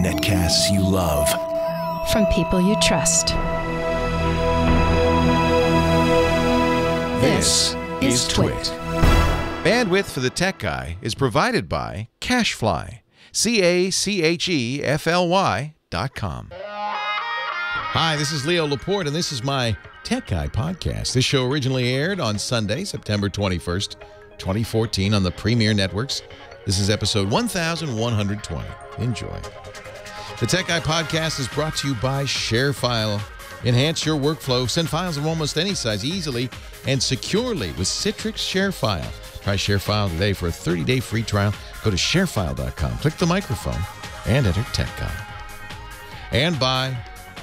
Netcasts you love. From people you trust. This is Twit. Bandwidth for the Tech Guy is provided by CacheFly. CacheFly.com. Hi, this is Leo Laporte, and this is my Tech Guy podcast. This show originally aired on Sunday, September 21st, 2014 on the Premier Networks. This is episode 1120. Enjoy. The Tech Guy podcast is brought to you by ShareFile. Enhance your workflow. Send files of almost any size easily and securely with Citrix ShareFile. Try ShareFile today for a 30-day free trial. Go to sharefile.com, click the microphone, and enter Tech Guy. And by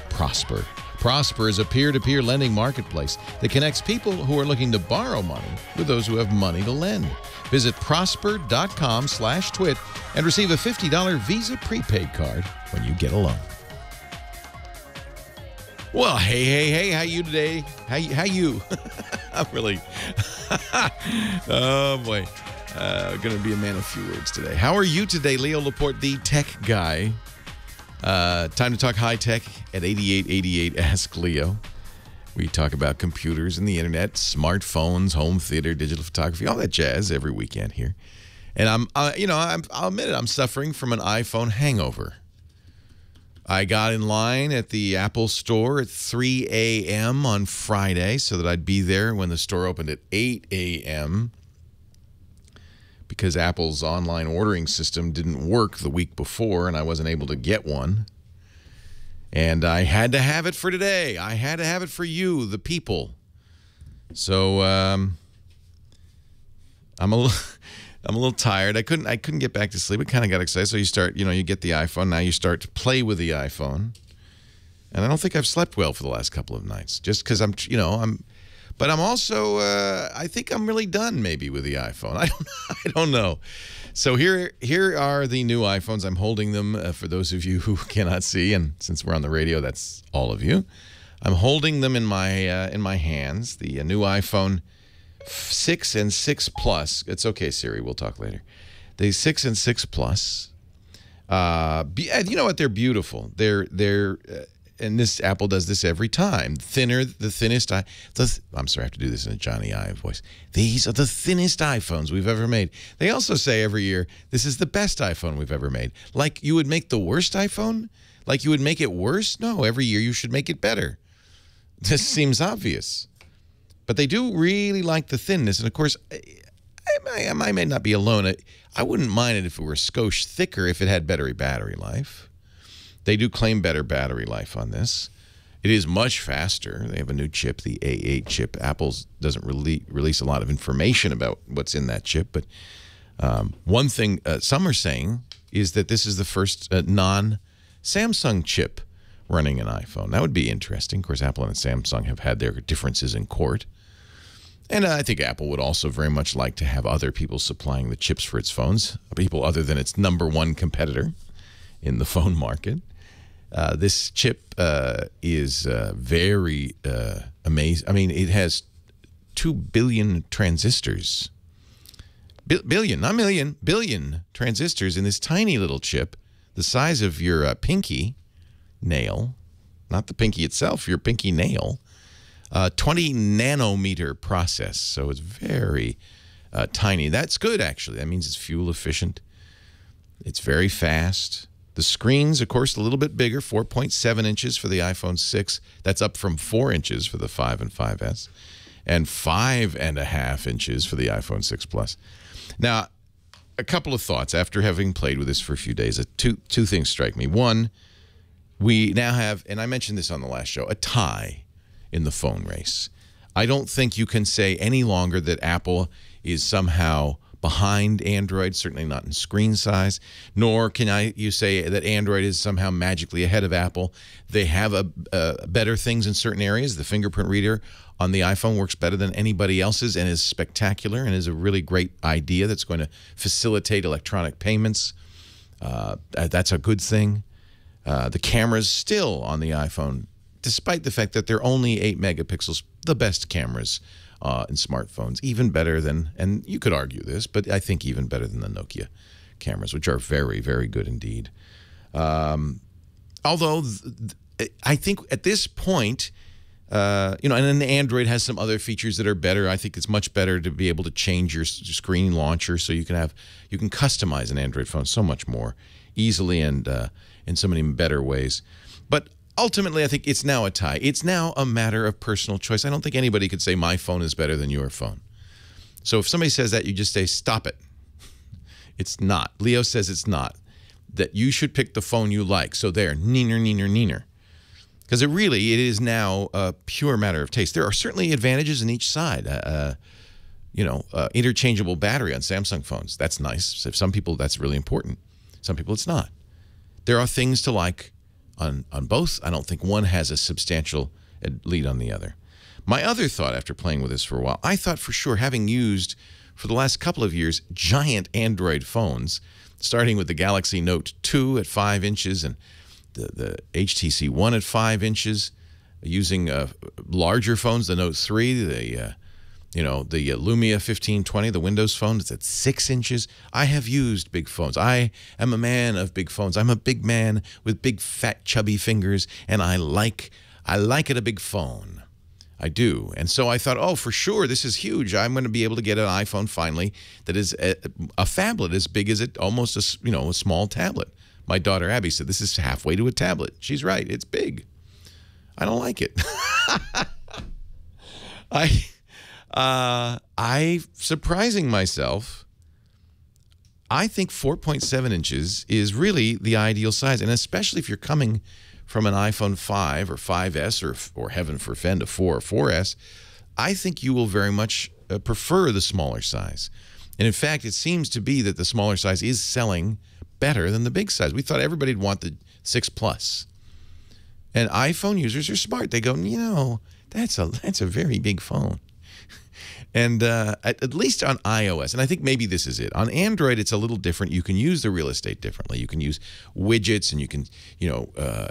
Prosper. Prosper is a peer-to-peer lending marketplace that connects people who are looking to borrow money with those who have money to lend. Visit prosper.com/twit and receive a $50 Visa prepaid card when you get a loan. Well, hey, how you today? How you? I'm really, oh boy, going to be a man of few words today. How are you today, Leo Laporte, the tech guy? Time to talk high tech at 8888 Ask Leo. We talk about computers and the internet, smartphones, home theater, digital photography, all that jazz every weekend here. And I'll admit it, I'm suffering from an iPhone hangover. I got in line at the Apple store at 3 a.m. on Friday so that I'd be there when the store opened at 8 a.m. because Apple's online ordering system didn't work the week before and I wasn't able to get one. And I had to have it for today. I had to have it for you, the people. So I'm a little tired. I couldn't get back to sleep. I kind of got excited. So you start, you get the iPhone. Now you start to play with the iPhone. And I don't think I've slept well for the last couple of nights. Just because but I'm also, I think I'm really done maybe with the iPhone. I don't know. So here are the new iPhones. I'm holding them for those of you who cannot see. And since we're on the radio, that's all of you. I'm holding them in my hands. The new iPhone 6 and 6 Plus. It's okay, Siri. We'll talk later. The 6 and 6 Plus. You know what? They're beautiful. And this Apple does this every time. The thinnest. I'm sorry, I have to do this in a Johnny Ive voice. These are the thinnest iPhones we've ever made. They also say every year, this is the best iPhone we've ever made. Like you would make the worst iPhone? Like you would make it worse? No, every year you should make it better. This seems obvious. But they do really like the thinness. And, of course, I may not be alone. I wouldn't mind it if it were a skosh thicker if it had better battery life. They do claim better battery life on this. It is much faster. They have a new chip, the A8 chip. Apple doesn't release a lot of information about what's in that chip. But one thing some are saying is that this is the first non-Samsung chip running an iPhone. That would be interesting. Of course, Apple and Samsung have had their differences in court. And I think Apple would also very much like to have other people supplying the chips for its phones, people other than its #1 competitor in the phone market. This chip is very amazing. I mean, it has 2 billion transistors. Billion, not million, billion transistors in this tiny little chip, the size of your pinky nail, not the pinky itself, your pinky nail. 20 nanometer process, so it's very tiny. That's good, actually. That means it's fuel efficient. It's very fast. The screen's, of course, a little bit bigger, 4.7 inches for the iPhone 6. That's up from 4 inches for the 5 and 5S, and 5.5 inches for the iPhone 6 Plus. Now, a couple of thoughts after having played with this for a few days. Two things strike me. One, we now have, and I mentioned this on the last show, a tie in the phone race. I don't think you can say any longer that Apple is somehow behind Android, certainly not in screen size, nor can you say that Android is somehow magically ahead of Apple. They have better things in certain areas. The fingerprint reader on the iPhone works better than anybody else's and is spectacular and is a really great idea that's going to facilitate electronic payments. That's a good thing. The camera's still on the iPhone, despite the fact that they're only 8 megapixels, the best cameras in smartphones, even better than, and you could argue this, but I think even better than the Nokia cameras, which are very, very good indeed. Although I think at this point, and then Android has some other features that are better. I think it's much better to be able to change your screen launcher so you can customize an Android phone so much more easily and in so many better ways. But ultimately, I think it's now a tie. It's now a matter of personal choice. I don't think anybody could say my phone is better than your phone. So if somebody says that, you just say, stop it. It's not. Leo says it's not. That you should pick the phone you like. So there, neener, neener, neener. Because it is now a pure matter of taste. There are certainly advantages in each side. Interchangeable battery on Samsung phones. That's nice. So some people, that's really important. Some people, it's not. There are things to like on both. I don't think one has a substantial lead on the other. My other thought after playing with this for a while, I thought for sure, having used for the last couple of years giant Android phones, starting with the Galaxy Note 2 at 5 inches and the HTC One at 5 inches, using larger phones, the Note 3, the Lumia 1520, the Windows phone, it's at 6 inches. I have used big phones. I am a man of big phones. I'm a big man with big, fat, chubby fingers, and I like it a big phone. I do. And so I thought, oh, for sure, this is huge. I'm going to be able to get an iPhone finally that is a phablet as big as almost a small tablet. My daughter Abby said, this is halfway to a tablet. She's right. It's big. I don't like it. I surprising myself, I think 4.7 inches is really the ideal size, and especially if you're coming from an iPhone 5 or 5S or heaven forfend a 4 or 4S, I think you will very much prefer the smaller size. And in fact, it seems to be that the smaller size is selling better than the big size. We thought everybody'd want the 6 Plus. And iPhone users are smart. They go, that's a very big phone. And at least on iOS, and I think maybe this is it. On Android, it's a little different. You can use the real estate differently. You can use widgets, and you can,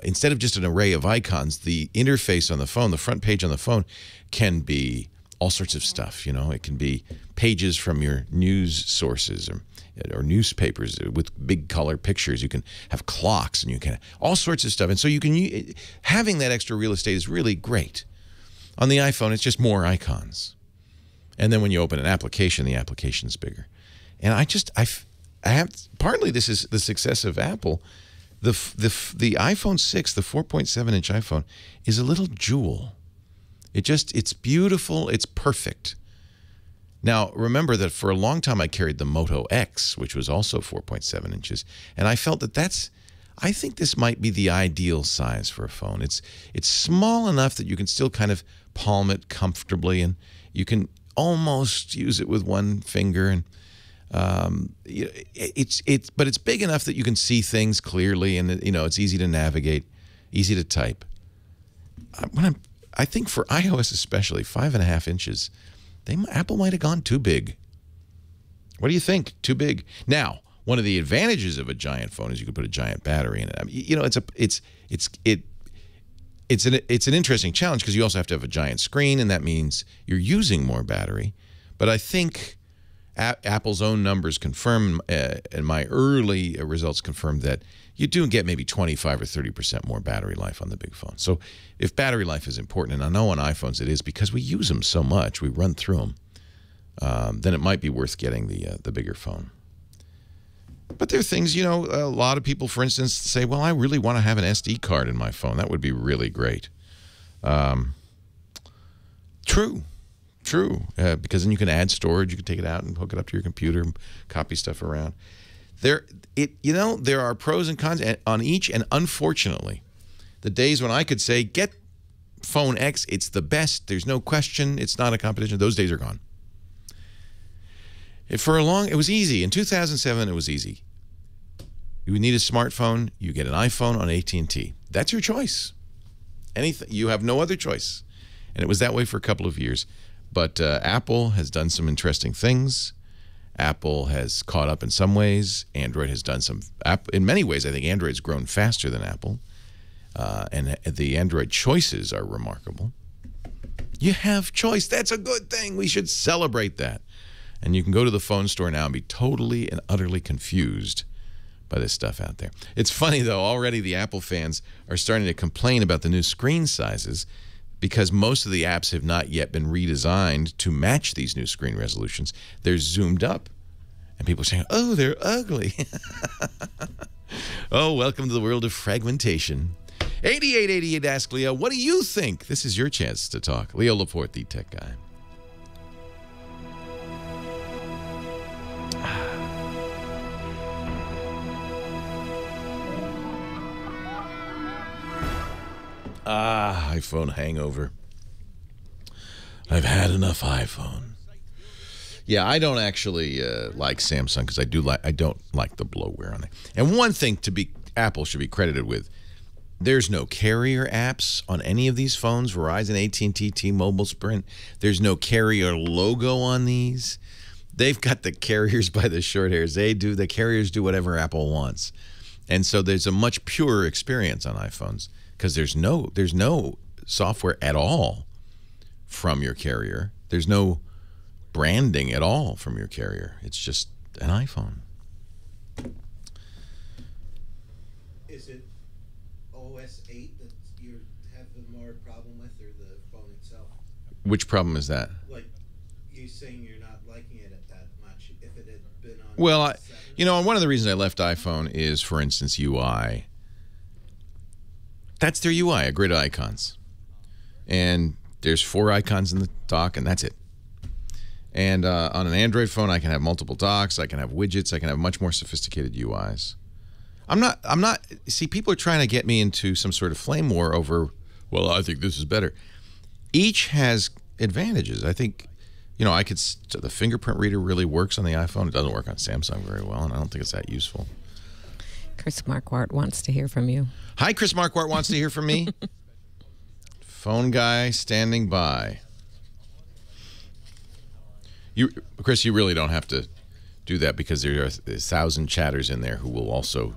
instead of just an array of icons, the interface on the phone, the front page on the phone, can be all sorts of stuff. It can be pages from your news sources or newspapers with big color pictures. You can have clocks, and you can all sorts of stuff. And so having that extra real estate is really great. On the iPhone, it's just more icons. And then when you open an application, the application's bigger. And partly this is the success of Apple. The iPhone 6, the 4.7-inch iPhone, is a little jewel. It's beautiful. It's perfect. Now, remember that for a long time I carried the Moto X, which was also 4.7 inches. And I felt I think this might be the ideal size for a phone. It's small enough that you can still kind of palm it comfortably, and you can almost use it with one finger, and but it's big enough that you can see things clearly, and it's easy to navigate, easy to type. I think for iOS especially, 5.5 inches, Apple might have gone too big. What do you think? Too big? Now, one of the advantages of a giant phone is you can put a giant battery in it. It's an interesting challenge because you also have to have a giant screen, and that means you're using more battery. But I think Apple's own numbers confirm, and my early results confirm, that you do get maybe 25 or 30% more battery life on the big phone. So if battery life is important, and I know on iPhones it is because we use them so much, we run through them, then it might be worth getting the bigger phone. But there are things, a lot of people, for instance, say, well, I really want to have an SD card in my phone. That would be really great. True. Because then you can add storage. You can take it out and hook it up to your computer and copy stuff around. There are pros and cons on each, and unfortunately, the days when I could say, get phone X, it's the best, there's no question, it's not a competition, those days are gone. It was easy. In 2007, it was easy. You need a smartphone, you get an iPhone on AT&T. That's your choice. You have no other choice. And it was that way for a couple of years. But Apple has done some interesting things. Apple has caught up in some ways. Android has done some. In many ways, I think Android's grown faster than Apple. And the Android choices are remarkable. You have choice. That's a good thing. We should celebrate that. And you can go to the phone store now and be totally and utterly confused by this stuff out there. It's funny, though, already the Apple fans are starting to complain about the new screen sizes because most of the apps have not yet been redesigned to match these new screen resolutions. They're zoomed up. And people are saying, oh, they're ugly. Oh, welcome to the world of fragmentation. 8888 Ask Leo, what do you think? This is your chance to talk. Leo Laporte, the tech guy. iPhone hangover. I've had enough iPhone. Yeah, I don't actually like Samsung because I don't like the bloatware on it. And one thing Apple should be credited with, there's no carrier apps on any of these phones, Verizon, AT&T, T-Mobile, Sprint. There's no carrier logo on these. They've got the carriers by the short hairs. The carriers do whatever Apple wants. And so there's a much purer experience on iPhones because there's no software at all from your carrier. There's no branding at all from your carrier. It's just an iPhone. Is it OS 8 that you have more problem with, or the phone itself? Which problem is that? Like you saying you're not liking it that much. If it had been on, well, one of the reasons I left iPhone is, for instance, UI. That's their UI, a grid of icons, and there's 4 icons in the dock, and that's it. And on an Android phone, I can have multiple docks, I can have widgets, I can have much more sophisticated UIs. See, people are trying to get me into some sort of flame war over, well, I think this is better. Each has advantages. I think, the fingerprint reader really works on the iPhone. It doesn't work on Samsung very well, and I don't think it's that useful. Chris Marquardt wants to hear from you. Hi, Chris Marquardt wants to hear from me. Phone guy standing by. Chris, you really don't have to do that because there are 1,000 chatters in there who will also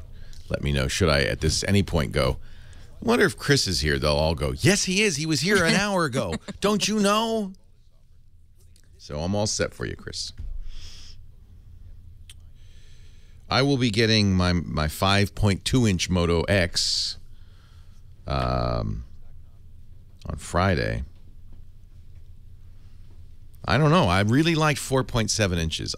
let me know. Should I, at any point, go, I wonder if Chris is here? They'll all go, yes, he is. He was here an hour ago. Don't you know? So I'm all set for you, Chris. I will be getting my 5.2-inch Moto X on Friday. I don't know. I really liked 4.7 inches.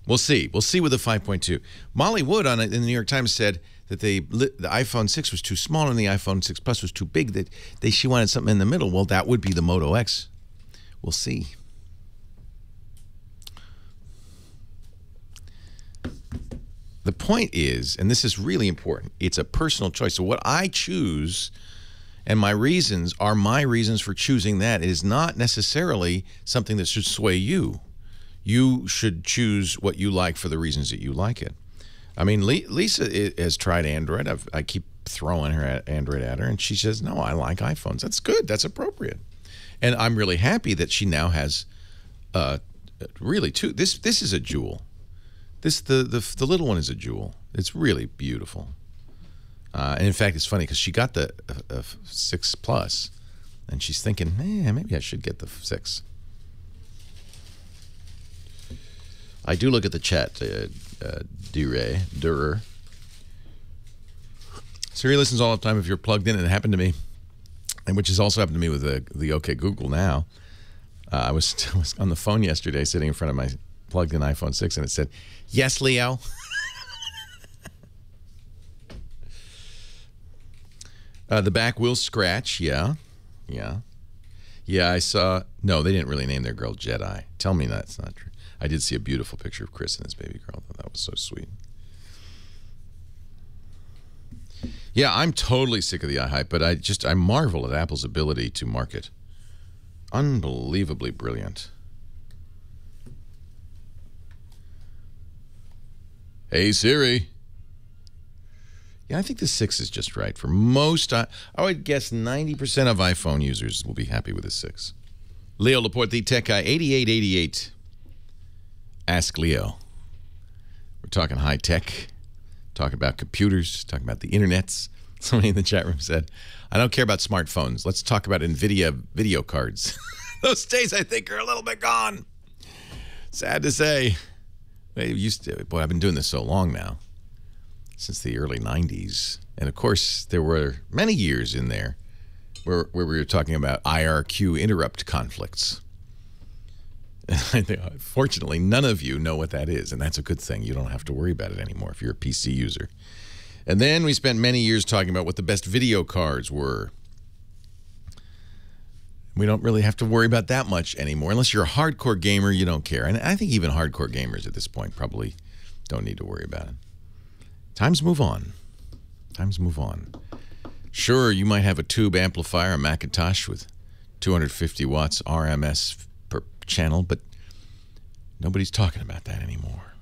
We'll see. We'll see with the 5.2. Molly Wood in the New York Times said that the iPhone 6 was too small and the iPhone 6 Plus was too big. That she wanted something in the middle. Well, that would be the Moto X. We'll see. The point is, and this is really important, it's a personal choice. So what I choose and my reasons are my reasons for choosing that. It is not necessarily something that should sway you. You should choose what you like for the reasons that you like it. I mean, Lisa has tried Android. I keep throwing her Android at her, and she says, no, I like iPhones. That's good. That's appropriate. And I'm really happy that she now has really two. This is a jewel. The little one is a jewel. It's really beautiful. And in fact, it's funny because she got the 6 Plus, and she's thinking, maybe I should get the 6. I do look at the chat, Durer. Siri listens all the time if you're plugged in, and it happened to me, and which has also happened to me with the OK Google Now. I was on the phone yesterday sitting in front of my plugged-in iPhone 6, and it said, yes, Leo. The back will scratch, yeah, I saw, no, they didn't really name their girl Jedi. Tell me that's not true. I did see a beautiful picture of Chris and his baby girl. I thought that was so sweet. Yeah, I'm totally sick of the iHype, but I marvel at Apple's ability to market. Unbelievably brilliant. Hey, Siri. Yeah, I think the 6 is just right. For most, I would guess 90% of iPhone users will be happy with the 6. Leo Laporte, the tech guy, 8888. Ask Leo. We're talking high tech, talking about computers, talking about the internets. Somebody in the chat room said, I don't care about smartphones. Let's talk about NVIDIA video cards. Those days, I think, are a little bit gone. Sad to say. Boy, I've been doing this so long now, since the early 90s. And, of course, there were many years in there where we were talking about IRQ interrupt conflicts. Fortunately, none of you know what that is, and that's a good thing. You don't have to worry about it anymore if you're a PC user. And then we spent many years talking about what the best video cards were. We don't really have to worry about that much anymore. Unless you're a hardcore gamer, you don't care. And I think even hardcore gamers at this point probably don't need to worry about it. Times move on. Times move on. Sure, you might have a tube amplifier, a Macintosh with 250 watts RMS per channel, but nobody's talking about that anymore.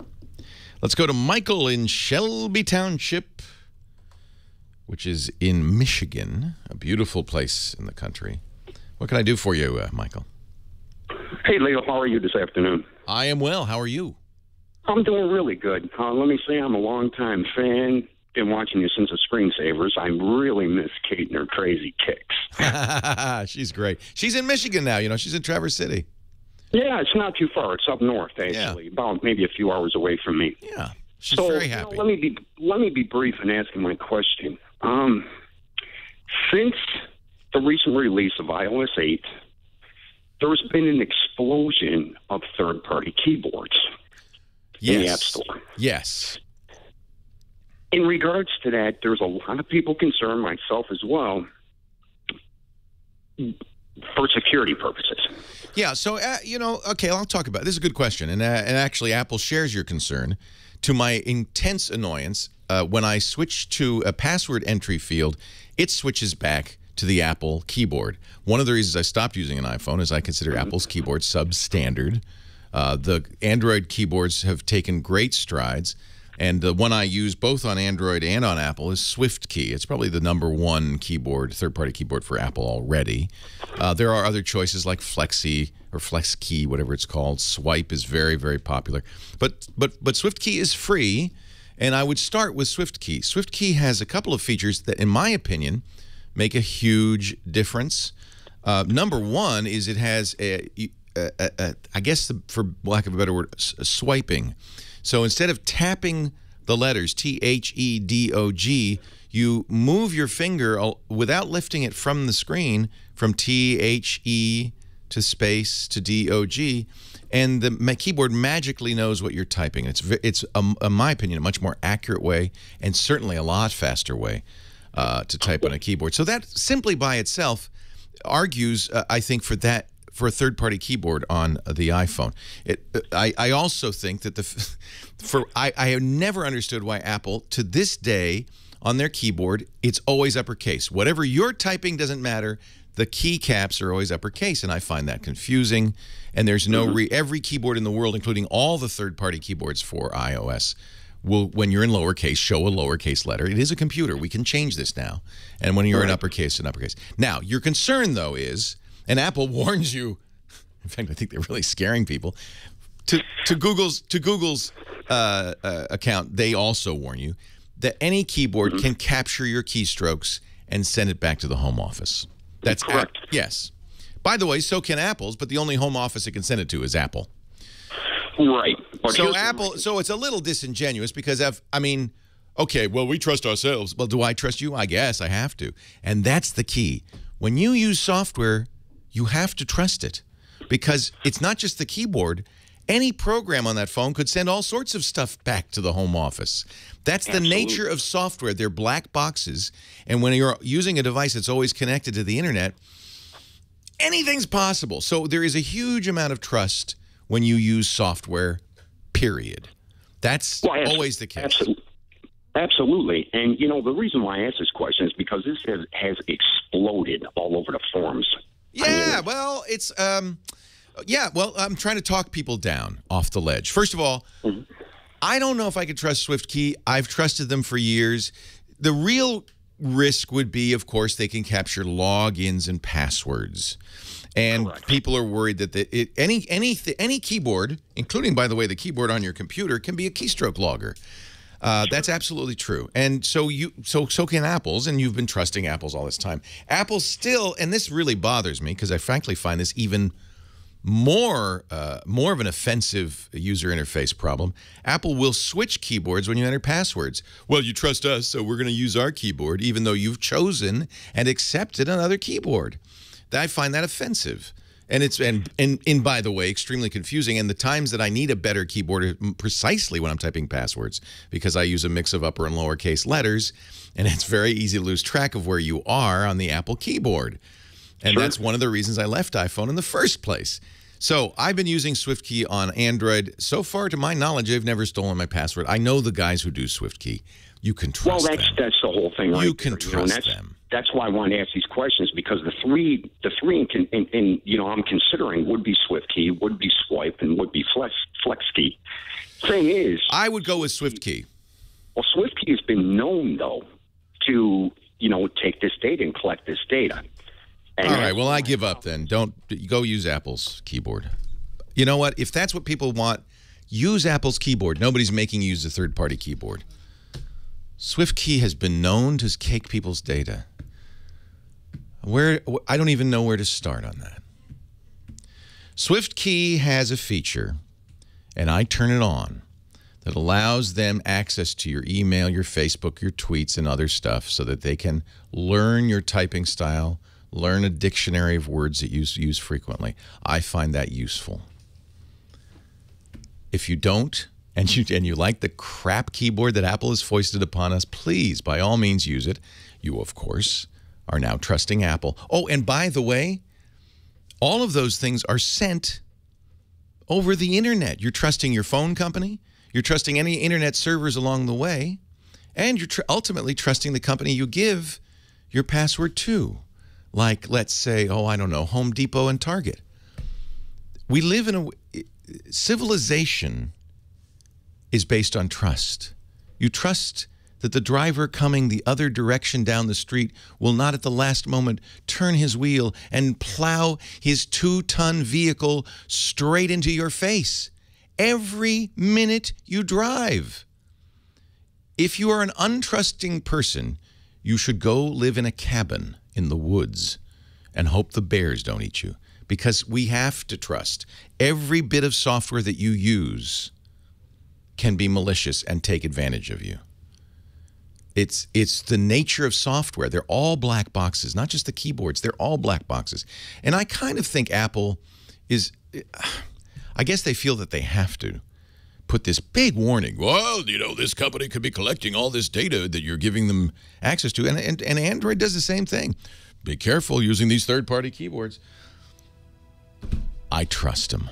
Let's go to Michael in Shelby Township, which is in Michigan, a beautiful place in the country. What can I do for you, Michael? Hey, Leo, how are you this afternoon? I am well. How are you? I'm doing really good. Let me say I'm a longtime fan. Been watching you since the Screensavers. I really miss Kate and her crazy kicks. She's great. She's in Michigan now. You know, she's in Traverse City. Yeah, it's not too far. It's up north, actually, about maybe a few hours away from me. Yeah, she's so, very happy. Let me be brief in asking my question. Since the recent release of iOS 8, there's been an explosion of third-party keyboards in the App Store. Yes. In regards to that, there's a lot of people concerned, myself as well, for security purposes. Yeah, so, you know, okay, I'll talk about it. This is a good question. And actually, Apple shares your concern. To my intense annoyance, when I switch to a password entry field, it switches back to the Apple keyboard. One of the reasons I stopped using an iPhone is I consider Apple's keyboard substandard. The Android keyboards have taken great strides. And the one I use both on Android and on Apple is SwiftKey. It's probably the #1 keyboard, third-party keyboard for Apple already. There are other choices like Flexi or FlexKey, whatever it's called. Swipe is very, very popular. But SwiftKey is free, and I would start with SwiftKey. SwiftKey has a couple of features that, in my opinion, make a huge difference. #1 is it has, I guess, for lack of a better word, swiping. So instead of tapping the letters, T-H-E-D-O-G, you move your finger without lifting it from the screen from T-H-E to space to D-O-G, and the keyboard magically knows what you're typing. It's in my opinion, a much more accurate way and certainly a lot faster way to type on a keyboard. So that simply by itself argues, I think, for a third-party keyboard on the iPhone. I also think that I have never understood why Apple, to this day, on their keyboard, it's always uppercase. Whatever you're typing doesn't matter. The keycaps are always uppercase, and I find that confusing. And there's no every keyboard in the world, including all the third-party keyboards for iOS, will, when you're in lowercase, show a lowercase letter. It is a computer. We can change this now. And when you're in uppercase, an uppercase. Now, your concern, though, is, and Apple warns you, in fact, I think they're really scaring people, to Google's account, they also warn you that any keyboard can capture your keystrokes and send it back to the home office. That's correct. Yes. By the way, so can Apple's, but the only home office it can send it to is Apple. Right. But so Apple, so it's a little disingenuous because I mean, okay, well, we trust ourselves. Well, do I trust you? I guess I have to. And that's the key. When you use software, you have to trust it because it's not just the keyboard. Any program on that phone could send all sorts of stuff back to the home office. That's the nature of software. They're black boxes. And when you're using a device that's always connected to the internet, anything's possible. So there is a huge amount of trust when you use software, period. That's always the case. Absolutely. And, you know, the reason why I asked this question is because this has exploded all over the forums. Yeah, well, it's yeah, well, I'm trying to talk people down off the ledge. First of all, I don't know if I could trust SwiftKey. I've trusted them for years. The real risk would be, of course, they can capture logins and passwords. And people are worried that any keyboard, including, by the way, the keyboard on your computer, can be a keystroke logger. That's absolutely true. And so so can Apple's, and you've been trusting Apple's all this time. Apple still, and this really bothers me because I frankly find this even more of an offensive user interface problem. Apple will switch keyboards when you enter passwords. Well, you trust us, so we're going to use our keyboard, even though you've chosen and accepted another keyboard. I find that offensive. And it's and by the way, extremely confusing. And the times that I need a better keyboard are precisely when I'm typing passwords, because I use a mix of upper and lowercase letters, and it's very easy to lose track of where you are on the Apple keyboard. And that's one of the reasons I left iPhone in the first place. So I've been using SwiftKey on Android. So far, to my knowledge, they've never stolen my password. I know the guys who do SwiftKey. You can trust them. Well, that's the whole thing, right? You can trust them. That's why I wanted to ask these questions, because the three, I'm considering would be SwiftKey, would be Swipe, and would be FlexKey. Thing is, I would go with SwiftKey. Well, SwiftKey has been known though to take this data and collect this data. And all right, well, I give up then. Don't go use Apple's keyboard. You know what? If that's what people want, use Apple's keyboard. Nobody's making you use a third-party keyboard. SwiftKey has been known to cake people's data. I don't even know where to start on that. SwiftKey has a feature, and I turn it on, that allows them access to your email, your Facebook, your tweets, and other stuff so that they can learn your typing style, learn a dictionary of words that you use frequently. I find that useful. If you don't, and you like the crap keyboard that Apple has foisted upon us, please, by all means, use it. You, of course, are now trusting Apple. Oh, and by the way, all of those things are sent over the internet. You're trusting your phone company. You're trusting any internet servers along the way. And you're ultimately trusting the company you give your password to. Like, let's say, I don't know, Home Depot and Target. We live in a civilization is based on trust. You trust that the driver coming the other direction down the street will not at the last moment turn his wheel and plow his 2-ton vehicle straight into your face every minute you drive. If you are an untrusting person, you should go live in a cabin in the woods and hope the bears don't eat you, because we have to trust. Every bit of software that you use can be malicious and take advantage of you. It's the nature of software. They're all black boxes, not just the keyboards. They're all black boxes. And I kind of think Apple is, I guess they feel that they have to put this big warning. Well, this company could be collecting all this data that you're giving them access to. And Android does the same thing. Be careful using these third-party keyboards. I trust them.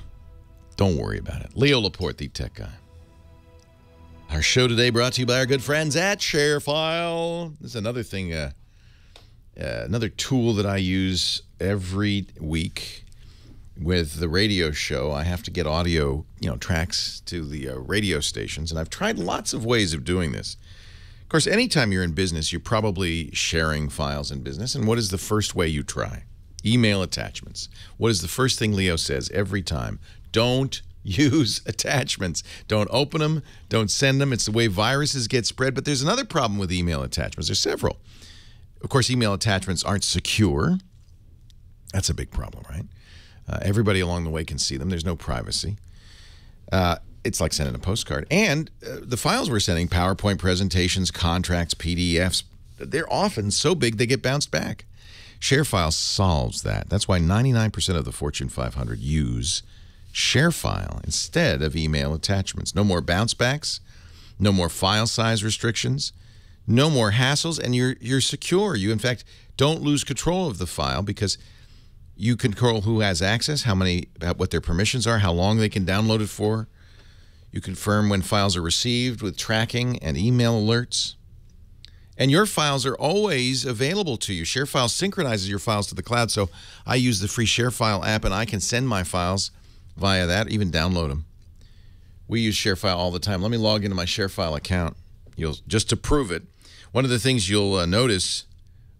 Don't worry about it. Leo Laporte, the tech guy. Our show today brought to you by our good friends at ShareFile. This is another thing, another tool that I use every week with the radio show. I have to get audio, tracks to the radio stations, and I've tried lots of ways of doing this. Of course, anytime you're in business, you're probably sharing files in business, and what is the first way you try? Email attachments. What is the first thing Leo says every time? Don't use attachments. Don't open them. Don't send them. It's the way viruses get spread. But there's another problem with email attachments. There's several. Of course, email attachments aren't secure. That's a big problem, right? Everybody along the way can see them. There's no privacy. It's like sending a postcard. And the files we're sending, PowerPoint presentations, contracts, PDFs, they're often so big they get bounced back. ShareFile solves that. That's why 99% of the Fortune 500 use ShareFile instead of email attachments. No more bounce backs, no more file size restrictions, no more hassles, and you're secure. You, in fact, don't lose control of the file because you control who has access, what their permissions are, how long they can download it for. You confirm when files are received with tracking and email alerts. And your files are always available to you. ShareFile synchronizes your files to the cloud, so I use the free ShareFile app, and I can send my files via that, even download them. We use ShareFile all the time. Let me log into my ShareFile account just to prove it. One of the things you'll notice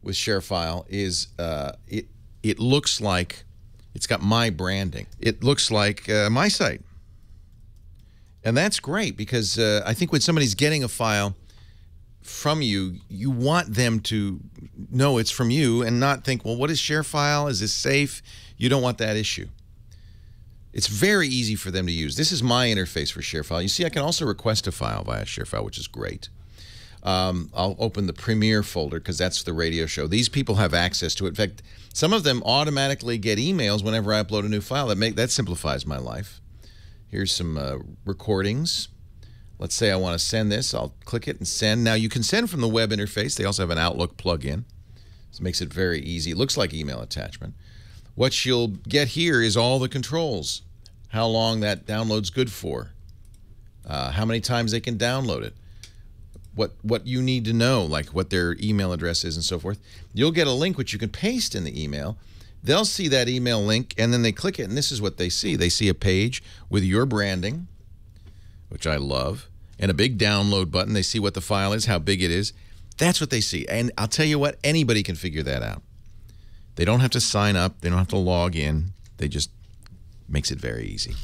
with ShareFile is it looks like it's got my branding. It looks like my site. And that's great because I think when somebody's getting a file from you, you want them to know it's from you and not think, well, what is ShareFile? Is this safe? You don't want that issue. It's very easy for them to use. This is my interface for ShareFile. You see, I can also request a file via ShareFile, which is great. I'll open the Premiere folder because that's the radio show. These people have access to it. In fact, some of them automatically get emails whenever I upload a new file. That simplifies my life. Here's some recordings. Let's say I want to send this. I'll click it and send. Now, you can send from the web interface. They also have an Outlook plugin. This makes it very easy. It looks like email attachment. What you'll get here is all the controls. How long that download's good for. How many times they can download it. What you need to know, like what their email address is and so forth. You'll get a link which you can paste in the email. They'll see that email link, and then they click it, and this is what they see. They see a page with your branding, which I love, and a big download button. They see what the file is, how big it is. That's what they see. And I'll tell you what, anybody can figure that out. They don't have to sign up. They don't have to log in. They just makes it very easy.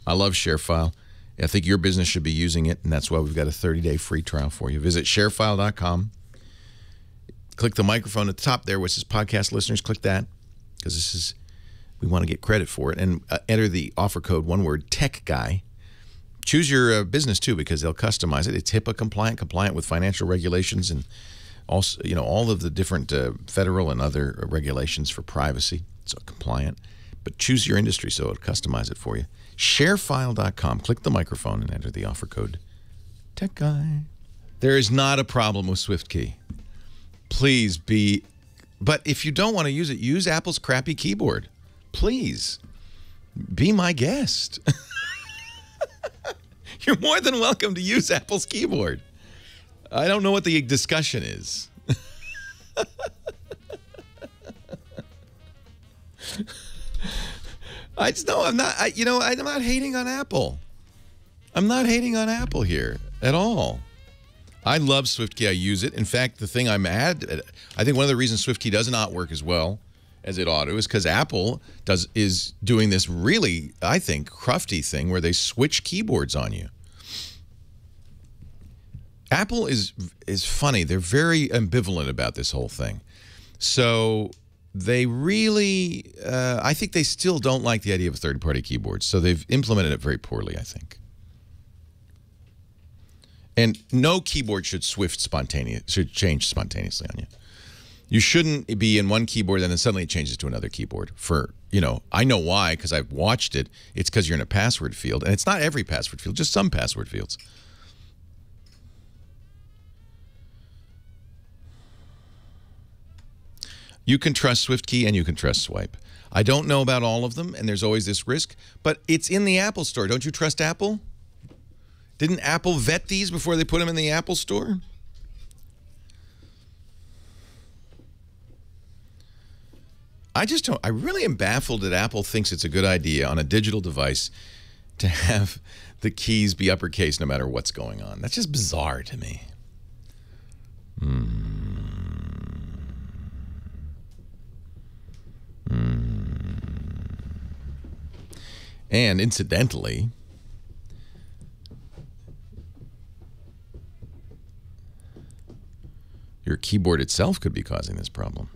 I love ShareFile. I think your business should be using it, and that's why we've got a 30-day free trial for you. Visit sharefile.com. Click the microphone at the top there, which says podcast listeners. Click that, because we want to get credit for it. And enter the offer code, one word, Tech Guy. Choose your business, too, because they'll customize it. It's HIPAA compliant with financial regulations and also, all of the different federal and other regulations for privacy. So compliant. But choose your industry so it'll customize it for you. Sharefile.com. Click the microphone and enter the offer code, Tech Guy. There is not a problem with SwiftKey. Please be... But if you don't want to use it, use Apple's crappy keyboard. Please. Be my guest. You're more than welcome to use Apple's keyboard. I don't know what the discussion is. I'm not hating on Apple. I'm not hating on Apple here at all. I love SwiftKey. I use it. In fact, the thing I'm at, I think one of the reasons SwiftKey does not work as well as it ought to is because Apple is doing this really, I think, crufty thing where they switch keyboards on you. Apple is funny. They're very ambivalent about this whole thing. So they really, I think they still don't like the idea of third-party keyboards. So they've implemented it very poorly, I think. And no keyboard should change spontaneously on you. You shouldn't be in one keyboard and then suddenly it changes to another keyboard. I know why, because I've watched it. It's because you're in a password field. And it's not every password field, just some password fields. You can trust SwiftKey and you can trust Swipe. I don't know about all of them, and there's always this risk, but it's in the Apple Store. Don't you trust Apple? Didn't Apple vet these before they put them in the Apple Store? I really am baffled that Apple thinks it's a good idea on a digital device to have the keys be uppercase no matter what's going on. That's just bizarre to me. And incidentally, your keyboard itself could be causing this problem.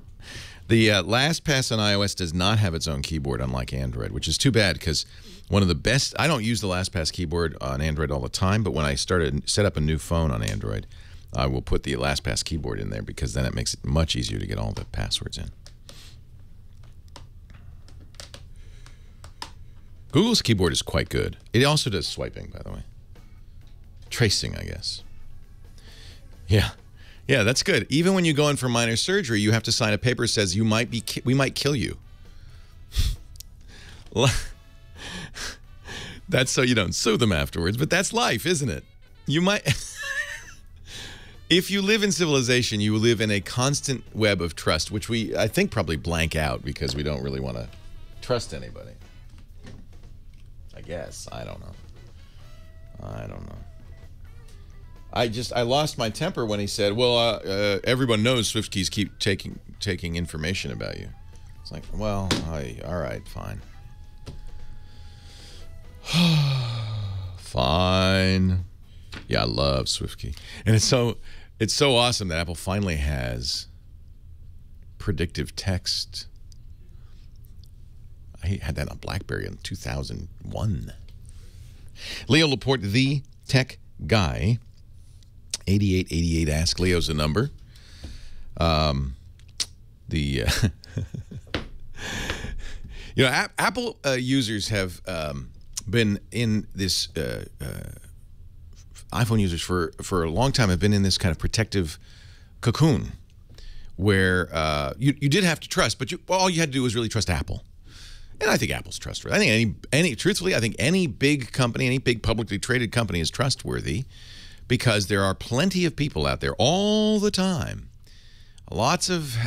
The LastPass on iOS does not have its own keyboard, unlike Android, which is too bad because one of the best... I don't use the LastPass keyboard on Android all the time, but when I set up a new phone on Android, I will put the LastPass keyboard in there because then it makes it much easier to get all the passwords in. Google's keyboard is quite good. It also does swiping, by the way. Tracing, I guess. Yeah. Yeah, that's good. Even when you go in for minor surgery, you have to sign a paper that says we might kill you. That's so you don't sue them afterwards, but that's life, isn't it? You might... If you live in civilization, you live in a constant web of trust, which I think, probably blank out because we don't really want to trust anybody. I guess. I don't know. I lost my temper when he said, well, everyone knows SwiftKeys keep taking information about you. It's like, well, all right, fine. Fine. Yeah, I love SwiftKey. And it's so awesome that Apple finally has predictive text. I had that on BlackBerry in 2001. Leo Laporte, the tech guy. 8888 Ask Leo's the number. Apple users have been in this iPhone users for a long time have been in this kind of protective cocoon where you did have to trust, but all you had to do was really trust Apple. And I think Apple's trustworthy. I think truthfully, I think any big company, any big publicly traded company is trustworthy because there are plenty of people out there all the time, lots of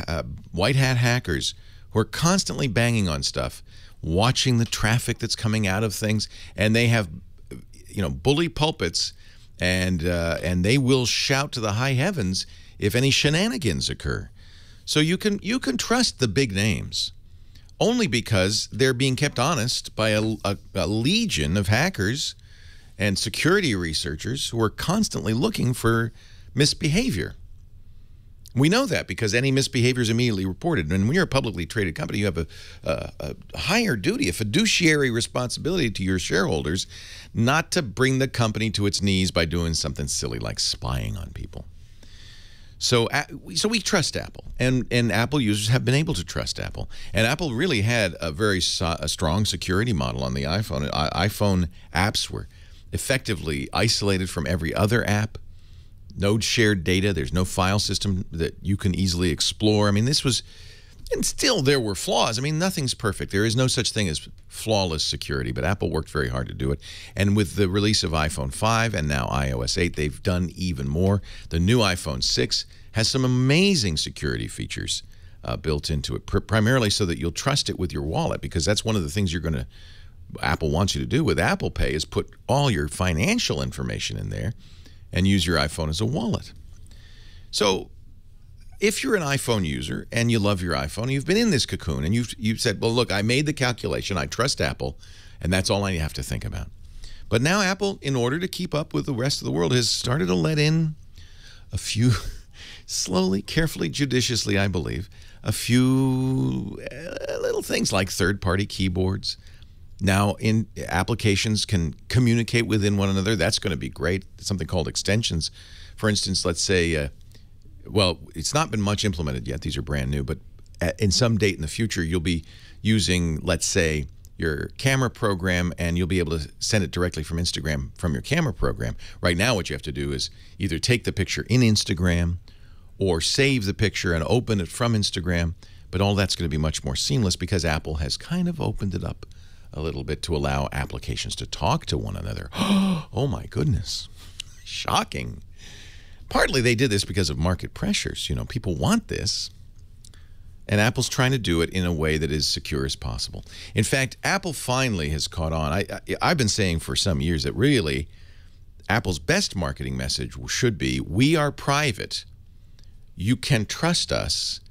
white hat hackers who are constantly banging on stuff, watching the traffic that's coming out of things, and they have, bully pulpits, and they will shout to the high heavens if any shenanigans occur. So you can trust the big names only because they're being kept honest by a legion of hackers and security researchers who are constantly looking for misbehavior. We know that because any misbehavior is immediately reported. And when you're a publicly traded company, you have a higher duty, a fiduciary responsibility to your shareholders not to bring the company to its knees by doing something silly like spying on people. So we trust Apple, and Apple users have been able to trust Apple. And Apple really had a very strong security model on the iPhone. iPhone apps were effectively isolated from every other app. No shared data. There's no file system that you can easily explore. I mean, this was, and still there were flaws. I mean, nothing's perfect. There is no such thing as flawless security, but Apple worked very hard to do it. And with the release of iPhone 5 and now iOS 8, they've done even more. The new iPhone 6 has some amazing security features built into it, primarily so that you'll trust it with your wallet, because that's one of the things Apple wants you to do with Apple Pay is put all your financial information in there and use your iPhone as a wallet. So if you're an iPhone user and you love your iPhone, you've been in this cocoon and you've said, well, look, I made the calculation, I trust Apple, and that's all I have to think about. But now Apple, in order to keep up with the rest of the world, has started to let in a few, slowly, carefully, judiciously, I believe, a few little things like third-party keyboards. Now, applications can communicate within one another. That's going to be great. Something called extensions. For instance, let's say, well, it's not been much implemented yet. These are brand new. But in some date in the future, you'll be using, let's say, your camera program, and you'll be able to send it directly from Instagram from your camera program. Right now, what you have to do is either take the picture in Instagram or save the picture and open it from Instagram. But all that's going to be much more seamless because Apple has kind of opened it up a little bit to allow applications to talk to one another. Oh my goodness. Shocking. Partly they did this because of market pressures. People want this. And Apple's trying to do it in a way that is secure as possible. In fact, Apple finally has caught on. I've been saying for some years that really Apple's best marketing message should be, we are private. You can trust us.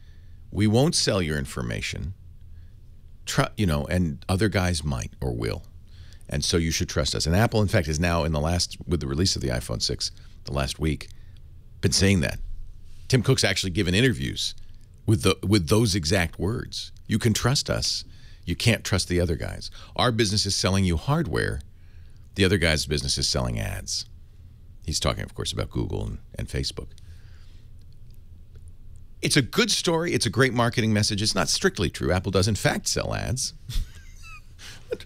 We won't sell your information. And other guys might or will. And so you should trust us. And Apple, in fact, is now with the release of the iPhone 6, the last week, been saying that. Tim Cook's actually given interviews with those exact words. You can trust us. You can't trust the other guys. Our business is selling you hardware. The other guy's business is selling ads. He's talking, of course, about Google and Facebook. It's a good story. It's a great marketing message. It's not strictly true. Apple does, in fact, sell ads. But,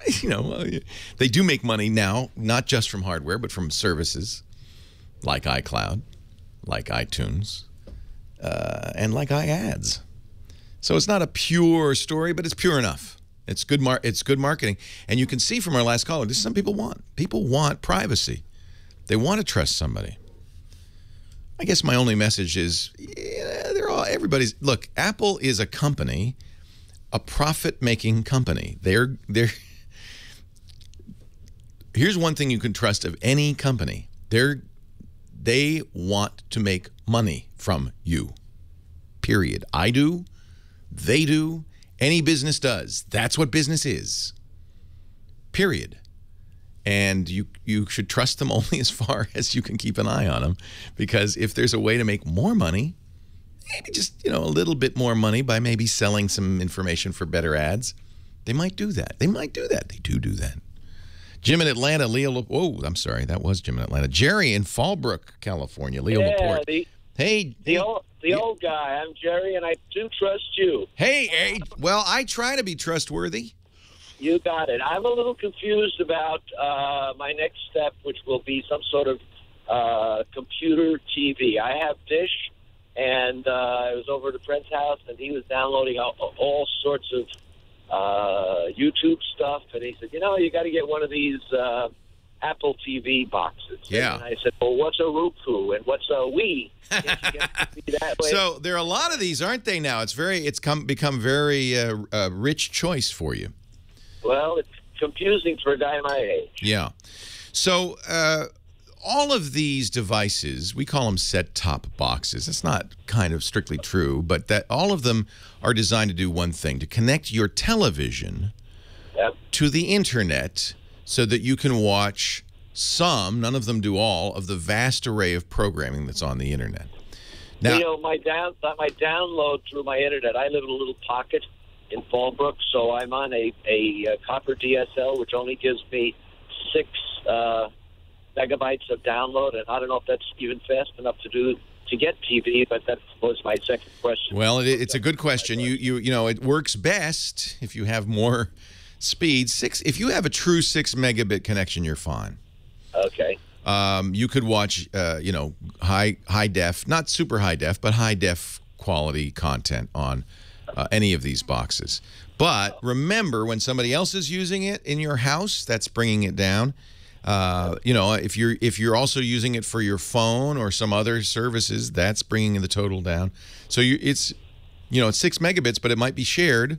they do make money now, not just from hardware, but from services like iCloud, like iTunes, and like iAds. So it's not a pure story, but it's pure enough. It's good marketing. And you can see from our last call, this is something people want. People want privacy. They want to trust somebody. I guess my only message is, look, Apple is a company, a profit-making company. Here's one thing you can trust of any company. They want to make money from you, period. I do, they do, any business does. That's what business is, period. And you should trust them only as far as you can keep an eye on them, because if there's a way to make more money, maybe just a little bit more money by maybe selling some information for better ads, They might do that. They might do that. They do that. Jim in Atlanta, Leo. Oh, I'm sorry. That was Jim in Atlanta. Jerry in Fallbrook, California. Leo Laporte. The old guy. I'm Jerry, and I do trust you. Hey. Well, I try to be trustworthy. You got it. I'm a little confused about my next step, which will be some sort of computer TV. I have Dish, and I was over at a friend's house, and he was downloading all sorts of YouTube stuff, and he said, you got to get one of these Apple TV boxes. Yeah. And I said, well, what's a Roku and what's a Wii? Can't you get TV that way? So there are a lot of these, aren't they? Now it's become very rich choice for you. Well, it's confusing for a guy my age. Yeah. So all of these devices, we call them set-top boxes. It's not kind of strictly true, but that all of them are designed to do one thing, to connect your television to the internet so that you can watch some, none of them do all, of the vast array of programming that's on the internet. Now, my download through my internet, I live in a little pocket in Fallbrook, so I'm on a copper DSL, which only gives me 6 megabytes of download, and I don't know if that's even fast enough to get TV, but that was my second question. Well, it's a good question. It works best if you have more speed. If you have a true 6 megabit connection, you're fine. Okay. You could watch, high def, not super high def, but high def quality content on any of these boxes. But remember, when somebody else is using it in your house, that's bringing it down. If you're also using it for your phone or some other services, that's bringing the total down. So it's 6 megabits, but it might be shared.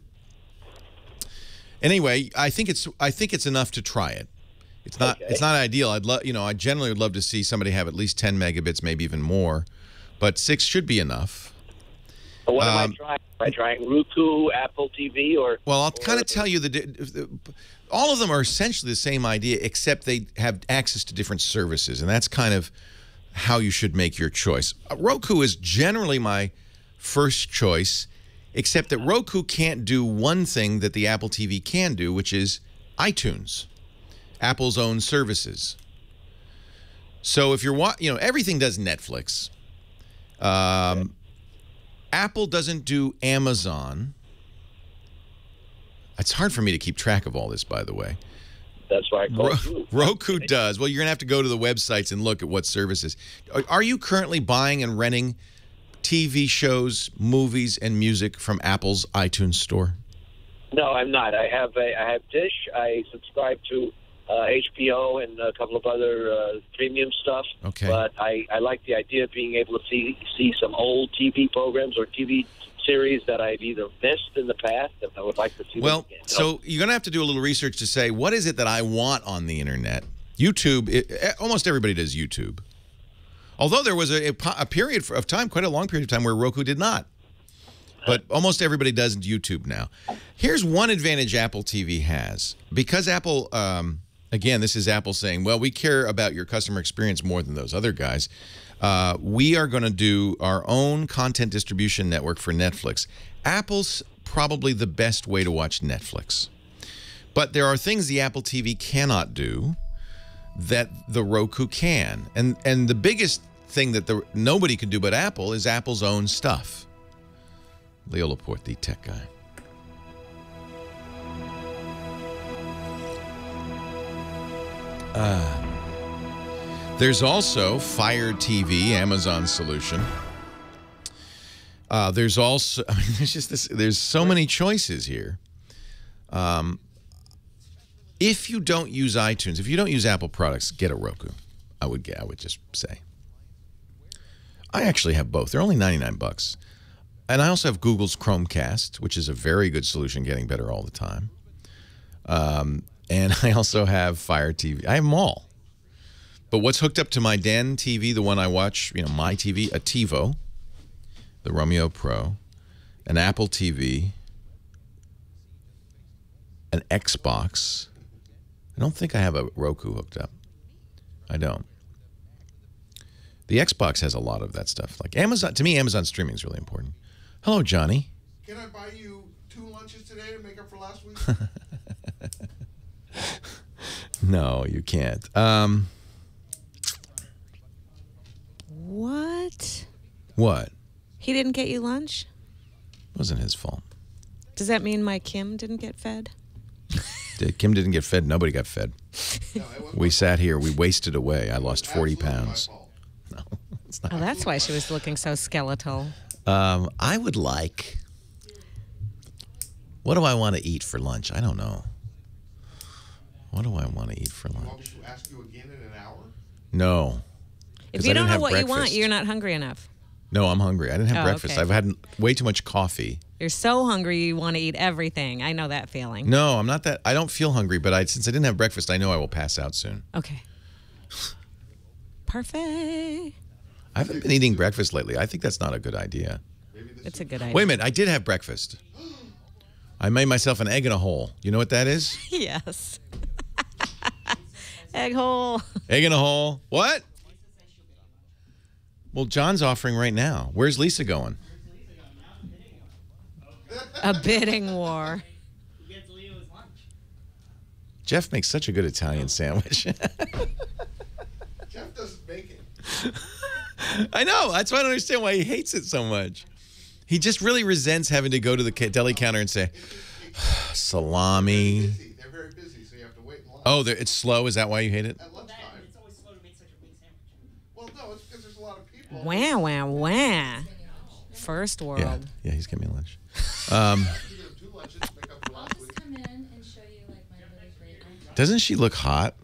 Anyway, I think it's enough to try it. It's not ideal. I generally would love to see somebody have at least 10 megabits, maybe even more, but 6 should be enough. But what am I trying? Am I trying Roku, Apple TV, or? Well, I'll kind of tell you all of them are essentially the same idea, except they have access to different services, and that's kind of how you should make your choice. Roku is generally my first choice, except that Roku can't do one thing that the Apple TV can do, which is iTunes, Apple's own services. So if you're everything does Netflix. Apple doesn't do Amazon. It's hard for me to keep track of all this, by the way. That's why I called you. Roku does. Well, you're going to have to go to the websites and look at what services. Are you currently buying and renting TV shows, movies, and music from Apple's iTunes store? No, I'm not. I have Dish. I subscribe to HBO and a couple of other premium stuff. Okay. But I like the idea of being able to see some old TV programs or TV series that I've either missed in the past and I would like to see them again. So you're going to have to do a little research to say, what is it that I want on the internet? YouTube, almost everybody does YouTube. Although there was a period of time, quite a long period of time, where Roku did not. But almost everybody does YouTube now. Here's one advantage Apple TV has. Because Apple, again, this is Apple saying, well, we care about your customer experience more than those other guys. We are going to do our own content distribution network for Netflix. Apple's probably the best way to watch Netflix. But there are things the Apple TV cannot do that the Roku can. And the biggest thing that nobody can do but Apple is Apple's own stuff. Leo Laporte, the tech guy. There's also Fire TV, Amazon's solution. There's also, there's so many choices here. If you don't use iTunes, if you don't use Apple products, get a Roku. I would just say. I actually have both. They're only 99 bucks. And I also have Google's Chromecast, which is a very good solution, getting better all the time. And I also have Fire TV. I have them all. But what's hooked up to my Den TV, the one I watch, my TV, a TiVo, the Romeo Pro, an Apple TV, an Xbox. I don't think I have a Roku hooked up. I don't. The Xbox has a lot of that stuff. Like Amazon, to me, Amazon streaming is really important. Hello, Johnny. Can I buy you 2 lunches? lunches today to make up for last week? No, you can't. What? What? He didn't get you lunch? Wasn't his fault. Does that mean my Kim didn't get fed? Kim didn't get fed. Nobody got fed. We sat here. We wasted away. I lost 40 pounds. No, it's not. Oh, that's why she was looking so skeletal. I would like... What do I want to eat for lunch? I don't know. What do I want to eat for lunch? Want me to ask you again in an hour? No. If you don't know what you want, you're not hungry enough. No, I'm hungry. I didn't have breakfast. Okay. I've had way too much coffee. You're so hungry you want to eat everything. I know that feeling. No, I'm not that. I don't feel hungry, but since I didn't have breakfast, I know I will pass out soon. Okay. Perfect. I haven't been eating breakfast lately. I think that's not a good idea. It's a good idea. Wait a minute. I did have breakfast. I made myself an egg in a hole. You know what that is? Yes. Egg hole. Egg in a hole. What? Well, John's offering right now. Where's Lisa going? A bidding war. Jeff makes such a good Italian sandwich. Jeff doesn't make it. I know. That's why I don't understand why he hates it so much. He just really resents having to go to the deli counter and say, salami. They're very busy, so you have to wait in line. Oh, it's slow? Is that why you hate it? At lunchtime. It's always slow to make such a big sandwich. Well, no, it's because there's a lot of people. Wah, wah, wah. First world. Yeah, he's getting me lunch. You give him 2 lunches to make up for last week. Come in and show you like my really great lunch. Doesn't she look hot?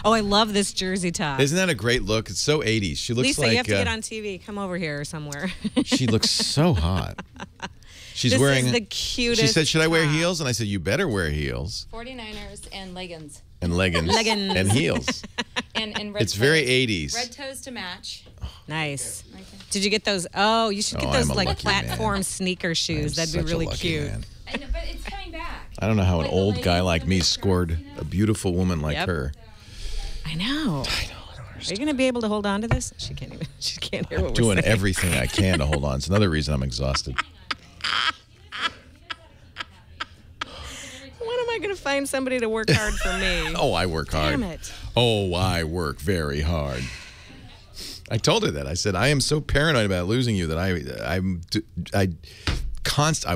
Oh, I love this jersey top. Isn't that a great look? It's so 80s. She looks Lisa, like... you have to get on TV. Come over here somewhere. She looks so hot. She's this wearing... is the cutest She said, should I wear top. heels? And I said, you better wear heels. 49ers and leggings. And leggings. Leggings. And heels. And red It's toes. very 80s. Red toes to match. Nice. Okay. Did you get those? Oh, you should get Oh, those I'm a like lucky man. platform sneaker shoes. I'm That'd be such a really lucky cute. man. I know, but it's coming back. I don't know how an Like the old guy leggings like and me the scored skirts, you know? a beautiful woman like Yep. her. I know. I don't Are you understand. going to be able to hold on to this? She can't even. She can't hear what I'm we're doing saying. everything I can to hold on. It's another reason I'm exhausted. When am I going to find somebody to work hard for me? Oh, I work hard. Damn it. Oh, I work very hard. I told her that. I said, I am so paranoid about losing you that I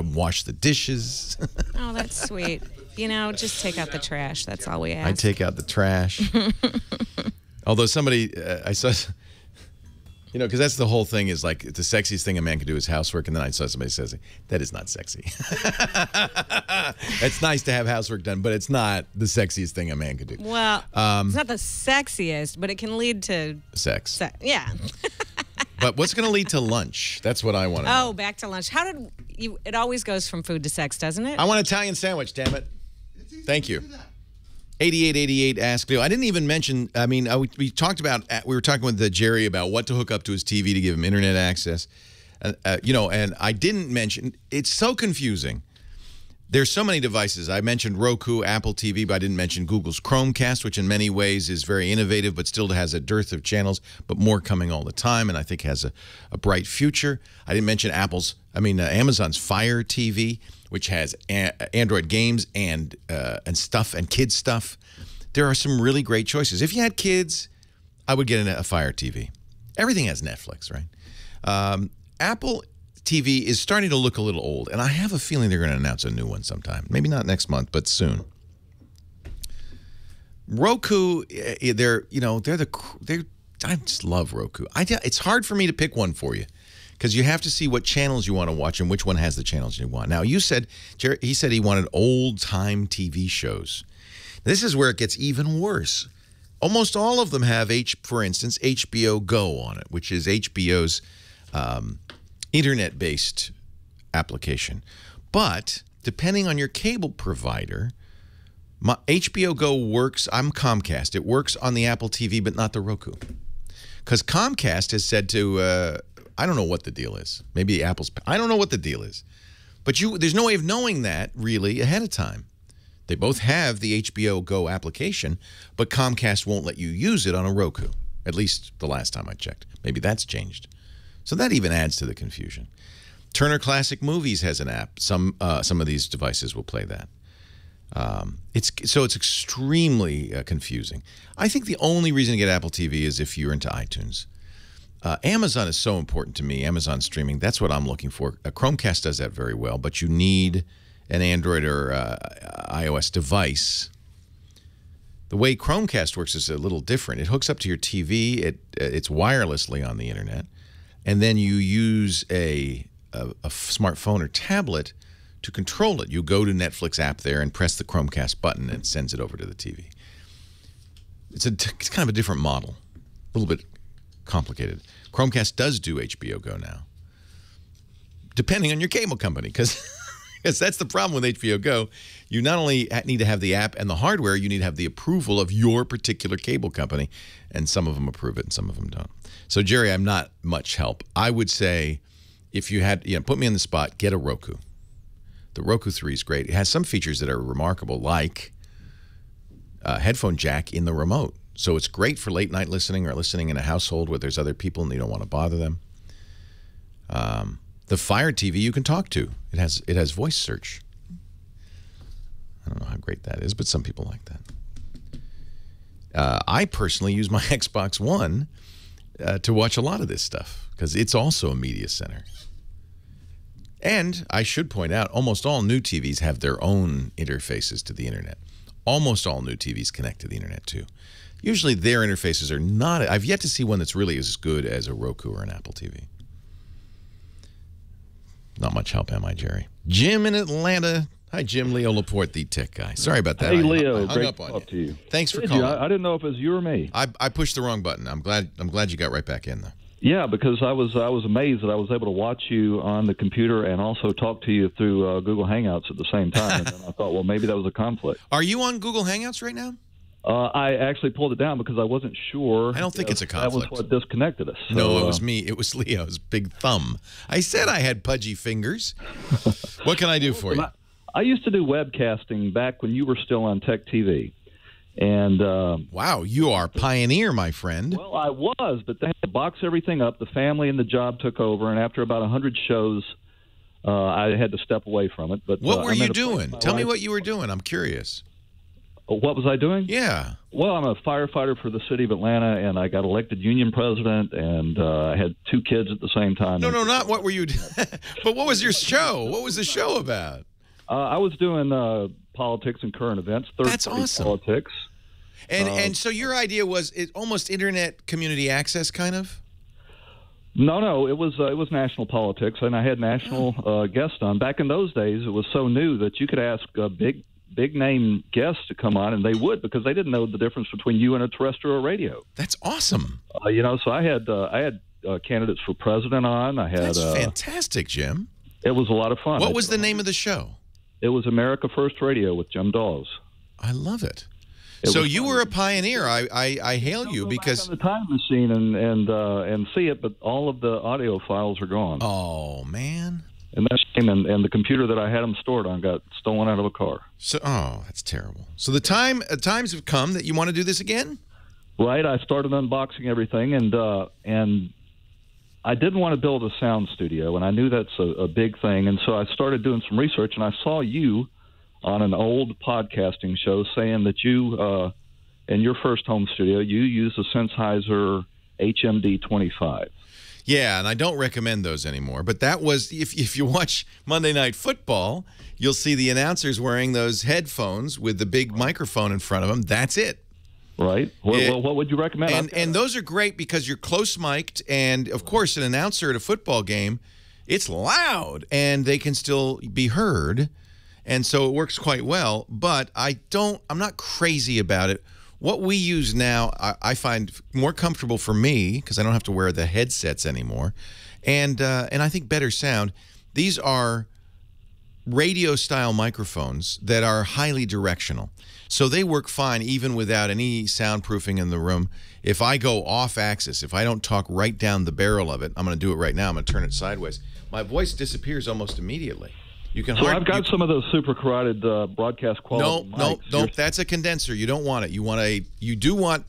wash the dishes. Oh, that's sweet. You know, just take out the trash. That's all we ask. I take out the trash. Although somebody, I saw, you know, because that's the whole thing is like the sexiest thing a man can do is housework. And then I saw somebody says, that is not sexy. It's nice to have housework done, but it's not the sexiest thing a man could do. Well, it's not the sexiest, but it can lead to Sex. yeah. But what's going to lead to lunch? That's what I want to know. Oh, back to lunch. How did you? It always goes from food to sex, doesn't it? I want an Italian sandwich, damn it. Thank you. 8888 Ask Leo. I didn't even mention, I mean, we talked about, we were talking with Jerry about what to hook up to his TV to give him internet access. You know, and I didn't mention, it's so confusing. There's so many devices. I mentioned Roku, Apple TV, but I didn't mention Google's Chromecast, which in many ways is very innovative, but still has a dearth of channels, but more coming all the time, and I think has a bright future. I didn't mention Amazon's Fire TV, which has Android games and stuff and kids stuff. There are some really great choices. If you had kids, I would get a Fire TV. Everything has Netflix, right? Apple TV is starting to look a little old, and I have a feeling they're going to announce a new one sometime. Maybe not next month, but soon. Roku, I just love Roku. It's hard for me to pick one for you because you have to see what channels you want to watch and which one has the channels you want. Now, he said he wanted old-time TV shows. This is where it gets even worse. Almost all of them have, for instance, HBO Go on it, which is HBO's internet-based application. But depending on your cable provider, HBO Go works, I'm Comcast, it works on the Apple TV, but not the Roku. Because Comcast has said to, I don't know what the deal is. Maybe Apple's, I don't know what the deal is. But there's no way of knowing that really ahead of time. They both have the HBO Go application, but Comcast won't let you use it on a Roku, at least the last time I checked. Maybe that's changed. So that even adds to the confusion. Turner Classic Movies has an app. Some of these devices will play that. It's extremely confusing. I think the only reason to get Apple TV is if you're into iTunes. Amazon is so important to me. Amazon streaming, that's what I'm looking for. Chromecast does that very well, but you need an Android or iOS device. The way Chromecast works is a little different. It hooks up to your TV. It's wirelessly on the internet, and then you use a smartphone or tablet to control it. You go to Netflix app there and press the Chromecast button, and it sends it over to the TV. It's kind of a different model, a little bit complicated. Chromecast does do HBO Go now, depending on your cable company, because that's the problem with HBO Go. You not only need to have the app and the hardware, you need to have the approval of your particular cable company, and some of them approve it and some of them don't. So, Jerry, I'm not much help. I would say if you had, put me on the spot, get a Roku. The Roku 3 is great. It has some features that are remarkable, like a headphone jack in the remote. So it's great for late night listening or listening in a household where there's other people and you don't want to bother them. The Fire TV you can talk to. It has voice search. I don't know how great that is, but some people like that. I personally use my Xbox One to watch a lot of this stuff because it's also a media center. And I should point out, almost all new TVs have their own interfaces to the internet. Almost all new TVs connect to the internet too. Usually their interfaces are not, I've yet to see one that's really as good as a Roku or an Apple TV. Not much help, am I, Jerry? Jim in Atlanta. Hi, Jim. Leo Laporte, the tech guy. Sorry about that. Hey, Leo. I hung Great up to on talk to you. Thanks for calling. I didn't know if it was you or me. I pushed the wrong button. I'm glad you got right back in, though. Yeah, because I was amazed that I was able to watch you on the computer and also talk to you through Google Hangouts at the same time. And then I thought, well, maybe that was a conflict. Are you on Google Hangouts right now? I actually pulled it down because I wasn't sure. I don't think it's a conflict. That was what disconnected us. So, no, it was me. It was Leo's big thumb. I said I had pudgy fingers. What can I do for you? I used to do webcasting back when you were still on Tech TV. And wow, you are a pioneer, my friend. Well, I was, but they had to box everything up. The family and the job took over, and after about 100 shows, I had to step away from it. But what were you doing? Tell me what you were doing. I'm curious. What was I doing? Yeah. Well, I'm a firefighter for the city of Atlanta, and I got elected union president, and I had 2 kids at the same time. No, not what were you doing. But what was your show? What was the show about? I was doing politics and current events. That's awesome. Politics. And so your idea was almost internet community access, kind of? No, it was national politics, and I had national guests on. Back in those days, it was so new that you could ask big name guests to come on, and they would, because they didn't know the difference between you and a terrestrial radio. That's awesome. So I had candidates for president on. That's fantastic, Jim. It was a lot of fun. What was the name of the show? It was America First Radio with Jim Dawes. I love it. So you were a pioneer. I hail you because go back on the time machine and see it, but all of the audio files are gone. Oh man! And and the computer that I had them stored on got stolen out of a car. So that's terrible. So the times have come that you want to do this again? Right. I started unboxing everything, and I didn't want to build a sound studio, and I knew that's a big thing, and so I started doing some research, and I saw you on an old podcasting show saying that you, in your first home studio, you used a Sennheiser HMD 25. Yeah, and I don't recommend those anymore. But that was, if you watch Monday Night Football, you'll see the announcers wearing those headphones with the big microphone in front of them. That's it. Right. Well, what would you recommend? And those are great because you're close mic'd, and of course, an announcer at a football game, it's loud, and they can still be heard. And so it works quite well, but I'm not crazy about it. What we use now, I find more comfortable for me because I don't have to wear the headsets anymore, and I think better sound. These are radio-style microphones that are highly directional, so they work fine even without any soundproofing in the room. If I go off-axis, if I don't talk right down the barrel of it, I'm going to do it right now. I'm going to turn it sideways. My voice disappears almost immediately. You can. So I've got some of those super carotid broadcast quality. No. That's a condenser. You don't want it. You do want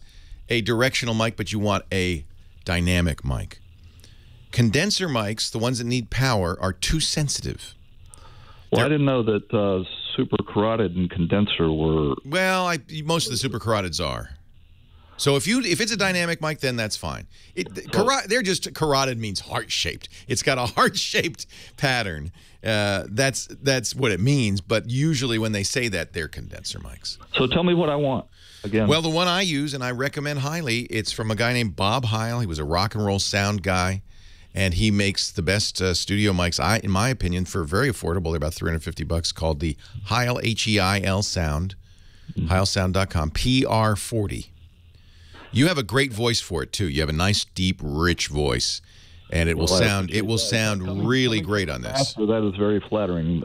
a directional mic, but you want a dynamic mic. Condenser mics, the ones that need power, are too sensitive. Well, I didn't know that super carotid and condenser were... Well, most of the super carotids are. So if it's a dynamic mic, then that's fine. They're just carotid means heart-shaped. It's got a heart-shaped pattern. That's what it means. But usually when they say that, they're condenser mics. So tell me what I want again. Well, the one I use and I recommend highly, it's from a guy named Bob Heil. He was a rock and roll sound guy, and he makes the best studio mics, in my opinion, for very affordable. They're about $350, called the Heil, H-E-I-L Sound, heilsound.com, PR40. You have a great voice for it too. You have a nice, deep, rich voice, and it will sound really great on this. That is very flattering.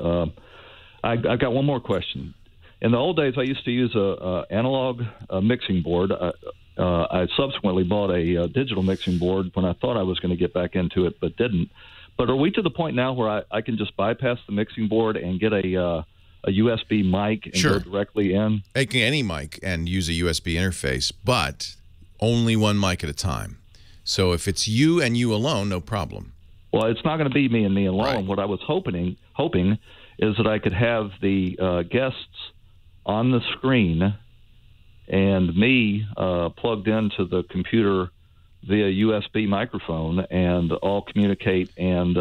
I got one more question. In the old days, I used to use a analog mixing board. I subsequently bought a digital mixing board when I thought I was going to get back into it, but didn't. But are we to the point now where I can just bypass the mixing board and get a USB mic and go directly in? Any mic and use a USB interface, but only one mic at a time. So if it's you and you alone, no problem. Well, it's not going to be me and me alone. Right. What I was hoping is that I could have the guests on the screen and me plugged into the computer via USB microphone and all communicate and...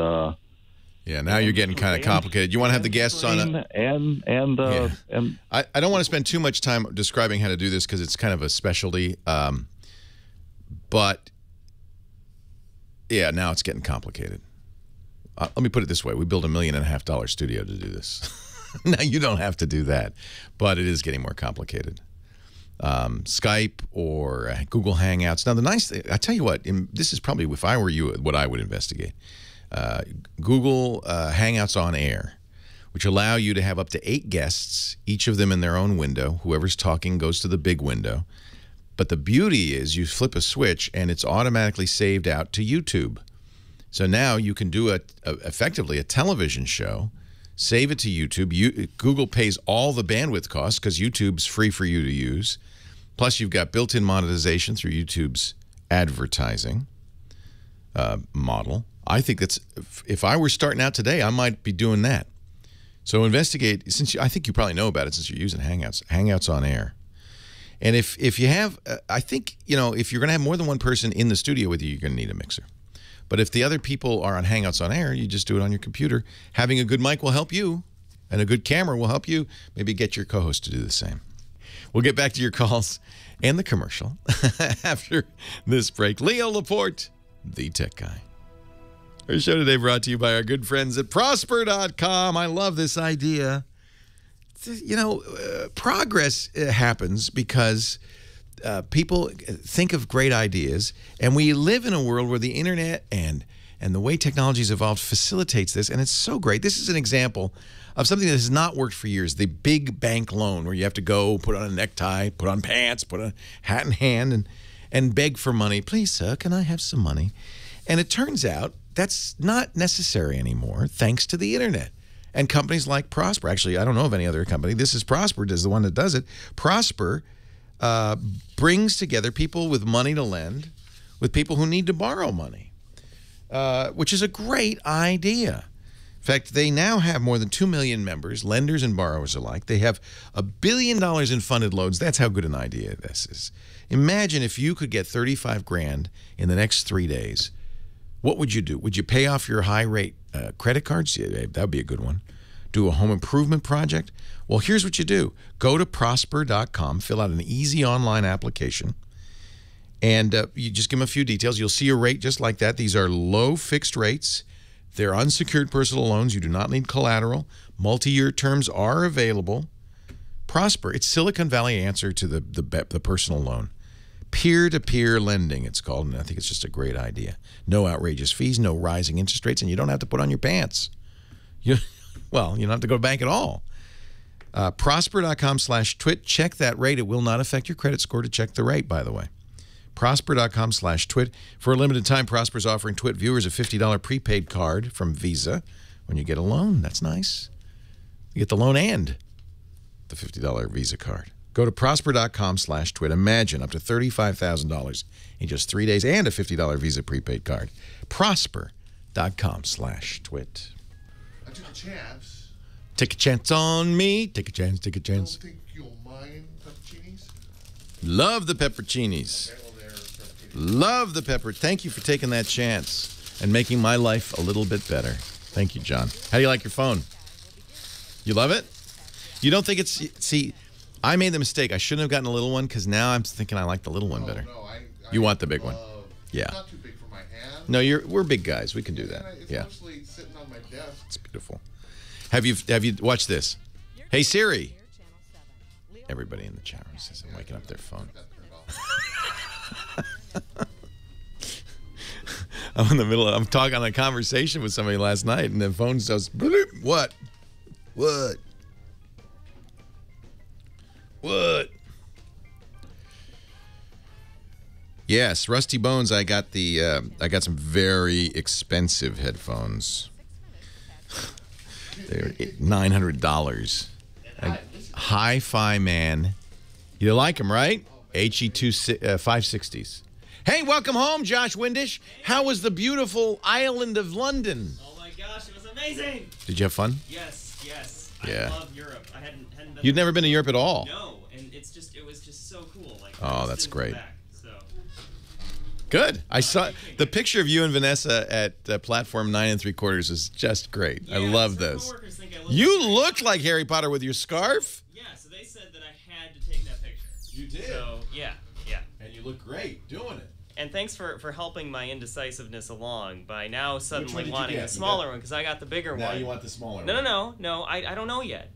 yeah, now you're getting kind of complicated. You want to have the guests on a... And I don't want to spend too much time describing how to do this because it's kind of a specialty. But, yeah, now it's getting complicated. Let me put it this way. We built $1.5 million studio to do this. Now, you don't have to do that, but it is getting more complicated. Skype or Google Hangouts. Now, the nice thing, I tell you what, this is probably, if I were you, what I would investigate. Google Hangouts on Air, which allow you to have up to 8 guests, each of them in their own window. Whoever's talking goes to the big window. But the beauty is you flip a switch and it's automatically saved out to YouTube. So now you can do effectively a television show, save it to YouTube. Google pays all the bandwidth costs because YouTube's free for you to use. Plus you've got built-in monetization through YouTube's advertising model. I think that's, if I were starting out today, I might be doing that. So investigate, I think you probably know about it since you're using Hangouts on Air. And if you have, I think, if you're going to have more than one person in the studio with you, you're going to need a mixer. But if the other people are on Hangouts on Air, you just do it on your computer. Having a good mic will help you, and a good camera will help you. Maybe get your co-host to do the same. We'll get back to your calls and the commercial after this break. Leo Laporte, the tech guy. Our show today brought to you by our good friends at Prosper.com. I love this idea. Progress happens because people think of great ideas, and we live in a world where the internet and the way technology's evolved facilitates this, and it's so great. This is an example of something that has not worked for years, the big bank loan where you have to go, put on a necktie, put on pants, put a hat in hand, and beg for money. Please, sir, can I have some money? And it turns out that's not necessary anymore thanks to the internet. And companies like Prosper, actually, I don't know of any other company. This is Prosper, is the one that does it. Prosper brings together people with money to lend with people who need to borrow money, which is a great idea. In fact, they now have more than 2 million members, lenders and borrowers alike. They have $1 billion in funded loans. That's how good an idea this is. Imagine if you could get 35 grand in the next 3 days. What would you do? Would you pay off your high-rate credit cards? Yeah, that would be a good one. Do a home improvement project? Well, here's what you do. Go to Prosper.com, fill out an easy online application, and you just give them a few details. You'll see a rate just like that. These are low fixed rates. They're unsecured personal loans. You do not need collateral. Multi-year terms are available. Prosper, it's Silicon Valley answer to the personal loan. Peer-to-peer lending, it's called, and I think it's just a great idea. No outrageous fees, no rising interest rates, and you don't have to put on your pants. You don't have to go to bank at all. Prosper.com/twit. Check that rate. It will not affect your credit score to check the rate, by the way. Prosper.com/twit. For a limited time, Prosper's offering Twit viewers a $50 prepaid card from Visa when you get a loan. That's nice. You get the loan and the $50 Visa card. Go to Prosper.com/twit. Imagine up to $35,000 in just 3 days and a $50 Visa prepaid card. Prosper.com/twit. Facebook.com/twit. I took a chance. Take a chance on me. Take a chance. Take a I chance. don't think you'll mind pepperoncinis. Love the pepperoncinis. Okay, well, they're pepperoncinis. Love the pepper. Thank you for taking that chance and making my life a little bit better. Thank you, John. How do you like your phone? You love it? You don't think it's... See, I made the mistake. I shouldn't have gotten a little one because now I'm thinking I like the little one better. No, You want the big one? Yeah. It's not too big for my hand. No, we're big guys. We can do that. It's Yeah. mostly sitting on my desk. It's beautiful. Have you watched this? Hey Siri. Everybody in the chat room says I'm waking up their phone. I'm in the middle of, I'm talking on a conversation with somebody last night and the phone goes bloop. What? Yes, Rusty Bones. I got some very expensive headphones. They're $900. Hi-Fi Man. You like them, right? HE2 560s. Hey, welcome home, Josh Windish. How was the beautiful island of London? Oh my gosh, it was amazing. Did you have fun? Yes. Yeah. I love Europe. I hadn't been. You'd never been to Europe at all? No, and it was just so cool. Like, oh, that's great. Back, so. Good. I saw the picture of you and Vanessa at platform 9 3/4 is just great. Yeah, I love those. You looked like Harry Potter with your scarf. Yeah, so they said that I had to take that picture. You did. So yeah. And you look great doing it. And thanks for helping my indecisiveness along by now suddenly one did you wanting get? the smaller one because I got the bigger one. Now you want the smaller one. No. I don't know yet.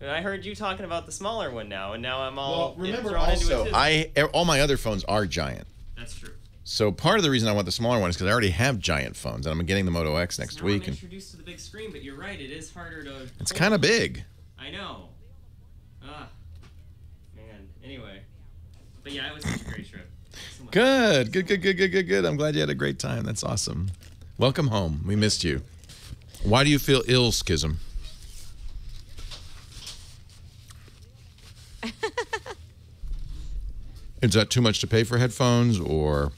I heard you talking about the smaller one now, and now I'm all Well, remember thrown into also, it. all my other phones are giant. That's true. So part of the reason I want the smaller one is because I already have giant phones, and I'm getting the Moto X next now week. I'm introduced to the big screen, but you're right. It is harder to. It's kind of big. I know. Man. Anyway, but yeah, it was such a great trip. So Good. I'm glad you had a great time. That's awesome. Welcome home. We missed you. Why do you feel ill, Schism? Is that too much to pay for headphones, or?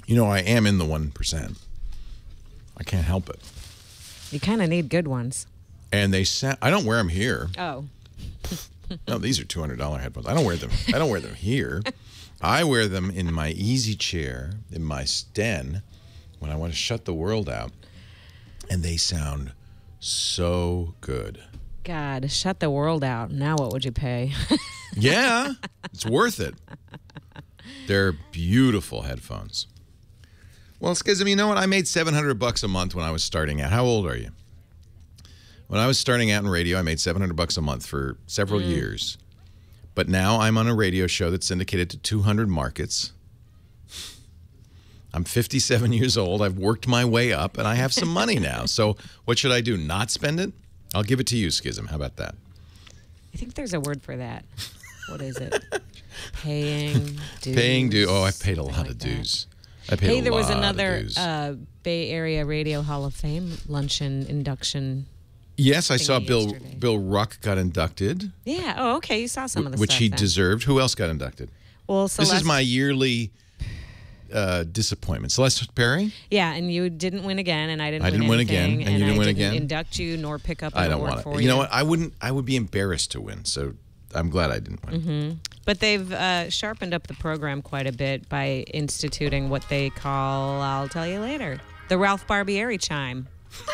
You know, I am in the 1%. I can't help it. You kind of need good ones. And they sound. I don't wear them here. Oh. No, these are $200 headphones. I don't wear them here. I wear them in my easy chair, in my den, when I want to shut the world out. And they sound so good. God, shut the world out. Now what would you pay? Yeah, it's worth it. They're beautiful headphones. Well, Schism, you know what? I made $700 a month when I was starting out. How old are you? When I was starting out in radio, I made $700 a month for several years. But now I'm on a radio show that's syndicated to 200 markets. I'm 57 years old. I've worked my way up, and I have some money now. So what should I do? Not spend it? I'll give it to you, Schism. How about that? I think there's a word for that. What is it? Paying dues. Paying dues. Oh, I paid a lot of dues. I paid a lot of dues. Hey, there was another Bay Area Radio Hall of Fame luncheon induction. Yes, I saw Bill Ruck got inducted. Yeah. Oh, okay. You saw some of the which stuff he then. deserved. Who else got inducted? Well, Celeste, this is my yearly disappointment. Celeste Perry? Yeah, and you didn't win again, and I didn't win anything, again, and you didn't win again? Induct you nor pick up I an don't award want for it. You know what? I would be embarrassed to win, so I'm glad I didn't win. But they've sharpened up the program quite a bit by instituting what they call, I'll tell you later, the Ralph Barbieri chime.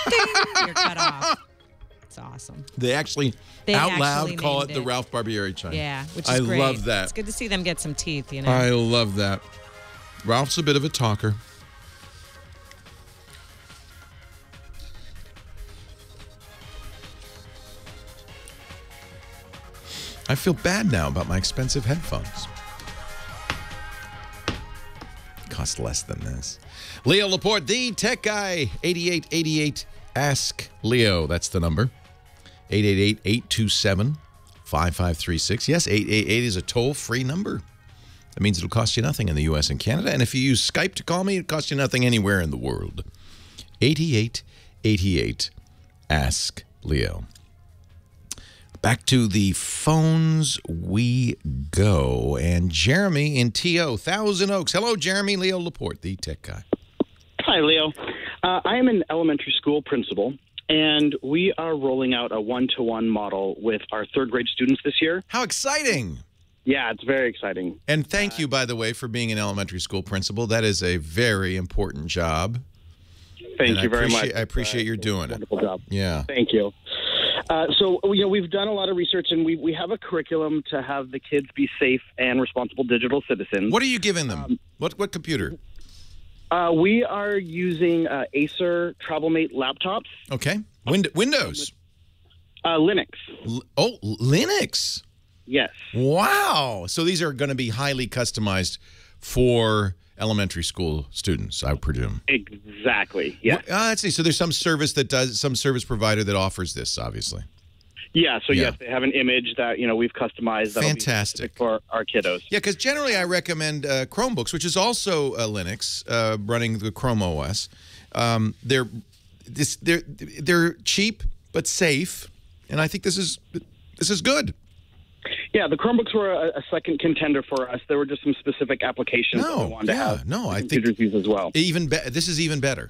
Ding! You're cut off. It's awesome. They actually out loud call it the Ralph Barbieri chime. Yeah, which is great. I love that. It's good to see them get some teeth, you know. I love that. Ralph's a bit of a talker. I feel bad now about my expensive headphones. Cost less than this. Leo Laporte, the tech guy, 8888 Ask Leo. That's the number. 888-827-5536. Yes, 888 is a toll-free number. That means it'll cost you nothing in the U.S. and Canada. And if you use Skype to call me, it costs you nothing anywhere in the world. 8888 Ask Leo. Back to the phones we go. And Jeremy in TO, Thousand Oaks. Hello, Jeremy. Leo Laporte, the tech guy. Hi, Leo. I am an elementary school principal, and we are rolling out a one-to-one model with our third grade students this year. How exciting! Yeah, it's very exciting. And thank you, by the way, for being an elementary school principal. That is a very important job. Thank you very much. I appreciate you're doing it. Wonderful job. Yeah. Thank you. So, we've done a lot of research, and we have a curriculum to have the kids be safe and responsible digital citizens. What are you giving them? What computer? We are using Acer TravelMate laptops. Okay. Windows? Linux. Linux? Yes. Wow. So these are going to be highly customized for elementary school students, I presume. Exactly. Yeah. Let's see. So there's some service provider that offers this, obviously. Yeah. So yes, they have an image that we've customized. Fantastic for our kiddos. Yeah, because generally I recommend Chromebooks, which is also Linux, running the Chrome OS. They're cheap but safe, and I think this is good. Yeah, the Chromebooks were a second contender for us. There were just some specific applications that we wanted to have. I think use as well. This is even better.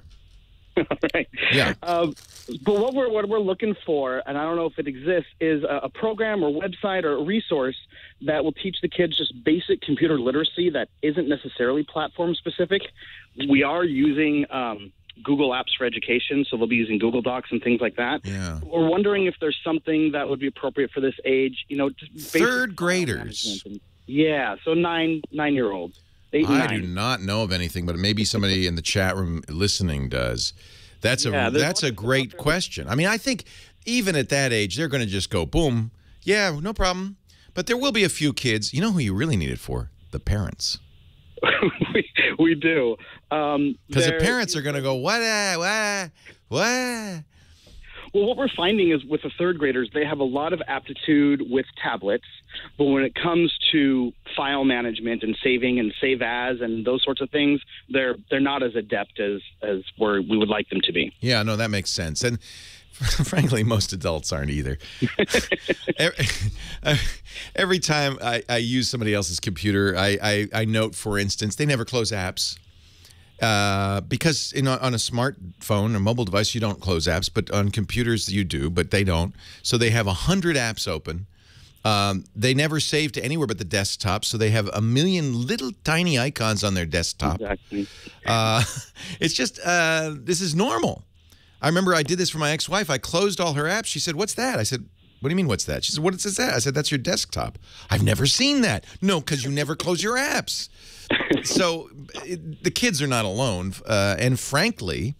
Right. Yeah. But what we're looking for, and I don't know if it exists, is a program or website or a resource that will teach the kids just basic computer literacy that isn't necessarily platform specific. We are using Google Apps for Education, so they'll be using Google Docs and things like that. Yeah. We're wondering if there's something that would be appropriate for this age. Just third graders. Yeah, so 9-year-olds. I do not know of anything, but maybe somebody in the chat room listening does. That's a great question. I mean, I think even at that age, they're going to just go, boom, yeah, no problem. But there will be a few kids. You know who you really need it for? The parents. we do. Because the parents are going to go, what? Well, what we're finding is with the third graders, they have a lot of aptitude with tablets, but when it comes to file management and saving and save as and those sorts of things, they're not as adept as where we would like them to be. Yeah, no, that makes sense. And frankly, most adults aren't either. Every time I use somebody else's computer, I note, for instance, they never close apps. Because on a smartphone or mobile device, you don't close apps, but on computers you do, but they don't. So they have 100 apps open. They never save to anywhere but the desktop, so they have 1 million little tiny icons on their desktop. Exactly. It's just, this is normal. I remember I did this for my ex-wife. I closed all her apps. She said, "What's that?" I said, "What do you mean, what's that?" She said, "What is that?" I said, "That's your desktop." "I've never seen that." "No, because you never close your apps." So the kids are not alone. And frankly,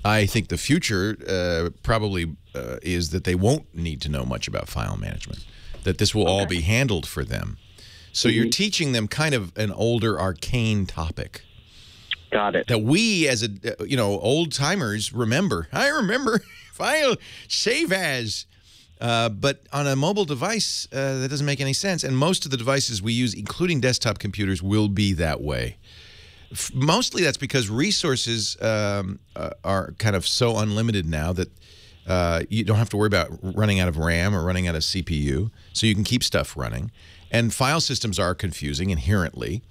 I think the future probably is that they won't need to know much about file management, that this will all be handled for them. So you're teaching them kind of an older, arcane topic. Got it. That we as old timers remember. I remember file save as. But on a mobile device, that doesn't make any sense. And most of the devices we use, including desktop computers, will be that way. Mostly that's because resources are kind of so unlimited now that you don't have to worry about running out of RAM or running out of CPU, so you can keep stuff running. And file systems are confusing inherently,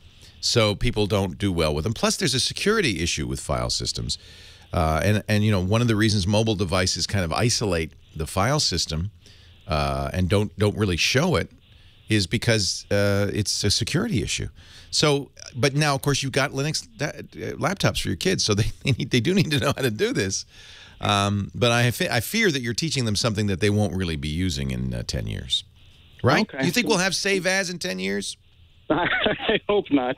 so people don't do well with them. Plus, there's a security issue with file systems. And one of the reasons mobile devices kind of isolate the file system and don't really show it is because it's a security issue. So, but now, of course, you've got Linux laptops for your kids, so they do need to know how to do this. But I fear that you're teaching them something that they won't really be using in 10 years. Right? Okay. You think we'll have save as in 10 years? I hope not.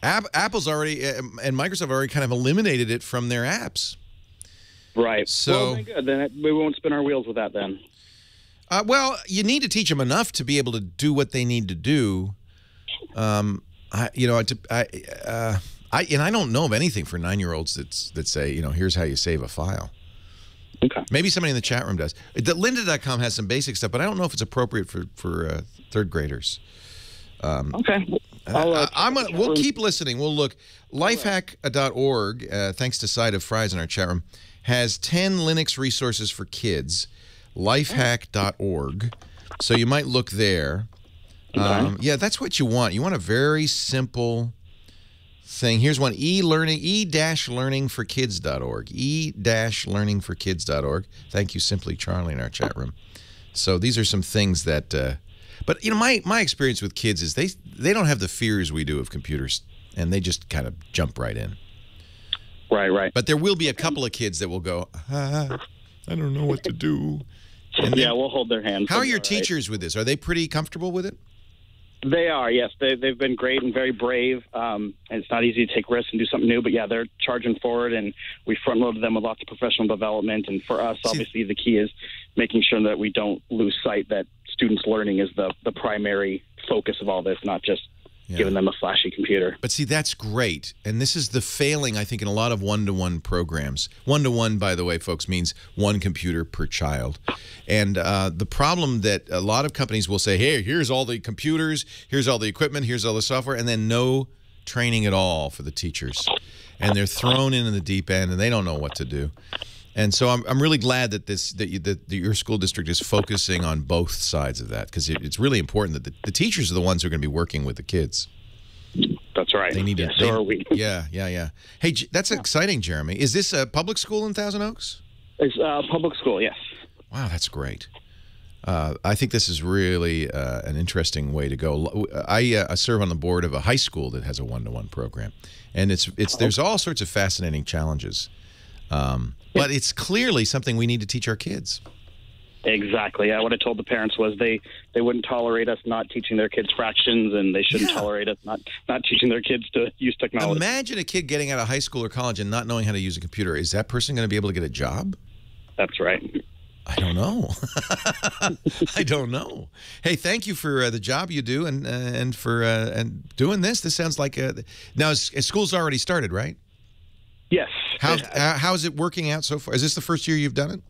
Apple's already and Microsoft already kind of eliminated it from their apps. Right. So, well, then good. Then we won't spin our wheels with that then. Well, you need to teach them enough to be able to do what they need to do. And I don't know of anything for 9-year-olds that say, here's how you save a file. Okay. Maybe somebody in the chat room does. Lynda.com has some basic stuff, but I don't know if it's appropriate for third graders. Okay. We'll keep listening. We'll look. Lifehack.org, thanks to Side of Fries in our chat room, has 10 Linux resources for kids. Lifehack.org. So you might look there. Yeah, that's what you want. You want a very simple thing. Here's one, e-learningforkids.org, e-learningforkids.org. Thank you, Simply Charlie, in our chat room. So these are some things that, but you know, my experience with kids is they don't have the fears we do of computers, and they just kind of jump right in. Right. But there will be a couple of kids that will go, I don't know what to do. And yeah, we'll hold their hands. How are your teachers with this? Are they pretty comfortable with it? They are, yes. They've been great and very brave. And it's not easy to take risks and do something new, but yeah, they're charging forward, and we front-loaded them with lots of professional development. And for us, obviously, the key is making sure that we don't lose sight that students' learning is the primary focus of all this, not just giving them a flashy computer. But see, that's great. And this is the failing, I think, in a lot of one-to-one programs. One-to-one, by the way, folks, means one computer per child. And the problem that a lot of companies will say, hey, here's all the computers, here's all the equipment, here's all the software, and then no training at all for the teachers. And they're thrown in the deep end, and they don't know what to do. And so I'm really glad that that your school district is focusing on both sides of that, because it's really important that the teachers are the ones who are going to be working with the kids. That's right. They need to. So are we. Yeah. Hey, that's exciting, Jeremy. Is this a public school in Thousand Oaks? It's public school, yes. Wow, that's great. I think this is really an interesting way to go. I serve on the board of a high school that has a one-to-one program, and there's all sorts of fascinating challenges. But it's clearly something we need to teach our kids. Exactly. What I told the parents was they wouldn't tolerate us not teaching their kids fractions, and they shouldn't tolerate us not teaching their kids to use technology. Imagine a kid getting out of high school or college and not knowing how to use a computer. Is that person going to be able to get a job? That's right. I don't know. I don't know. Hey, thank you for the job you do and for doing this. This sounds like now school's already started, right? Yes. How's it working out so far? Is this the first year you've done it?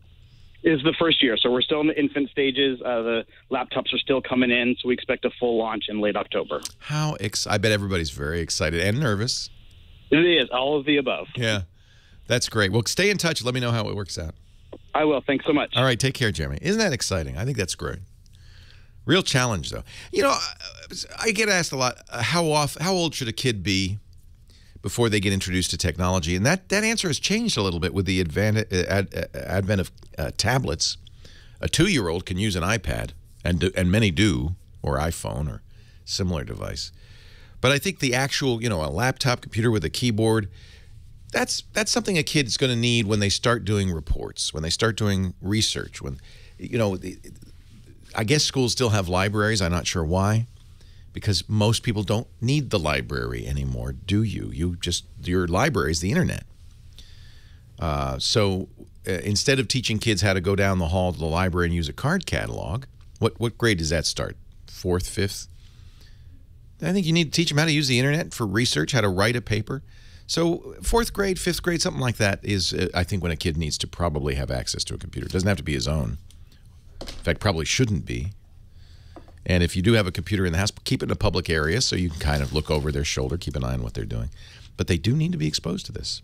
It's the first year, so we're still in the infant stages. The laptops are still coming in, so we expect a full launch in late October. I bet everybody's very excited and nervous. It is, all of the above. Yeah, that's great. Well, stay in touch. Let me know how it works out. I will. Thanks so much. All right, take care, Jeremy. Isn't that exciting? I think that's great. Real challenge, though. You know, I get asked a lot, how old should a kid be before they get introduced to technology? And that answer has changed a little bit with the advent of tablets. A 2-year-old can use an iPad, and many do, or iPhone, or similar device. But I think the actual, a laptop computer with a keyboard, that's something a kid's going to need when they start doing reports, when they start doing research. When, I guess schools still have libraries. I'm not sure why. Because most people don't need the library anymore, do you? Your library is the internet. So instead of teaching kids how to go down the hall to the library and use a card catalog, what grade does that start? 4th, 5th? I think you need to teach them how to use the internet for research, how to write a paper. So 4th grade, 5th grade, something like that is, I think, when a kid needs to probably have access to a computer. It doesn't have to be his own. In fact, probably shouldn't be. And if you do have a computer in the house, keep it in a public area so you can kind of look over their shoulder, keep an eye on what they're doing. But they do need to be exposed to this.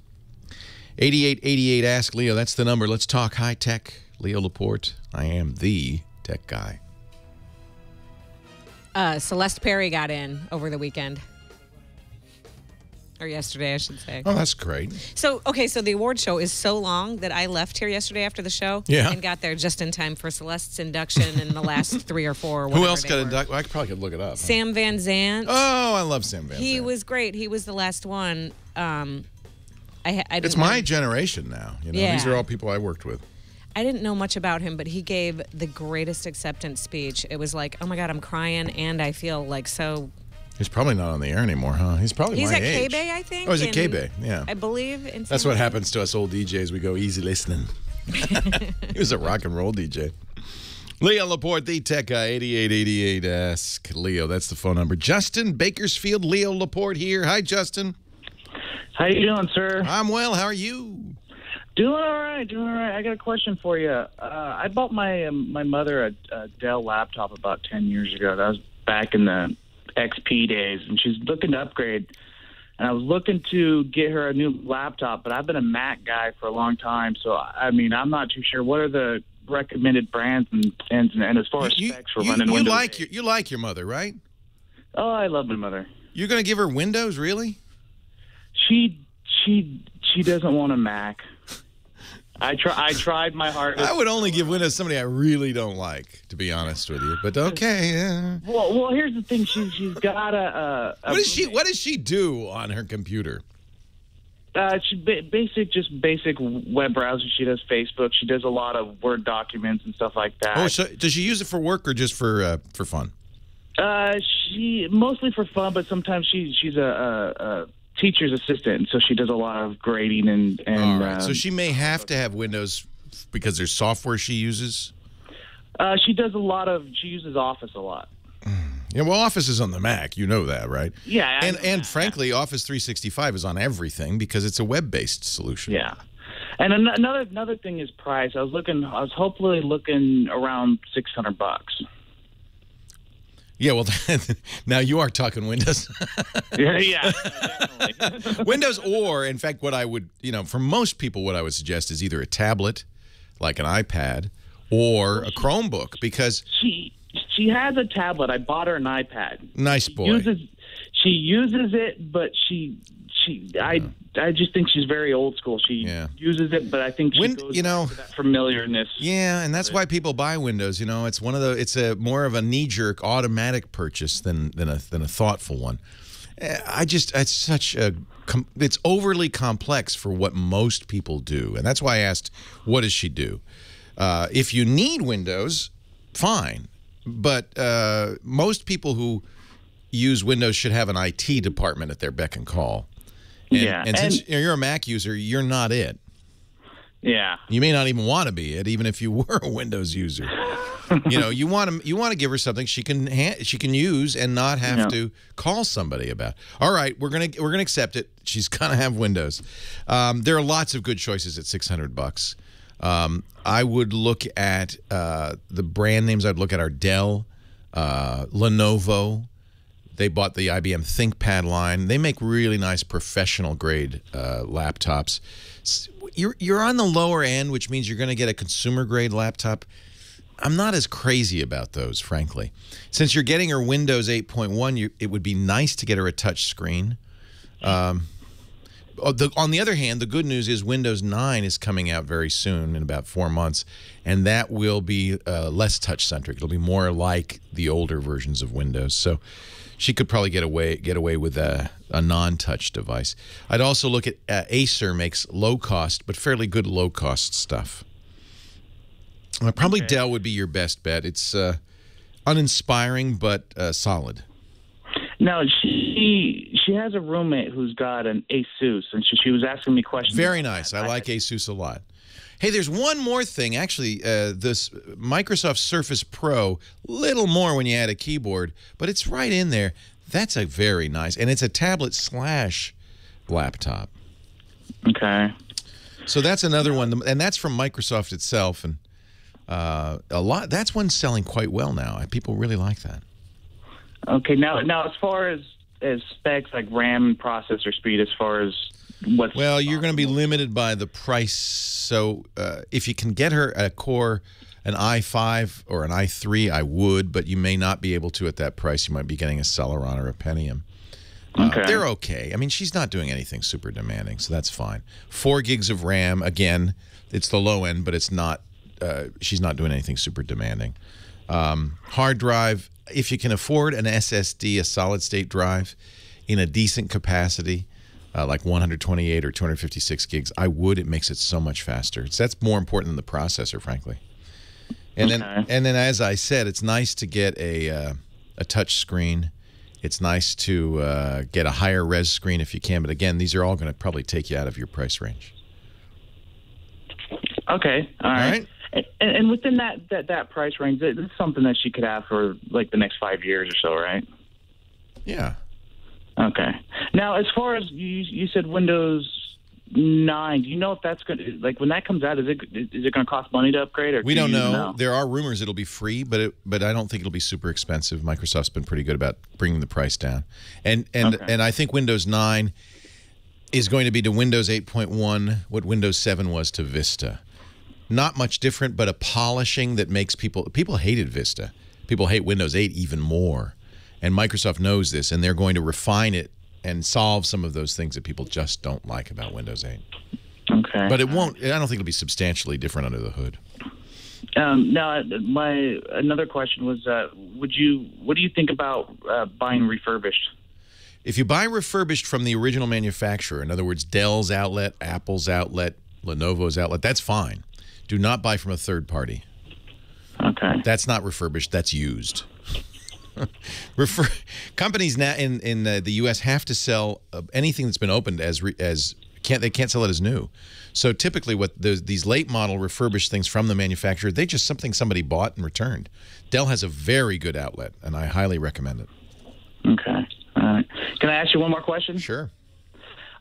8888 Ask Leo, that's the number. Let's talk high tech. Leo Laporte, I am the tech guy. Celeste Perry got in over the weekend. Or yesterday, I should say. Oh, that's great. So the award show is so long that I left here yesterday after the show and got there just in time for Celeste's induction and the last 3 or 4. Who else got inducted? Well, I probably could look it up. Sam Van Zandt. Oh, I love Sam Van Zandt. He was great. He was the last one. It's my generation now. These are all people I worked with. I didn't know much about him, but he gave the greatest acceptance speech. It was like, oh my God, I'm crying, and I feel like so... He's probably not on the air anymore, huh? He's probably my age. He's at K-Bay, I think. Oh, he's at K-Bay, yeah. I believe. That's what happens to us old DJs. We go easy listening. He was a rock and roll DJ. Leo Laporte, the tech guy, 8888 Ask Leo. That's the phone number. Justin, Bakersfield, Leo Laporte here. Hi, Justin. How you doing, sir? I'm well. How are you? Doing all right. I got a question for you. I bought my mother a Dell laptop about 10 years ago. That was back in the XP days, and she's looking to upgrade. And I was looking to get her a new laptop, but I've been a Mac guy for a long time, so I'm not too sure. What are the recommended brands and as far as specs for running Windows. You like your mother, right? Oh, I love my mother. You're going to give her Windows, really? She doesn't want a Mac. I tried my hardest. I would only give Windows to somebody I really don't like, to be honest with you. But okay. Yeah. Well, here's the thing. She's got a what does she do on her computer? She basic web browser. She does Facebook. She does a lot of Word documents and stuff like that. Oh, so does she use it for work or just for fun? She mostly for fun, but sometimes she's a teacher's assistant, so she does a lot of grading and all right. So she may have to have Windows because there's software she uses. She uses Office a lot. Yeah, well, Office is on the Mac. You know that, right? Yeah. And frankly, Office 365 is on everything because it's a web-based solution. Yeah. And another thing is price. I was hopefully looking around $600. Yeah, well, now you are talking Windows. Yeah, definitely. Windows, or in fact, what I would, for most people, what I would suggest is either a tablet, like an iPad, or a Chromebook, because she has a tablet. I bought her an iPad. Nice boy. She uses it, but I just think she's very old school. She uses it, but I think she goes back to that familiarness. Yeah, and that's why people buy Windows. It's a more of a knee-jerk automatic purchase than a thoughtful one. It's overly complex for what most people do, and that's why I asked, what does she do? If you need Windows, fine, but most people who use Windows should have an IT department at their beck and call. And since you're a Mac user, you're not it. Yeah. You may not even want to be it, even if you were a Windows user. You want to give her something she can use and not have to call somebody about. All right, we're gonna accept it. She's gonna have Windows. There are lots of good choices at $600. I would look at the brand names. I'd look at our Dell, Lenovo. They bought the IBM ThinkPad line. They make really nice professional-grade laptops. You're on the lower end, which means you're going to get a consumer-grade laptop. I'm not as crazy about those, frankly. Since you're getting her Windows 8.1, it would be nice to get her a touch screen. On the other hand, the good news is Windows 9 is coming out very soon, in about 4 months, and that will be less touch-centric. It'll be more like the older versions of Windows. So she could probably get away with a non-touch device. I'd also look at Acer makes low-cost but fairly good low-cost stuff. Probably Dell would be your best bet. It's uninspiring but solid. No, she has a roommate who's got an Asus, and she was asking me questions. Very nice. I like Asus a lot. Hey, there's one more thing. Actually, this Microsoft Surface Pro, little more when you add a keyboard, but it's right in there. That's a very nice, and it's a tablet / laptop. Okay. So that's another one, and that's from Microsoft itself, and that's one selling quite well now. People really like that. Okay. Now as far as specs like RAM and processor speed, as far as what's you're going to be limited by the price. So if you can get her a Core, an i5 or an i3, I would, but you may not be able to at that price. You might be getting a Celeron or a Pentium. They're okay. I mean, she's not doing anything super demanding, so that's fine. 4 gigs of RAM. Again, it's the low end, but it's not. She's not doing anything super demanding. Hard drive. If you can afford an SSD, a solid-state drive, in a decent capacity, like 128 or 256 gigs, I would. It makes it so much faster. That's more important than the processor, frankly. And then, as I said, it's nice to get a touch screen. It's nice to get a higher res screen if you can. But again, these are all going to probably take you out of your price range. Okay. All right. And within that price range, this is something that she could have for like the next 5 years or so, right? Yeah. Okay. Now, as far as you said, Windows 9. Do you know if that's going to, like, when that comes out, is it going to cost money to upgrade? Or we don't know. There are rumors it'll be free, but I don't think it'll be super expensive. Microsoft's been pretty good about bringing the price down, and I think Windows 9 is going to be to Windows 8.1 what Windows 7 was to Vista. not much different, but a polishing that makes people hated Vista. People hate Windows 8 even more. And Microsoft knows this, and they're going to refine it and solve some of those things that people just don't like about Windows 8. Okay. But it won't. I don't think it'll be substantially different under the hood. Now, my another question was, what do you think about buying refurbished? If you buy refurbished from the original manufacturer, in other words, Dell's outlet, Apple's outlet, Lenovo's outlet, that's fine. Do not buy from a third party. Okay. That's not refurbished. That's used. Companies now in the U.S. have to sell anything that's been opened they can't sell it as new. So typically, what these late model refurbished things from the manufacturer, they just something somebody bought and returned. Dell has a very good outlet, and I highly recommend it. Okay. All right. Can I ask you one more question? Sure.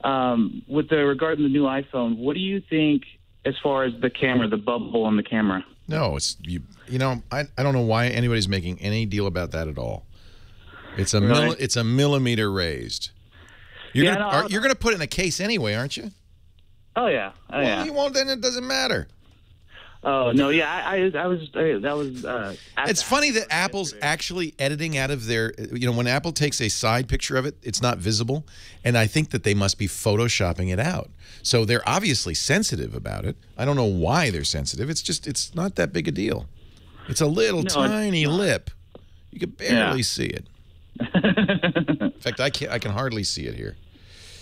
Regarding the new iPhone, what do you think as far as the camera, the bubble on the camera? No, it's you know I don't know why anybody's making any deal about that at all. It's a it's a millimeter raised. You're gonna put it in a case anyway, aren't you? Oh yeah. Well, you won't. Then it doesn't matter. Oh no, yeah, that was. It's funny that Apple's actually editing out of their. When Apple takes a side picture of it, it's not visible, and I think that they must be photoshopping it out. So they're obviously sensitive about it. I don't know why they're sensitive. It's not that big a deal. It's a little tiny lip. You can barely see it. In fact, I can hardly see it here.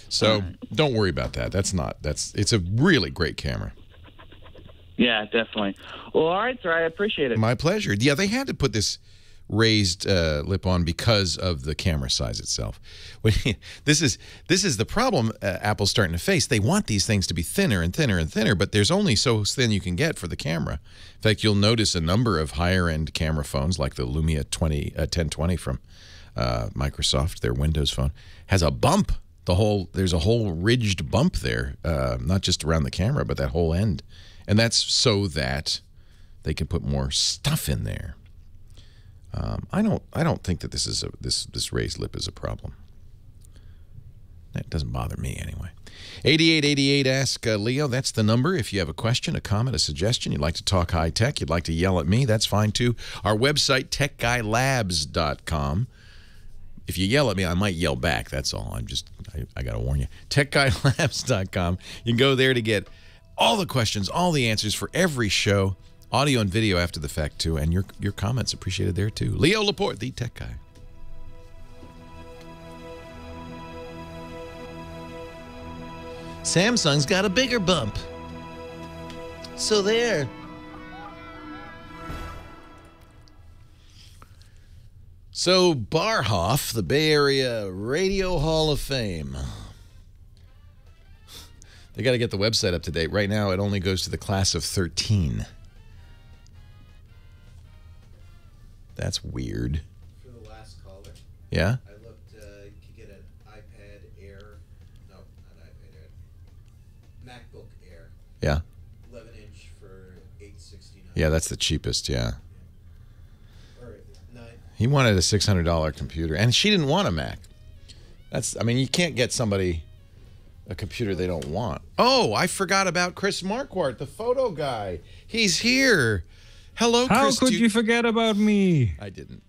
So don't worry about that. It's a really great camera. Yeah, definitely. Well, all right, sir. I appreciate it. My pleasure. Yeah, they had to put this raised lip on because of the camera size itself. This is the problem Apple's starting to face. They want these things to be thinner and thinner and thinner, but there's only so thin you can get for the camera. In fact, you'll notice a number of higher-end camera phones, like the Lumia 1020 from Microsoft, their Windows phone, has a bump. There's a whole ridged bump there, not just around the camera, but that whole end. And that's so that they can put more stuff in there. I don't think that this raised lip is a problem. That doesn't bother me anyway. 8888 Ask Leo. That's the number. If you have a question, a comment, a suggestion, you'd like to talk high tech, you'd like to yell at me, that's fine too. Our website, techguylabs.com. If you yell at me, I might yell back. That's all. I got to warn you. techguylabs.com. You can go there to get all the questions, all the answers for every show, audio and video after the fact too, and your comments appreciated there too. Leo Laporte, the tech guy. Samsung's got a bigger bump. So there. So Barhoff, the Bay Area Radio Hall of Fame. They got to get the website up to date. Right now, it only goes to the class of 13. That's weird. For the last caller. Yeah? I looked, you could get an iPad Air. No, not iPad Air. MacBook Air. Yeah. 11-inch for $869. Yeah, that's the cheapest, yeah. Or $9. He wanted a $600 computer, and she didn't want a Mac. You can't get somebody a computer they don't want. Oh, I forgot about Chris Marquardt, the photo guy. He's here. Hello, Chris. How could you forget about me? I didn't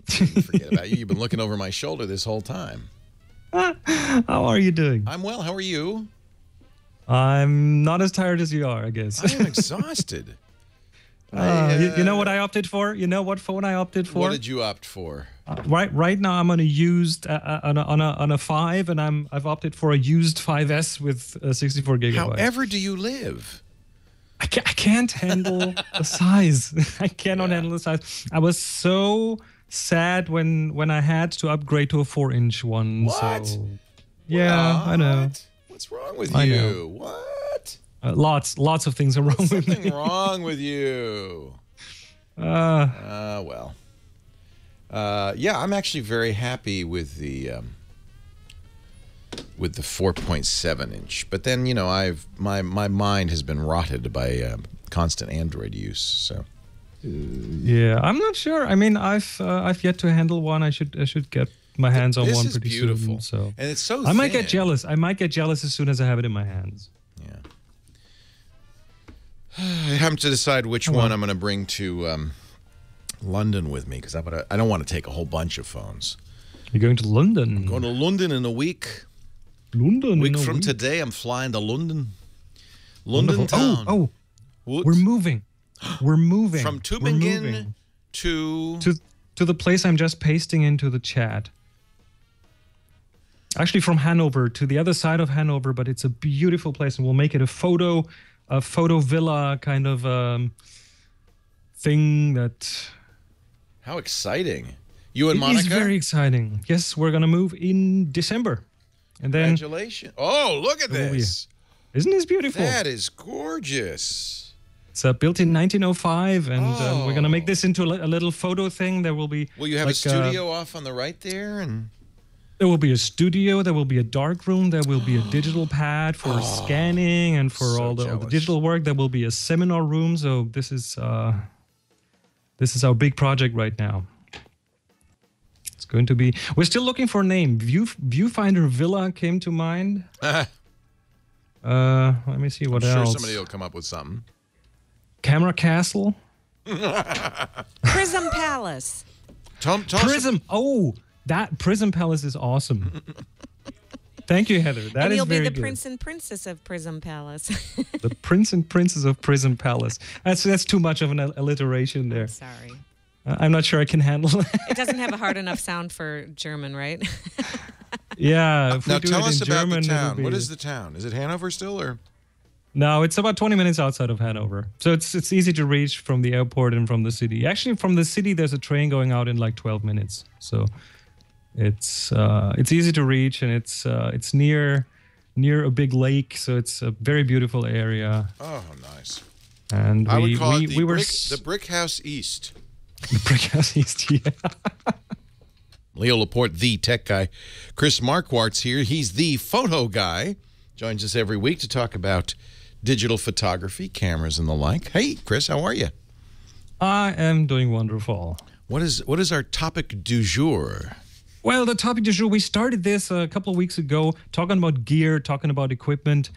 forget about you. You've been looking over my shoulder this whole time. How are you doing? I'm well. How are you? I'm not as tired as you are, I guess. I am exhausted. You know what I opted for? You know what phone I opted for? What did you opt for? Right now I'm on a used on a 5, and I've opted for a used 5S with 64 gigabytes. However do you live? I can't handle the size. I cannot handle the size. I was so sad when I had to upgrade to a 4-inch one. What? So, yeah, I know. What's wrong with you? What? Lots of things are wrong with me. Something wrong with you. Well. Yeah, I'm actually very happy with the 4.7 inch. But then, my mind has been rotted by constant Android use. So. Yeah, I'm not sure. I mean, I've yet to handle one. I should get my hands on one pretty soon. So. And it's so I might get jealous. I might get jealous as soon as I have it in my hands. Yeah. I have to decide which one I'm going to bring to London with me because I don't want to take a whole bunch of phones. You're going to London? I'm going to London in a week. London. A week from today, I'm flying to London. London Wonderful. town. We're moving. We're moving from Tübingen to the place I'm just pasting into the chat. Actually, from Hanover to the other side of Hanover, but it's a beautiful place, and we'll make it a photo villa kind of thing. That. How exciting! You and Monica? It's very exciting. Yes, we're gonna move in December, and then. Congratulations! Oh, look at this! Isn't this beautiful? That is gorgeous. It's built in 1905, and we're gonna make this into a little photo thing. There will be. Will you have a studio off on the right there, and? There will be a studio, there will be a dark room, there will be a digital pad for scanning and for all the digital work. There will be a seminar room. So this is our big project right now. It's going to be. We're still looking for a name. Viewfinder Villa came to mind. Let me see what else. I'm sure somebody will come up with something. Camera Castle. Prism Palace. Prism. Oh. That Prism Palace is awesome. Thank you, Heather. That is very good. And you'll be the prince and princess of Prism Palace. The prince and princess of Prism Palace. That's too much of an alliteration there. Sorry. I'm not sure I can handle it. It doesn't have a hard enough sound for German, right? Now Yeah. tell us about German, the town. What is the town? Is it Hanover still, or? No, it's about 20 minutes outside of Hanover. So it's easy to reach from the airport and from the city. Actually, from the city, there's a train going out in like 12 minutes. So. It's easy to reach, and it's near a big lake, so it's a very beautiful area. Oh, nice! And I would call it the Brick House East. The Brick House East, yeah. Leo Laporte, the tech guy. Chris Marquardt's here. He's the photo guy. Joins us every week to talk about digital photography, cameras, and the like. Hey, Chris, how are you? I am doing wonderful. What is our topic du jour? Well, the topic du jour, we started this a couple of weeks ago, talking about gear, talking about equipment.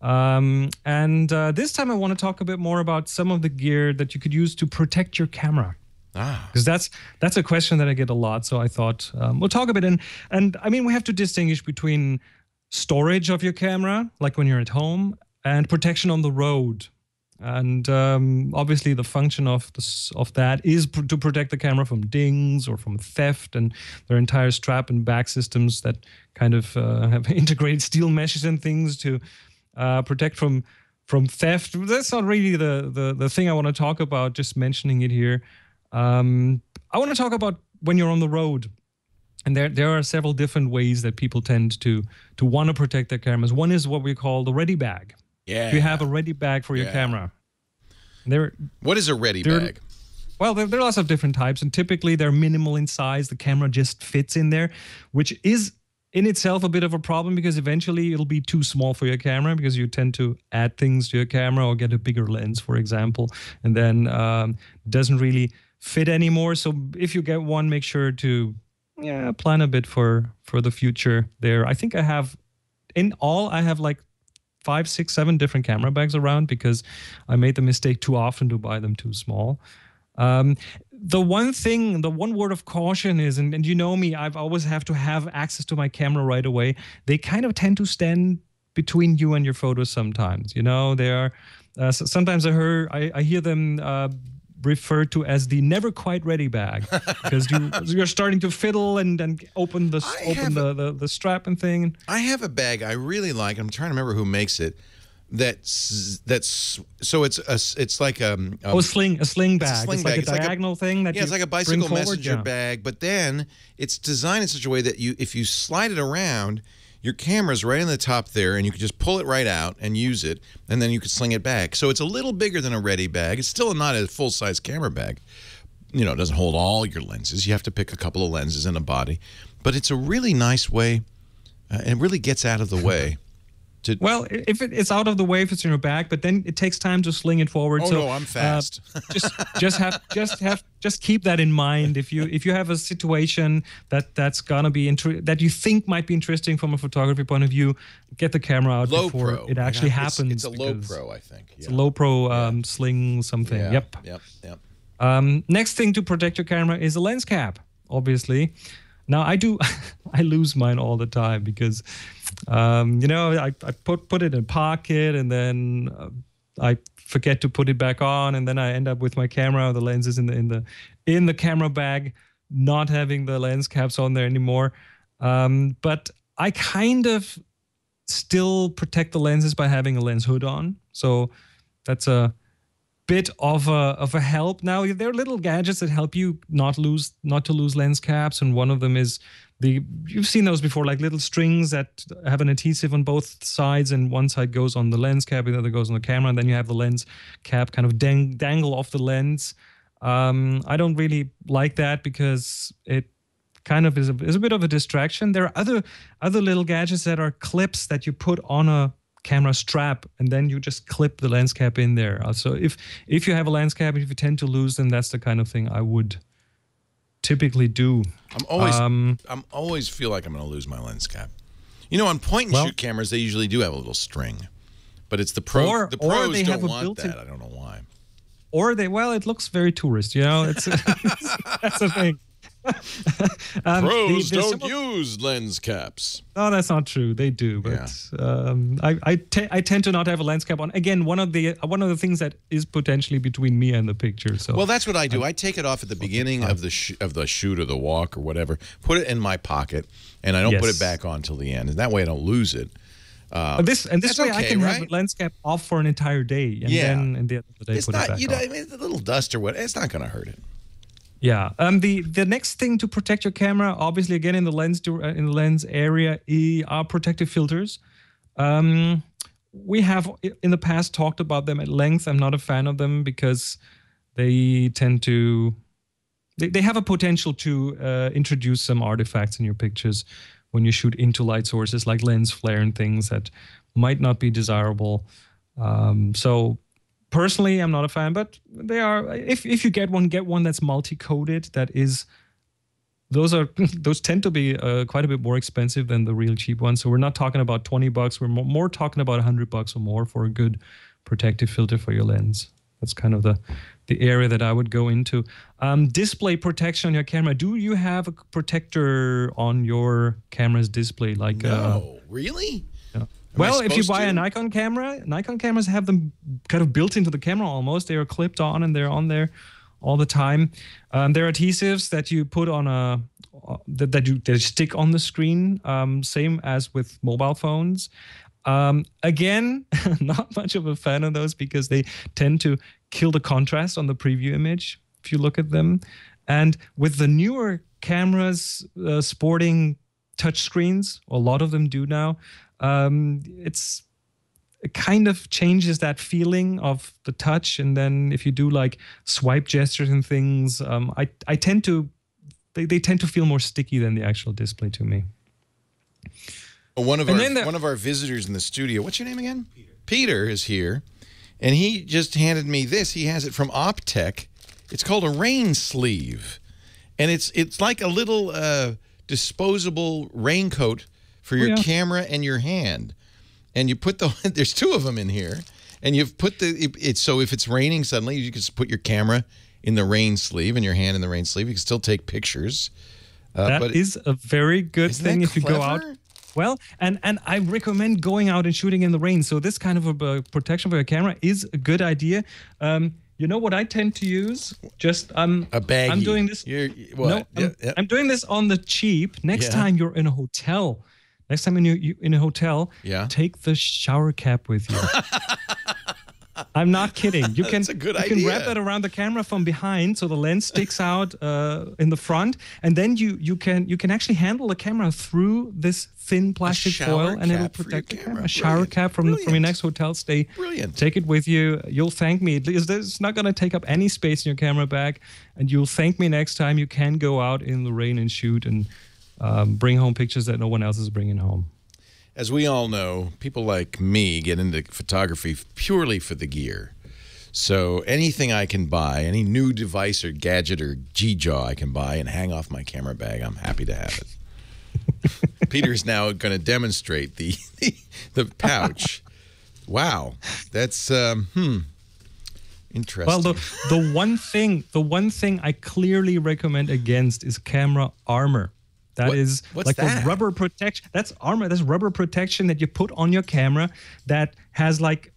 And this time I want to talk a bit more about some of the gear that you could use to protect your camera. Because that's a question that I get a lot. So I thought we'll talk a bit. And I mean, we have to distinguish between storage of your camera, like when you're at home, and protection on the road. And obviously the function of that is to protect the camera from dings or from theft, and their entire strap and back systems that kind of have integrated steel meshes and things to protect from theft. That's not really the thing I want to talk about, just mentioning it here. I want to talk about when you're on the road. And there are several different ways that people tend to want to protect their cameras. One is what we call the ready bag. Yeah. You have a ready bag for your camera. What is a ready bag? Well, there are lots of different types, and typically they're minimal in size. The camera just fits in there, which is in itself a bit of a problem because eventually it'll be too small for your camera because you tend to add things to your camera or get a bigger lens, for example, and then doesn't really fit anymore. So if you get one, make sure to plan a bit for the future there. I think I have like 5, 6, 7 different camera bags around because I made the mistake too often to buy them too small. The one word of caution is, and you know me, I've always have to have access to my camera right away. They kind of tend to stand between you and your photos sometimes. You know, they are, sometimes I hear them referred to as the never quite ready bag because you're starting to fiddle and open the strap and thing. I have a bag I really like. I'm trying to remember who makes it. It's like a sling bag. It's like a diagonal thing that it's like a bicycle messenger bag, but then it's designed in such a way that if you slide it around, your camera's right in the top there, and you can just pull it right out and use it, and then you can sling it back. So it's a little bigger than a ready bag. It's still not a full-size camera bag. You know, it doesn't hold all your lenses. You have to pick a couple of lenses in a body. But it's a really nice way, and it really gets out of the way. Well, if it's out of the way, if it's in your bag, but then it takes time to sling it forward. Oh, no, I'm fast. Just have just keep that in mind. If you have a situation that's gonna be that you think might be interesting from a photography point of view, get the camera out before it actually happens. It's a low pro, I think. It's a low pro sling something. Yeah. Yep. Next thing to protect your camera is a lens cap, obviously. Now I lose mine all the time because, I put it in a pocket and then I forget to put it back on, and then I end up with my camera, the lenses in the camera bag, not having the lens caps on there anymore. But I kind of still protect the lenses by having a lens hood on, so that's a bit of a help. Now there are little gadgets that help you not to lose lens caps, and one of them is you've seen those before, like little strings that have an adhesive on both sides, and one side goes on the lens cap, the other goes on the camera, and then you have the lens cap kind of dangle off the lens. I don't really like that because it kind of is a bit of a distraction. There are other little gadgets that are clips that you put on a camera strap, and then you just clip the lens cap in there. So if you have a lens cap, if you tend to lose them, that's the kind of thing I would typically do. I'm always feel like I'm going to lose my lens cap. On point and shoot cameras, they usually do have a little string, but it's the pros don't want that. I don't know why. Or it looks very tourist. It's that's the thing. Pros don't use lens caps. No, that's not true. They do, but I tend to not have a lens cap on. Again, one of the things that is potentially between me and the picture. So that's what I do. I take it off at the beginning of the shoot or the walk or whatever. Put it in my pocket, and I don't put it back on till the end. And that way I don't lose it. This way I can have a lens cap off for an entire day, and then at the end of the day put it back on. It's a little dust or what. It's not going to hurt it. Yeah. The next thing to protect your camera, obviously, again in the lens area, are protective filters. We have in the past talked about them at length. I'm not a fan of them because they tend to they have a potential to introduce some artifacts in your pictures when you shoot into light sources like lens flare and things that might not be desirable. So personally, I'm not a fan, but they are. If you get one that's multi-coated. Those tend to be quite a bit more expensive than the real cheap ones. So we're not talking about $20. We're more talking about $100 or more for a good protective filter for your lens. That's kind of the area that I would go into. Display protection on your camera. Do you have a protector on your camera's display? No, really? Yeah. Well, if you buy a Nikon camera, Nikon cameras have them kind of built into the camera almost. They are clipped on and they're on there all the time. There are adhesives that you put on that stick on the screen, same as with mobile phones. Again, not much of a fan of those because they tend to kill the contrast on the preview image if you look at them. And with the newer cameras sporting touch screens, a lot of them do now, it kind of changes that feeling of the touch. And then if you do like swipe gestures and things, they tend to feel more sticky than the actual display to me. One of our visitors in the studio, what's your name again? Peter is here, and he just handed me this. He has it from Optech. It's called a rain sleeve, and it's like a little disposable raincoat for your camera and your hand. And you put there's two of them in here, and you've put so if it's raining suddenly, you can just put your camera in the rain sleeve and your hand in the rain sleeve. You can still take pictures. That is a very good thing if you go out. Well, and I recommend going out and shooting in the rain. So this kind of a protection for your camera is a good idea. You know what I tend to use? Just a baggie. I'm doing this. I'm doing this on the cheap. Next time you're in a hotel. Next time you're in a hotel, take the shower cap with you. I'm not kidding. You can wrap that around the camera from behind so the lens sticks out in the front, and then you can actually handle the camera through this thin plastic foil, and it'll protect the camera. A shower cap from your next hotel stay. Brilliant. Take it with you. You'll thank me. It's not going to take up any space in your camera bag, and you'll thank me next time you can go out in the rain and shoot and bring home pictures that no one else is bringing home. As we all know, people like me get into photography purely for the gear. So anything I can buy, any new device or gadget or G-Jaw I can buy and hang off my camera bag, I'm happy to have it. Peter's now going to demonstrate the pouch. Wow, that's interesting. Well, the one thing I clearly recommend against is camera armor. What's like that? a rubber protection. That's armor. That's rubber protection that you put on your camera that has like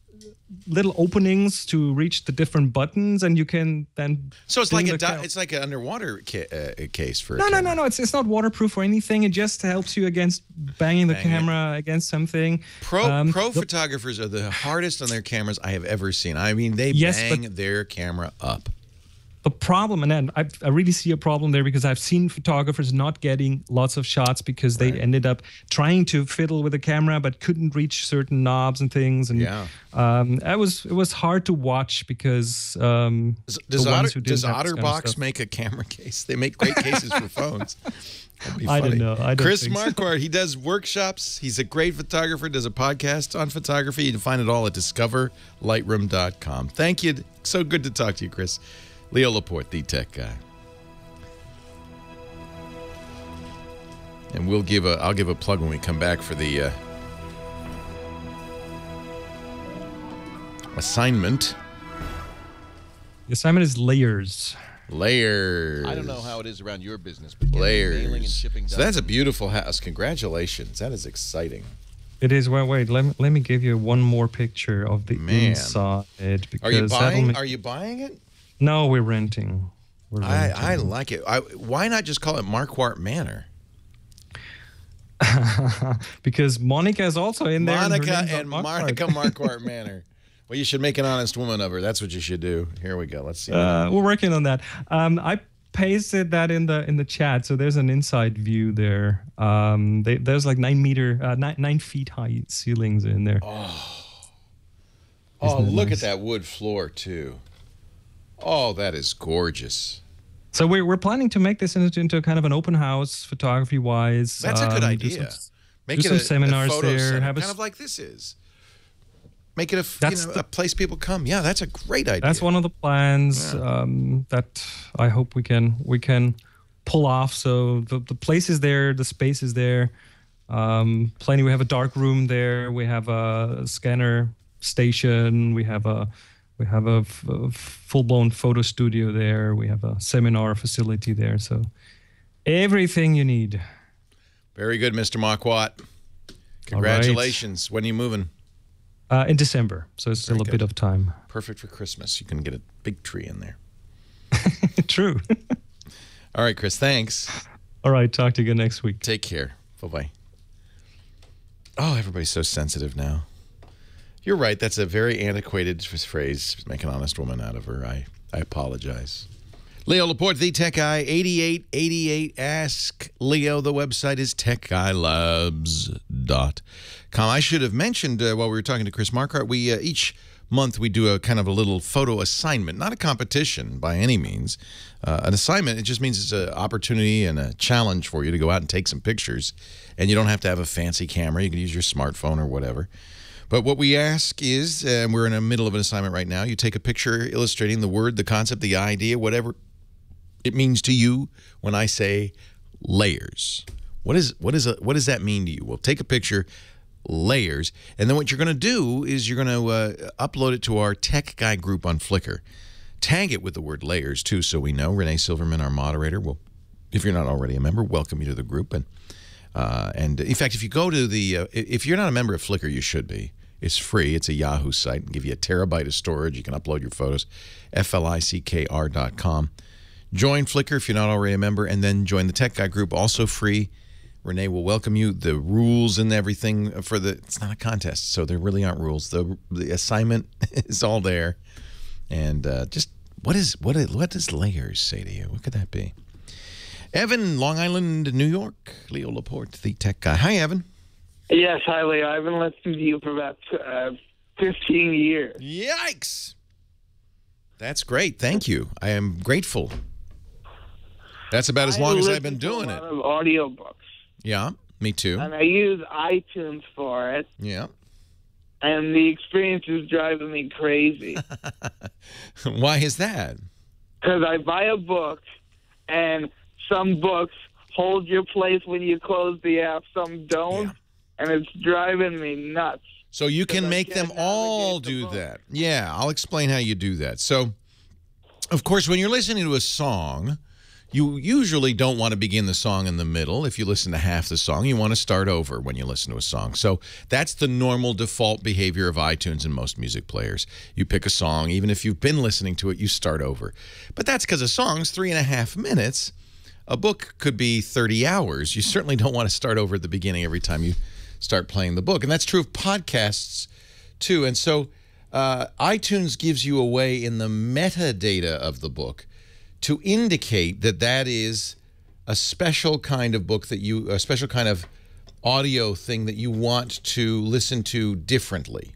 little openings to reach the different buttons, and you can then. So it's like it's like an underwater case for. No. It's not waterproof or anything. It just helps you against banging the camera against something. Pro photographers are the hardest on their cameras I have ever seen. I mean, they bang their camera up. The problem, and then I really see a problem there because I've seen photographers not getting lots of shots because they ended up trying to fiddle with the camera but couldn't reach certain knobs and things. And it was hard to watch because does OtterBox make a camera case? They make great cases for phones. That'd be funny. I don't know. Chris Marquardt, he does workshops. He's a great photographer, does a podcast on photography. You can find it all at discoverlightroom.com. Thank you. So good to talk to you, Chris. Leo Laporte, the tech guy. And I'll give a plug when we come back for the assignment. The assignment is layers. Layers. I don't know how it is around your business, but layers. mailing and shipping So that's a beautiful house. Congratulations. That is exciting. It is. Well, wait. Let me give you one more picture of the inside. Because Are you buying it? No, we're renting. I like it. Why not just call it Marquardt Manor? Because Monica is also in there. Monica Marquardt Manor. Well, you should make an honest woman of her. That's what you should do. Here we go. Let's see. We're working on that. I pasted that in the chat, so there's an inside view there. There's like 9 feet high ceilings in there. Oh, look at that wood floor too. Oh, that is gorgeous. So we're planning to make this into kind of an open house, photography-wise. That's a good idea. Make it seminars photo there. center, have kind of like this is. Make it a place people come. Yeah, that's a great idea. That's one of the plans that I hope we can pull off. So the place is there, the space is there. Plenty. We have a dark room there. We have a scanner station. We have a full-blown photo studio there. We have a seminar facility there. So everything you need. Very good, Mr. Marquardt. Congratulations. When are you moving? In December. So it's still a bit of time. Perfect for Christmas. You can get a big tree in there. True. All right, Chris. Thanks. All right. Talk to you again next week. Take care. Bye-bye. Oh, everybody's so sensitive now. You're right. That's a very antiquated phrase. Make an honest woman out of her. I apologize. Leo Laporte, the tech guy, 8888 Ask Leo. The website is techguylabs.com. I should have mentioned while we were talking to Chris Marquardt, we each month we do a kind of a little photo assignment, not a competition by any means. An assignment, it just means it's an opportunity and a challenge for you to go out and take some pictures. And you don't have to have a fancy camera. You can use your smartphone or whatever. But what we ask is, and we're in the middle of an assignment right now, you take a picture illustrating the word, the concept, the idea, whatever it means to you when I say layers. What does that mean to you? Well, take a picture, layers, and then what you're going to do is you're going to upload it to our Tech Guy group on Flickr. Tag it with the word layers, too, so we know. Renee Silverman, our moderator, will, if you're not already a member, welcome you to the group. And in fact, if you go to the, if you're not a member of Flickr, you should be. It's free. It's a Yahoo site. It'll give you a terabyte of storage. You can upload your photos. FLICKR.com. Join Flickr if you're not already a member, and then join the Tech Guy group, also free. Renee will welcome you. The rules and everything for it's not a contest, so there really aren't rules. The assignment is all there. And just what does layers say to you? What could that be? Evan, Long Island, New York. Leo Laporte, the tech guy. Hi, Evan. Yes, hi, Leo. I've been listening to you for about 15 years. Yikes! That's great. Thank you. I am grateful. That's about as long as I've been doing it. I listen to a lot of audiobooks. Yeah, me too. And I use iTunes for it. Yeah. and the experience is driving me crazy. Why is that? Because I buy a book, and some books hold your place when you close the app, some don't, and it's driving me nuts. So you can make them all do that. Yeah, I'll explain how you do that. So, of course, when you're listening to a song, you usually don't want to begin the song in the middle. If you listen to half the song, you want to start over when you listen to a song. So that's the normal default behavior of iTunes and most music players. You pick a song, even if you've been listening to it, you start over. But that's because a song's 3.5 minutes. A book could be 30 hours. You certainly don't want to start over at the beginning every time you start playing the book. And that's true of podcasts, too. And so iTunes gives you a way in the metadata of the book to indicate that that is a special kind of book a special kind of audio thing that you want to listen to differently.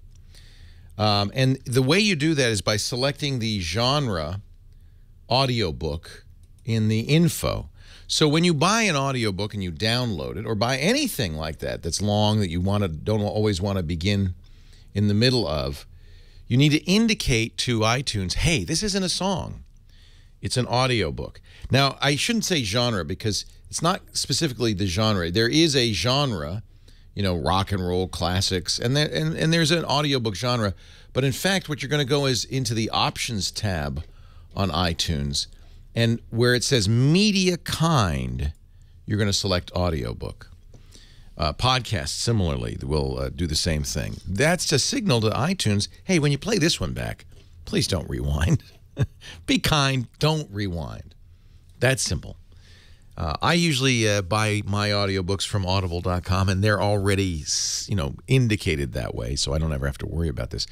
And the way you do that is by selecting the genre audiobook in the info. So when you buy an audiobook and you download it, or buy anything like that that's long that you don't always want to begin in the middle of, you need to indicate to iTunes, hey, this isn't a song. It's an audiobook. Now, I shouldn't say genre because it's not specifically the genre. There is a genre, rock and roll classics, and there's an audiobook genre. But in fact, what you're going to go is into the options tab on iTunes, and where it says media kind, you're going to select audiobook. Podcasts, similarly, will do the same thing. That's to signal to iTunes, hey, when you play this one back, please don't rewind. Be kind, don't rewind. That's simple. I usually buy my audiobooks from audible.com, and they're already, indicated that way, so I don't ever have to worry about this.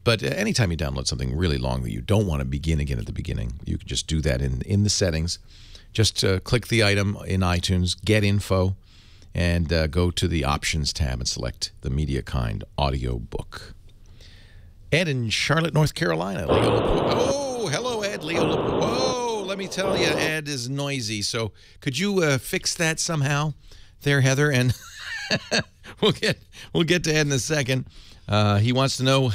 But anytime you download something really long that you don't want to begin again at the beginning, you can just do that in the settings. Just click the item in iTunes, Get Info, and go to the Options tab and select the Media Kind audiobook. Ed in Charlotte, North Carolina. Leo Laporte. Oh, hello, Ed. Leo Laporte. Whoa, let me tell you, Ed is noisy. So could you fix that somehow there, Heather? And we'll get to Ed in a second. He wants to know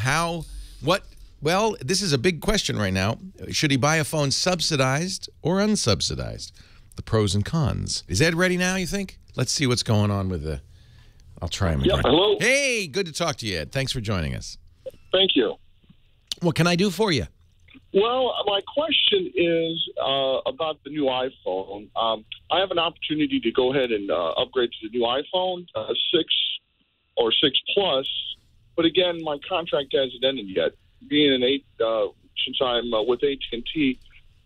well, this is a big question right now. Should he buy a phone subsidized or unsubsidized? The pros and cons. Is Ed ready now, you think? Let's see what's going on with the... I'll try him again. Hello. Hey, good to talk to you, Ed. Thanks for joining us. Thank you. What can I do for you? Well, my question is about the new iPhone. I have an opportunity to go ahead and upgrade to the new iPhone 6 or 6 Plus, but again, my contract hasn't ended yet. Being an 8, since I'm with AT&T,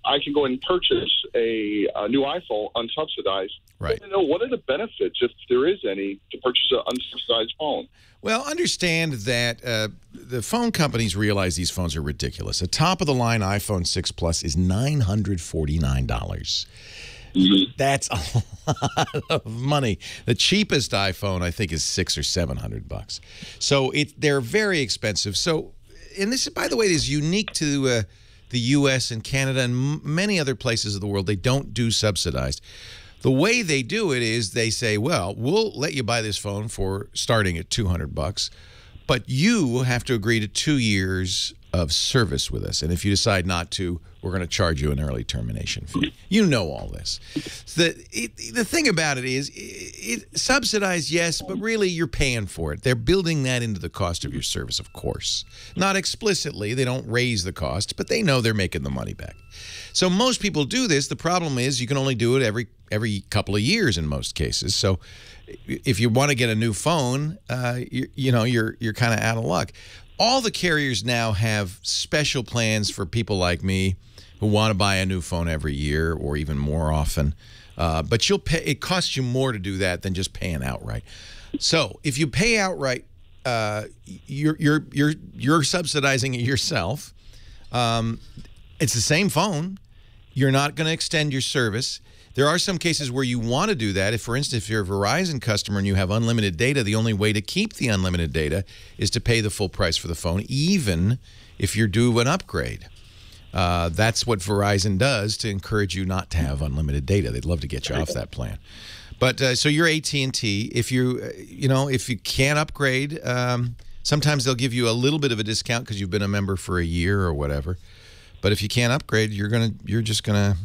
I can go and purchase a new iPhone unsubsidized. Right. I don't know, what are the benefits, if there is any, to purchase an unsubsidized phone? Well, understand that the phone companies realize these phones are ridiculous. A top-of-the-line iPhone 6 Plus is $949. That's a lot of money. The cheapest iPhone, I think, is $600 or $700. So they're very expensive. So, and this, by the way, is unique to the U.S. and Canada and many other places of the world. They don't do subsidized. The way they do it is they say, well, we'll let you buy this phone for starting at $200, but you have to agree to 2 years of service with us. And if you decide not to, we're going to charge you an early termination fee. You know all this. The thing about it is, subsidized, yes, but really you're paying for it. They're building that into the cost of your service, of course. Not explicitly. They don't raise the cost, but they know they're making the money back. So most people do this. The problem is you can only do it every couple of years in most cases. So if you want to get a new phone, you're kind of out of luck. All the carriers now have special plans for people like me who want to buy a new phone every year or even more often. But you'll pay. It costs you more to do that than just paying outright. So if you pay outright, you're subsidizing it yourself. It's the same phone. You're not going to extend your service. There are some cases where you want to do that. If, for instance, if you're a Verizon customer and you have unlimited data, the only way to keep the unlimited data is to pay the full price for the phone, even if you're due an upgrade. That's what Verizon does to encourage you not to have unlimited data. They'd love to get you off that plan. But so you're AT&T. If you can't upgrade, Sometimes they'll give you a little bit of a discount because you've been a member for a year or whatever. But if you can't upgrade, you're just gonna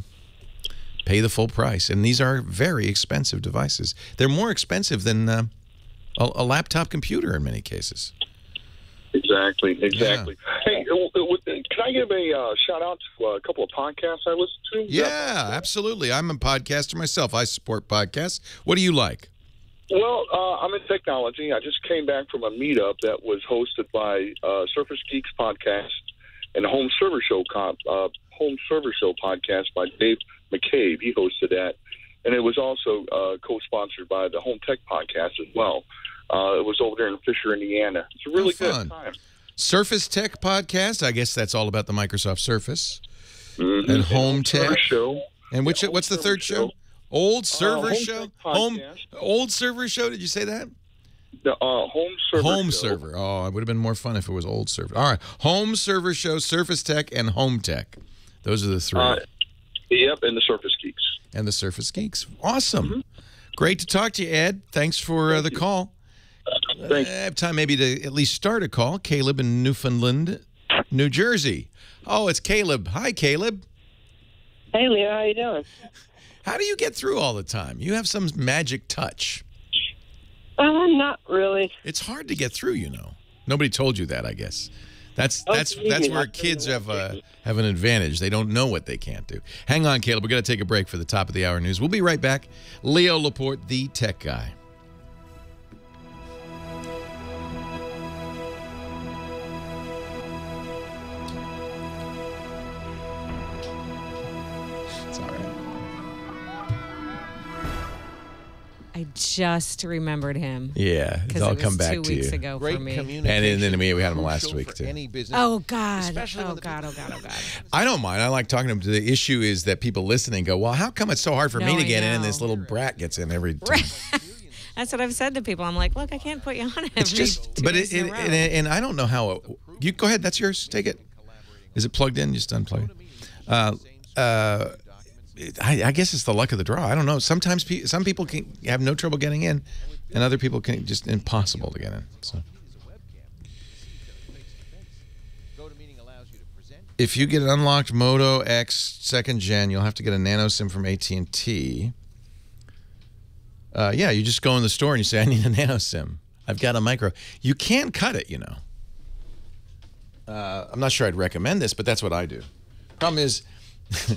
pay the full price. And these are very expensive devices. They're more expensive than a laptop computer in many cases. Exactly. Hey, can I give a shout out to a couple of podcasts I listen to? Yeah, absolutely. I'm a podcaster myself. I support podcasts. What do you like? Well, I'm in technology. I just came back from a meetup that was hosted by Surface Geeks podcast and the Home Server Show podcast by Dave McCabe. He hosted that, and it was also co-sponsored by the Home Tech podcast as well. It was over there in Fisher, Indiana. It's a really good time. Surface Tech podcast. I guess that's all about the Microsoft Surface and Home Tech. Show. And what's the third show? Old Server Show? Old Server Show? Did you say that? The Home Server Home Show. Server. Oh, it would have been more fun if it was Old Server. All right. Home Server Show, Surface Tech, and Home Tech. Those are the three. Yep, and the Surface Geeks. And the Surface Geeks. Awesome. Great to talk to you, Ed. Thanks for the call. I have time maybe to at least start a call. Caleb in Newfoundland, New Jersey. Oh, it's Caleb. Hi, Caleb. Hey, Leo. How you doing? How do you get through all the time? You have some magic touch. Not really. It's hard to get through, you know. Nobody told you that, I guess. That's where kids have an advantage. They don't know what they can't do. Hang on, Caleb. We're going to take a break for the top of the hour news. We'll be right back. Leo Laporte, the tech guy. I just remembered him. Yeah, it's all come back to you. 2 weeks ago for me. And then we had him last week, too. Oh, God. Oh, God. I don't mind. I like talking to him. The issue is that people listening go, well, how come it's so hard for me to get in and this little brat gets in every time? That's what I've said to people. I'm like, look, I can't put you on it. It's just, but and I don't know how. You go ahead. That's yours. Take it. Is it plugged in? Just unplug it. I guess it's the luck of the draw. I don't know. Sometimes some people can have no trouble getting in, and other people can just impossible to get in. So, if you get an unlocked Moto X 2nd Gen, you'll have to get a nano SIM from AT&T. Yeah, you just go in the store and you say, I need a nano SIM. I've got a micro. You can cut it, you know. I'm not sure I'd recommend this, but that's what I do. Problem is,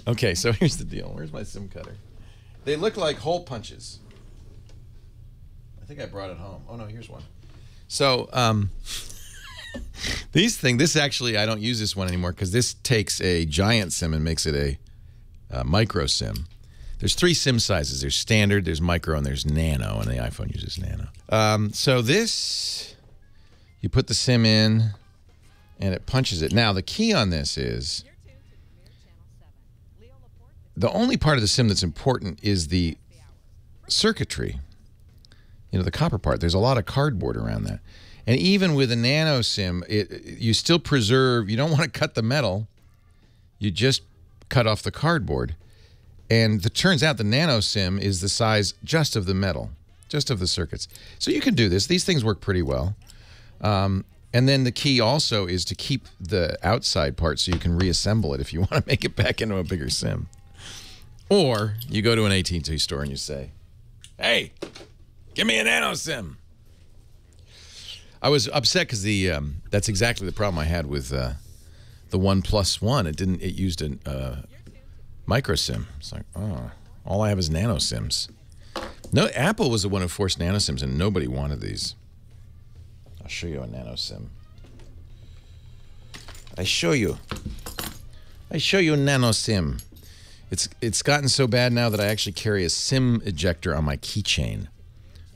okay, so here's the deal. Where's my SIM cutter? They look like hole punches. I think I brought it home. Oh, no, here's one. So, this actually, I don't use this one anymore because this takes a giant SIM and makes it a micro SIM. There's 3 SIM sizes. There's standard, there's micro, and there's nano, and the iPhone uses nano. So this, you put the SIM in, and it punches it. Now, the key on this is, the only part of the SIM that's important is the circuitry, you know, the copper part. There's a lot of cardboard around that. And even with a nano SIM, you still preserve, you don't want to cut the metal, you just cut off the cardboard. And it turns out the nano SIM is the size just of the metal, just of the circuits. So you can do this. These things work pretty well. And then the key also is to keep the outside part so you can reassemble it if you want to make it back into a bigger SIM. Or you go to an AT&T store and you say, hey, give me a nano SIM. I was upset because that's exactly the problem I had with the OnePlus One. It used a micro SIM. It's like, oh, all I have is nano SIMs. No, Apple was the one who forced nano SIMs, and nobody wanted these. I'll show you a nano SIM. I show you nano SIM. It's gotten so bad now that I actually carry a SIM ejector on my keychain.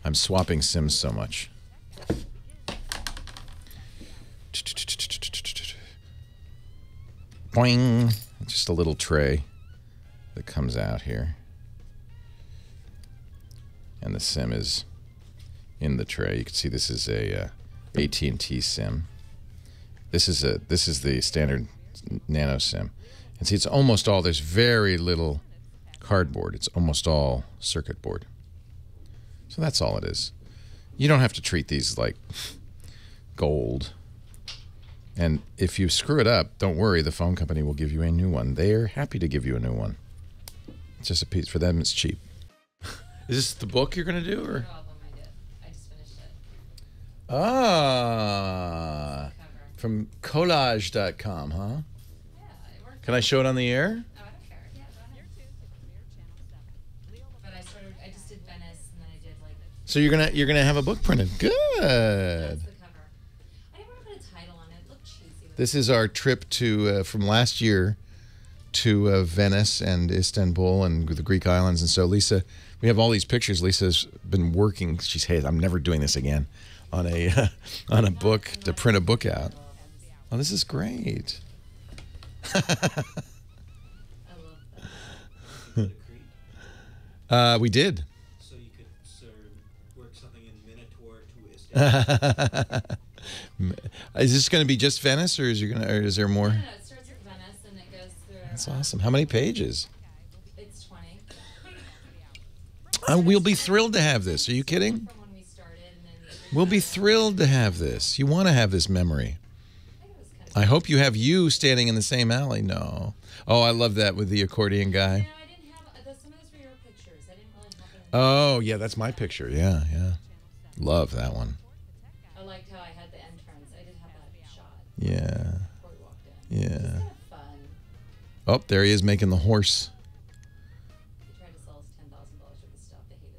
I'm swapping SIMs so much. Boing. Just a little tray that comes out here. And the SIM is in the tray. You can see this is a AT&T SIM. This is the standard nano SIM. And see, it's almost all, there's very little cardboard. It's almost all circuit board. So that's all it is. You don't have to treat these like gold. And if you screw it up, don't worry. The phone company will give you a new one. They're happy to give you a new one. It's just a piece. For them, it's cheap. Is this the book you're going to do? Or? I just finished it. Ah. From collage.com, huh? Can I show it on the air? Oh, I don't care. Yeah, go ahead. But I just did Venice, and then I did like. So you're gonna have a book printed. Good. That's the cover. I never put a title on it. It looked cheesy. This is our trip to from last year to Venice and Istanbul and the Greek islands. And so Lisa, we have all these pictures. Lisa's been working. She's, hey, I'm never doing this again, on a on a book to print a book out. Oh, this is great. We did. So you could sort of work something in Minotaur to Is this going to be just Venice, or is there more? No, it starts with Venice and it goes through. That's awesome. How many pages? It's 20. We'll be thrilled to have this. Are you kidding? We'll be thrilled to have this. You want to have this memory. I hope you have you standing in the same alley. No. Oh, I love that with the accordion guy. No, I didn't have. Some of those were your pictures. I didn't really have any. Oh, yeah, that's my picture. Yeah, yeah. Love that one. I liked how I had the entrance. I did have that shot. Yeah. Before we walked in. Yeah. It was kind of fun. Oh, there he is making the horse. He tried to sell us $10,000 worth of stuff. They hated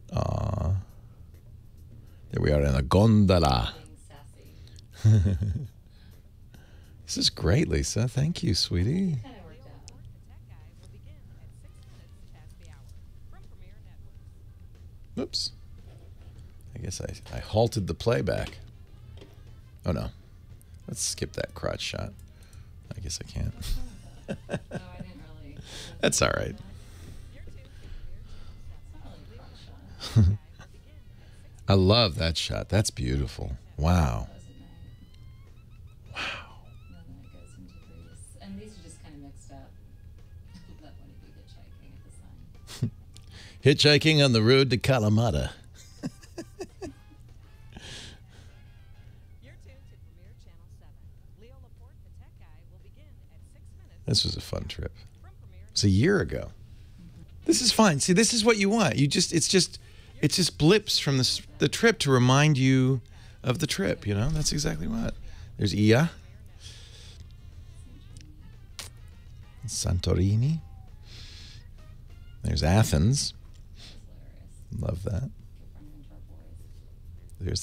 that. Aw. There we are in a gondola. This is great, Lisa. Thank you, sweetie. Oops. I guess I halted the playback. Oh, no. Let's skip that crotch shot. I guess I can't. That's all right. I love that shot. That's beautiful. Wow. And these are just kind of mixed up. That one would be hitchhiking at the sign. Hitchhiking on the road to Kalamata. This was a fun trip. It's a year ago. This is fine. See, this is what you want. It's just blips from the trip to remind you of the trip, you know? That's exactly what. There's Ia. Santorini. There's Athens. Love that.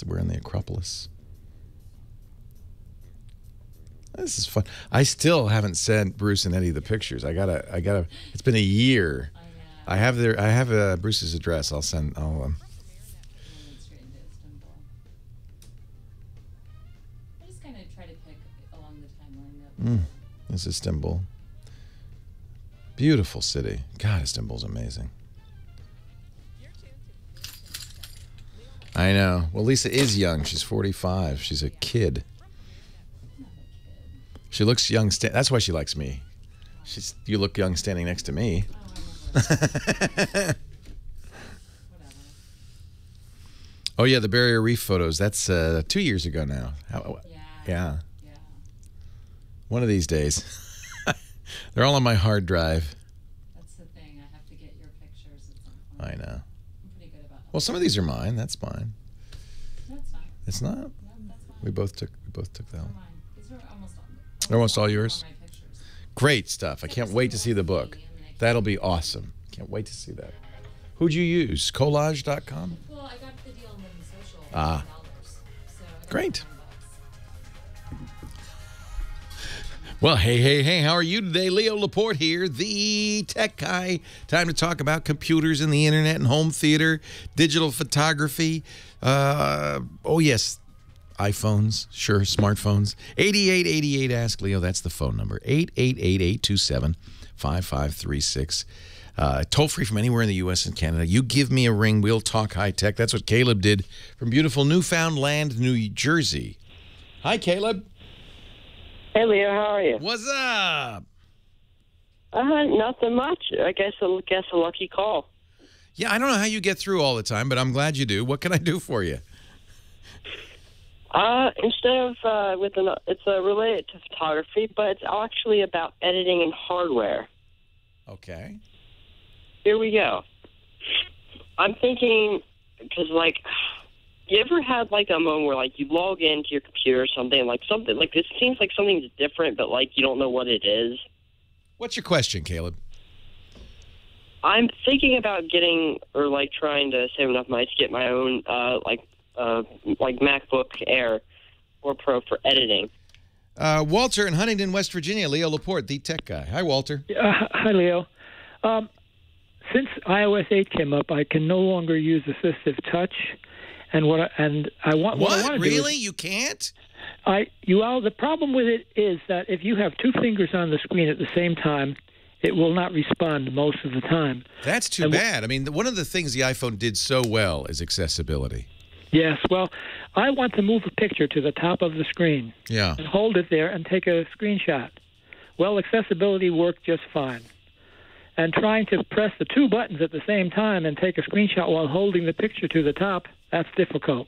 We're in the Acropolis. This is fun. I still haven't sent Bruce and Eddie the pictures. I gotta. It's been a year. I have Bruce's address. I'll. I just kind of try to pick along the timeline. This is Istanbul. Beautiful city. God, Istanbul's amazing. I know. Well, Lisa is young. She's 45. She's a kid. She looks young. That's why she likes me. You look young standing next to me. Oh, yeah, the Barrier Reef photos. That's 2 years ago now. Yeah. One of these days. They're all on my hard drive. That's the thing. I have to get your pictures at some I point. know. I'm pretty good about that. Well, some of these are mine. That's mine. No, it's not. It's not? No, that's mine. We both took that one. Mine. These are Almost all yours? Great stuff. I can't wait to see the book. That'll be awesome. Can't wait to see that. Who'd you use? Collage.com? Well, I got the deal on Living Social. Ah. So Great. Well, hey, how are you today? Leo Laporte here, the tech guy. Time to talk about computers and the internet and home theater, digital photography. Oh, yes, iPhones, sure, smartphones. 8888 Ask Leo, that's the phone number. 888-827-5536. Toll free from anywhere in the U.S. and Canada. You give me a ring, we'll talk high tech. That's what Caleb did from beautiful Newfoundland, New Jersey. Hi, Caleb. Hey, Leo, how are you? What's up? Nothing much. I guess a lucky call. Yeah, I don't know how you get through all the time, but I'm glad you do. What can I do for you? Instead of it's related to photography, but it's actually about editing and hardware. Okay. Here we go. I'm thinking, because, like, you ever had, like, a moment where, like, you log into your computer or something like this seems like something's different, but, like, you don't know what it is? What's your question, Caleb? I'm thinking about getting, or, like, trying to save enough money to get my own, like MacBook Air or Pro for editing. Walter in Huntington, West Virginia. Leo Laporte, the tech guy. Hi, Walter. Hi, Leo. Since iOS 8 came up, I can no longer use assistive touch, and what I want. What I want to really? Do is, you can't? The problem with it is that if you have two fingers on the screen at the same time, it will not respond most of the time. That's too bad. I mean, one of the things the iPhone did so well is accessibility. Yes. Well, I want to move a picture to the top of the screen. Yeah. And hold it there and take a screenshot. Well, accessibility worked just fine. And trying to press the two buttons at the same time and take a screenshot while holding the picture to the top, that's difficult.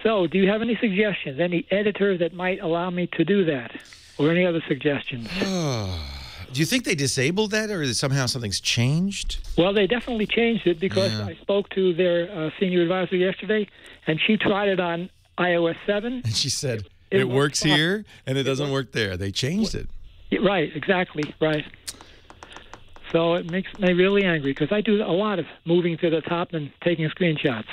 So, do you have any suggestions, any editor that might allow me to do that? Or any other suggestions? Do you think they disabled that, or somehow something's changed? Well, they definitely changed it because I spoke to their senior advisor yesterday, and she tried it on iOS 7. And she said, it works here, and it doesn't work there. They changed it. Right, exactly, right. So it makes me really angry because I do a lot of moving to the top and taking screenshots.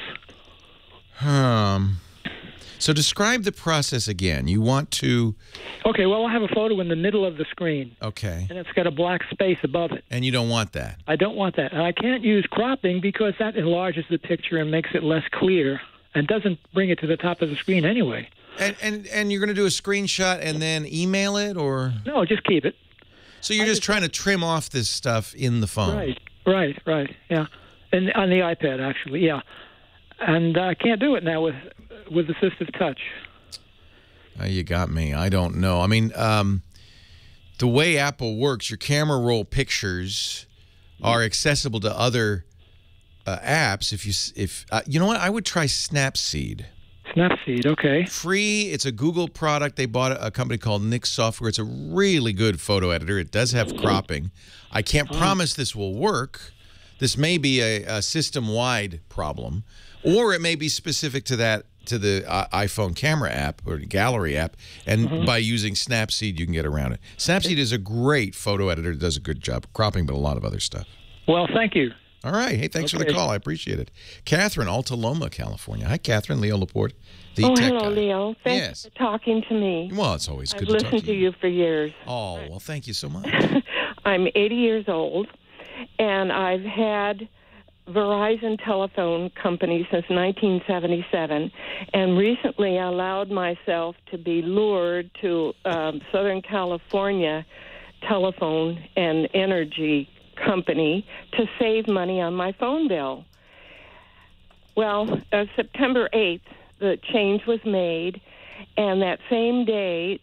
So describe the process again. You want to... Okay, well, I have a photo in the middle of the screen. Okay. And it's got a black space above it. And you don't want that? I don't want that. And I can't use cropping because that enlarges the picture and makes it less clear and doesn't bring it to the top of the screen anyway. And you're going to do a screenshot and then email it, or...? No, just keep it. So you're just trying to trim off this stuff in the phone? Right, yeah. And on the iPad, actually, yeah. And I can't do it now with assistive touch. You got me. I don't know. I mean, the way Apple works, your camera roll pictures are accessible to other apps. If you know what, I would try Snapseed. Snapseed, okay. Free. It's a Google product. They bought a company called Nix Software. It's a really good photo editor. It does have cropping. I can't promise this will work. This may be a system-wide problem, or it may be specific to the iPhone camera app or gallery app, and by using Snapseed, you can get around it. Snapseed is a great photo editor. It does a good job cropping, but a lot of other stuff. Well, thank you. All right. Hey, thanks for the call. I appreciate it. Catherine, Alta Loma, California. Hi, Catherine. Leo Laporte, the tech hello, guy. Leo. Thanks for talking to me. Well, it's always good I've to talk listened to to you for years. Oh, well, thank you so much. I'm 80 years old, and I've had Verizon Telephone Company since 1977, and recently I allowed myself to be lured to Southern California Telephone and Energy Company to save money on my phone bill. Well, September 8th, the change was made, and that same day,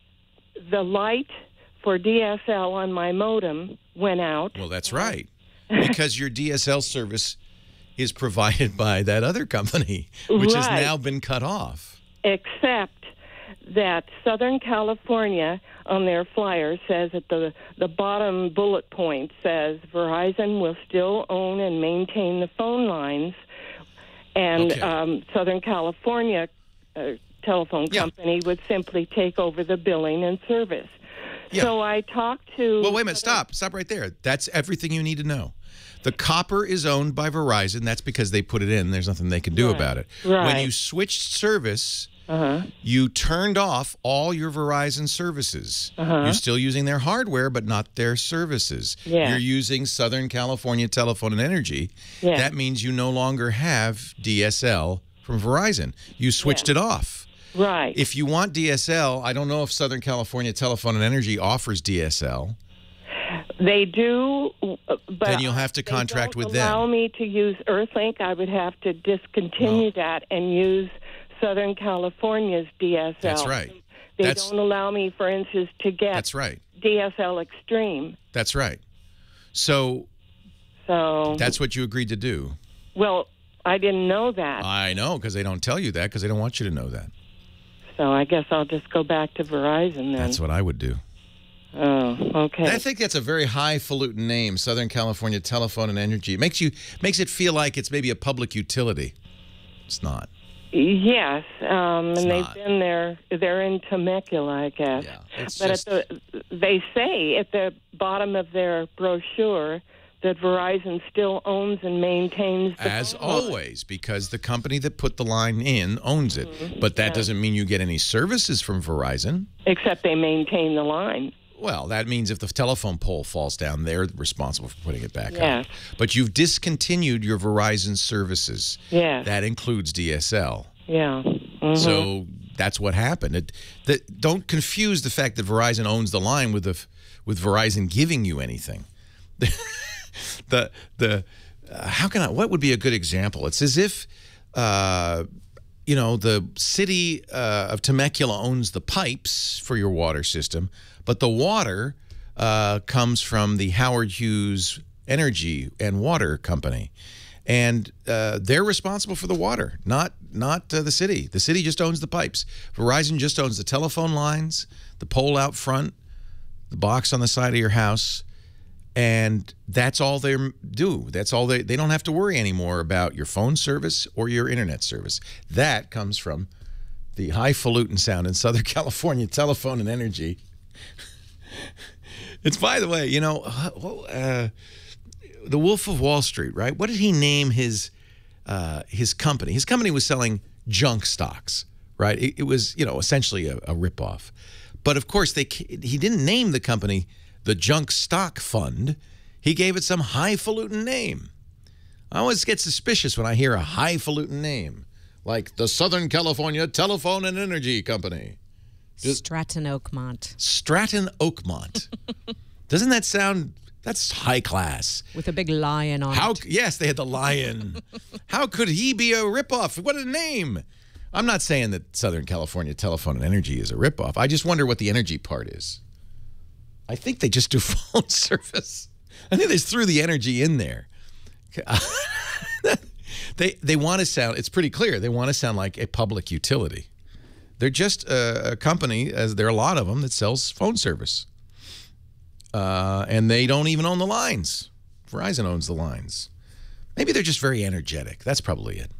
the light for DSL on my modem went out. Well, that's right, because your DSL service is provided by that other company, which has now been cut off. Except that Southern California, on their flyer, says at the bottom bullet point says Verizon will still own and maintain the phone lines, and Southern California Telephone Company would simply take over the billing and service. Yeah. So I talked to... Well, wait a minute. Stop right there. That's everything you need to know. The copper is owned by Verizon. That's because they put it in. There's nothing they can do about it. Right. When you switched service, you turned off all your Verizon services. You're still using their hardware, but not their services. Yeah. You're using Southern California Telephone and Energy. Yeah. That means you no longer have DSL from Verizon. You switched it off. Right. If you want DSL, I don't know if Southern California Telephone and Energy offers DSL. They do, but then you'll have to contract with them. Allow me to use Earthlink. I would have to discontinue that and use Southern California's DSL. That's right. They don't allow me, for instance, to get DSL Extreme. That's right. So that's what you agreed to do. Well, I didn't know that. I know, because they don't tell you that, because they don't want you to know that. So I guess I'll just go back to Verizon then. That's what I would do. Oh, okay. I think that's a very highfalutin name, Southern California Telephone and Energy. It makes it feel like it's maybe a public utility. It's not. Yes, and they've been there. They're in Temecula, I guess. Yeah, but they say at the bottom of their brochure that Verizon still owns and maintains the as phone line. always, because the company that put the line in owns it. Mm-hmm. But that doesn't mean you get any services from Verizon. Except they maintain the line. Well, that means if the telephone pole falls down, they're responsible for putting it back Yes. up. But you've discontinued your Verizon services. Yes. That includes DSL. Yeah. Mm-hmm. So that's what happened. Don't confuse the fact that Verizon owns the line with Verizon giving you anything. What would be a good example? It's as if the city of Temecula owns the pipes for your water system, but the water comes from the Howard Hughes Energy and Water Company, and they're responsible for the water, not the city. The city just owns the pipes. Verizon just owns the telephone lines, the pole out front, the box on the side of your house. And that's all they do. That's all they don't have to worry anymore about your phone service or your internet service. That comes from the highfalutin sound in Southern California Telephone and Energy. It's, by the way, the Wolf of Wall Street, right? What did he name his company? His company was selling junk stocks, right? It was, essentially a ripoff. But of course, he didn't name the company the Junk Stock Fund. He gave it some highfalutin name. I always get suspicious when I hear a highfalutin name, like the Southern California Telephone and Energy Company. Stratton Oakmont. Stratton Oakmont. Doesn't that sound... That's high class. With a big lion on it. Yes, they had the lion. How could he be a ripoff? What a name. I'm not saying that Southern California Telephone and Energy is a ripoff. I just wonder what the energy part is. I think they just do phone service. I think they just threw the energy in there. They want to sound, it's pretty clear, they want to sound like a public utility. They're just a company, as there are a lot of them, that sells phone service. And they don't even own the lines. Verizon owns the lines. Maybe they're just very energetic. That's probably it.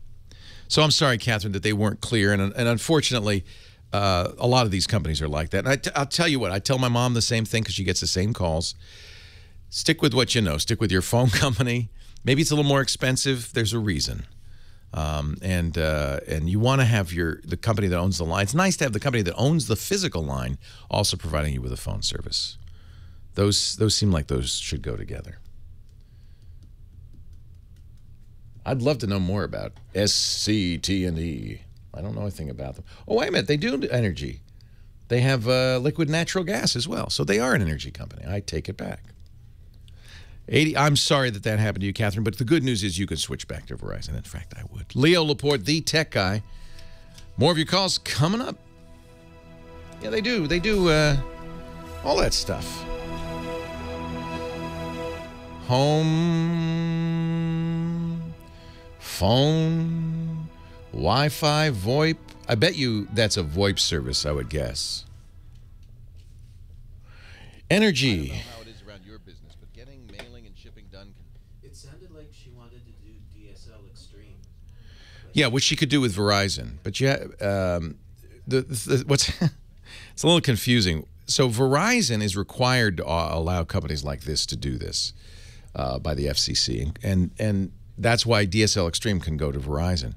So I'm sorry, Catherine, that they weren't clear. And unfortunately, a lot of these companies are like that. And I'll tell you what, I tell my mom the same thing because she gets the same calls. Stick with what you know. Stick with your phone company. Maybe it's a little more expensive. There's a reason. And you want to have the company that owns the line. It's nice to have the company that owns the physical line also providing you with a phone service. Those seem like those should go together. I'd love to know more about SCT&E. I don't know anything about them. Oh, wait a minute. They do energy. They have liquid natural gas as well. So they are an energy company. I take it back. I'm sorry that happened to you, Catherine, but the good news is you can switch back to Verizon. In fact, I would. Leo Laporte, the tech guy. More of your calls coming up. Yeah, they do. They do all that stuff. Home, phone, Wi-Fi, VoIP. I bet you that's a VoIP service, I would guess. Energy. I don't know how it is around your business, but getting mailing and shipping done can... It sounded like she wanted to do DSL Extreme. Yeah, which she could do with Verizon. But what's it's a little confusing. So Verizon is required to allow companies like this to do this by the FCC, and that's why DSL Extreme can go to Verizon.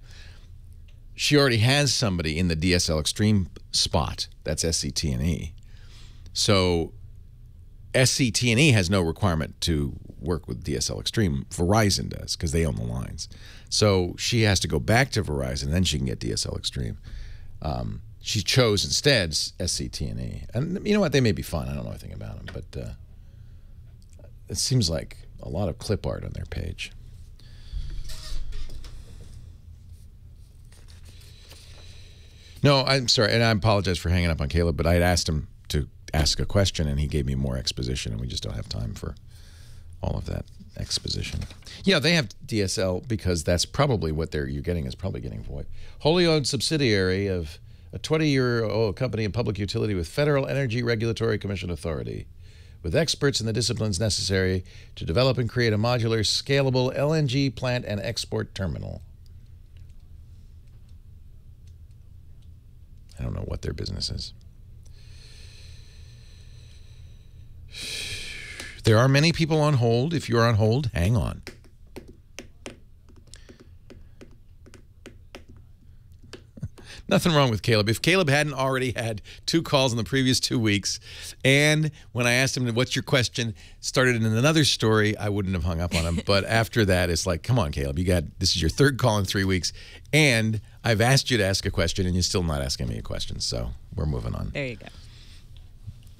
She already has somebody in the DSL Extreme spot. That's SCT&E. So SCT&E has no requirement to work with DSL Extreme. Verizon does because they own the lines. So she has to go back to Verizon, then she can get DSL Extreme. She chose instead SCT&E. And you know what? They may be fun. I don't know anything about them, but it seems like a lot of clip art on their page. No, I'm sorry, and I apologize for hanging up on Caleb, but I had asked him to ask a question, and he gave me more exposition, and we just don't have time for all of that. exposition. Yeah, they have DSL because that's probably what you're getting is probably getting VoIP. Wholly owned subsidiary of a 20-year-old company and public utility with Federal Energy Regulatory Commission authority, with experts in the disciplines necessary to develop and create a modular, scalable LNG plant and export terminal. I don't know what their business is. There are many people on hold. If you're on hold, hang on. Nothing wrong with Caleb. If Caleb hadn't already had 2 calls in the previous 2 weeks, and when I asked him, what's your question, started in another story, I wouldn't have hung up on him. But after that, it's like, come on, Caleb, this is your 3rd call in 3 weeks, and I've asked you to ask a question, and you're still not asking me a question. So we're moving on. There you go.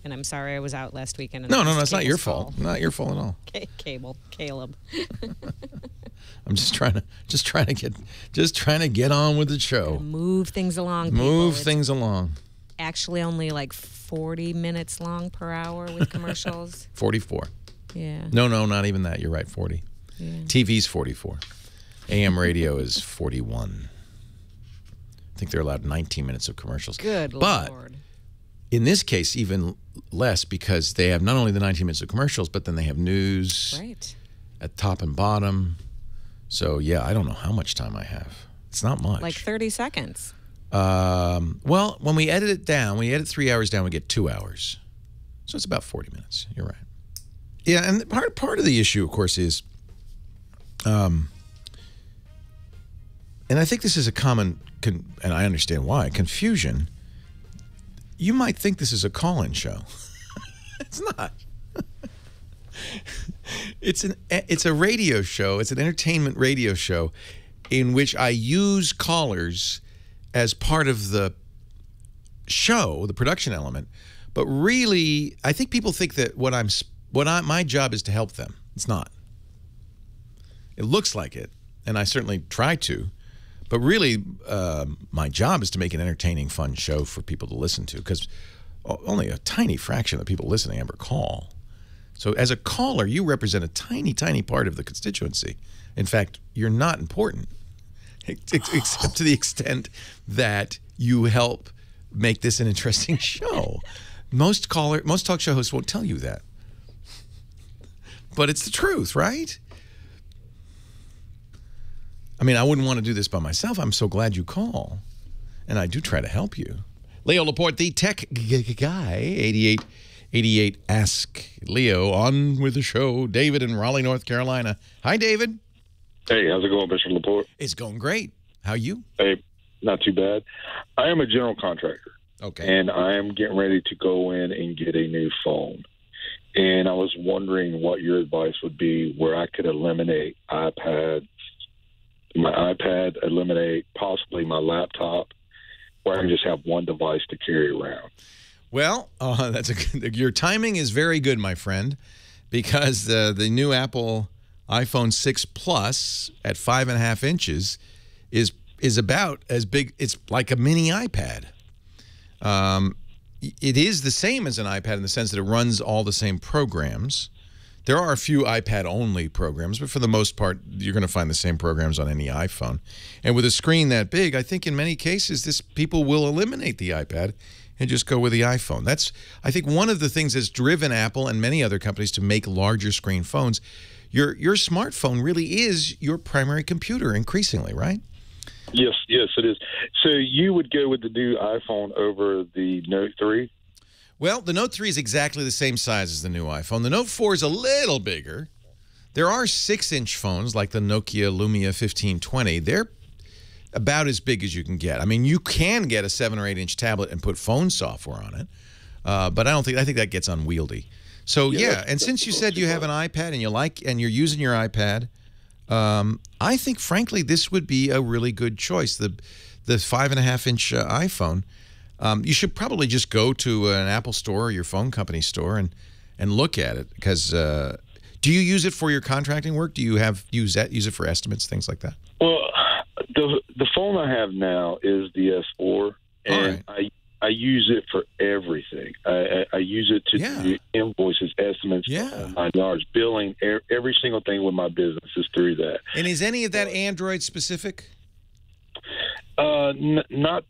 And I'm sorry I was out last weekend. And No, it's not your fault. Not your fault at all. Caleb. I'm just trying to get on with the show. Move things along. Move things along. Actually, only like 40 minutes long per hour with commercials. 44. Yeah. No, not even that. You're right. 40. Yeah. TV's 44. AM radio is 41. I think they're allowed 19 minutes of commercials. Good Lord. In this case, even less because they have not only the 19 minutes of commercials, but then they have news at top and bottom. So, yeah, I don't know how much time I have. It's not much. Like 30 seconds. Well, when we edit it down, we edit 3 hours down, we get 2 hours. So it's about 40 minutes. You're right. Yeah, and part of the issue, of course, is, and I think this is a common, and I understand why, confusion. You might think this is a call-in show. It's not. It's a radio show. It's an entertainment radio show in which I use callers as part of the show, the production element. But really, I think people think that my job is to help them. It's not. It looks like it, and I certainly try to. But really, my job is to make an entertaining, fun show for people to listen to, because only a tiny fraction of the people listening ever call. So as a caller, you represent a tiny, tiny part of the constituency. In fact, you're not important, except to the extent that you help make this an interesting show. Most talk show hosts won't tell you that. But it's the truth, right? I mean, I wouldn't want to do this by myself. I'm so glad you call. And I do try to help you. Leo Laporte, the tech guy, 8888 Ask Leo, on with the show. David in Raleigh, North Carolina. Hi, David. Hey, how's it going, Mr. Laporte? It's going great. How are you? Hey, not too bad. I am a general contractor. Okay. And I am getting ready to go in and get a new phone. And I was wondering what your advice would be where I could eliminate my iPad, eliminate possibly my laptop, where I can just have one device to carry around. Well, your timing is very good, my friend, because the new Apple iPhone 6 Plus at 5.5 inches is about as big. It's like a mini iPad. It is the same as an iPad in the sense that it runs all the same programs. There are a few iPad-only programs, but for the most part, you're going to find the same programs on any iPhone. And with a screen that big, I think in many cases, people will eliminate the iPad and just go with the iPhone. That's, I think, one of the things that's driven Apple and many other companies to make larger screen phones. Your smartphone really is your primary computer increasingly, right? Yes, it is. So you would go with the new iPhone over the Note 3? Well, the Note 3 is exactly the same size as the new iPhone. The Note 4 is a little bigger. There are 6-inch phones like the Nokia Lumia 1520. They're about as big as you can get. I mean, you can get a 7 or 8-inch tablet and put phone software on it, but I think that gets unwieldy. So yeah, and since you said you have an iPad and you're using your iPad, I think frankly this would be a really good choice. The 5.5-inch iPhone. You should probably just go to an Apple store or your phone company store and look at it, because do you use it for your contracting work? Do you use it for estimates, things like that? Well, the phone I have now is the S4, and I use it for everything. I use it to do invoices, estimates, my large billing, every single thing with my business is through that. And is any of that Android specific? Not.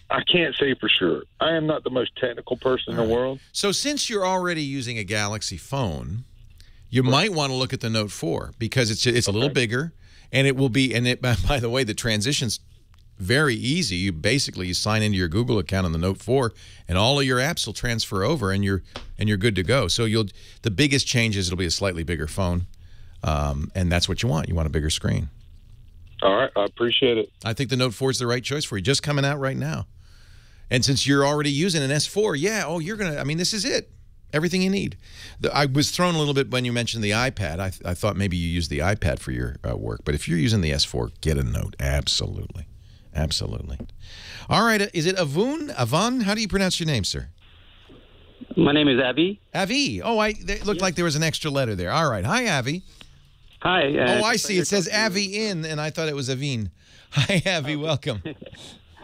I can't say for sure. I am not the most technical person in the world. So since you're already using a Galaxy phone, you might want to look at the Note 4 because it's a little bigger, and it will be. And it, by the way, the transition's very easy. You sign into your Google account on the Note 4, and all of your apps will transfer over, and you're good to go. So the biggest change is it'll be a slightly bigger phone, and that's what you want. You want a bigger screen. All right, I appreciate it. I think the Note 4 is the right choice for you. Just coming out right now. And since you're already using an S4, you're going to, I mean, this is it. Everything you need. I was thrown a little bit when you mentioned the iPad. I thought maybe you use the iPad for your work. But if you're using the S4, get a Note. Absolutely. Absolutely. All right. Is it Avon? Avon? How do you pronounce your name, sir? My name is Avi. Avi. Oh, it looked like there was an extra letter there. All right. Hi, Avi. Hi. Oh, I see. It says Avi in, and I thought it was Aveen. Hi, Avi. Welcome.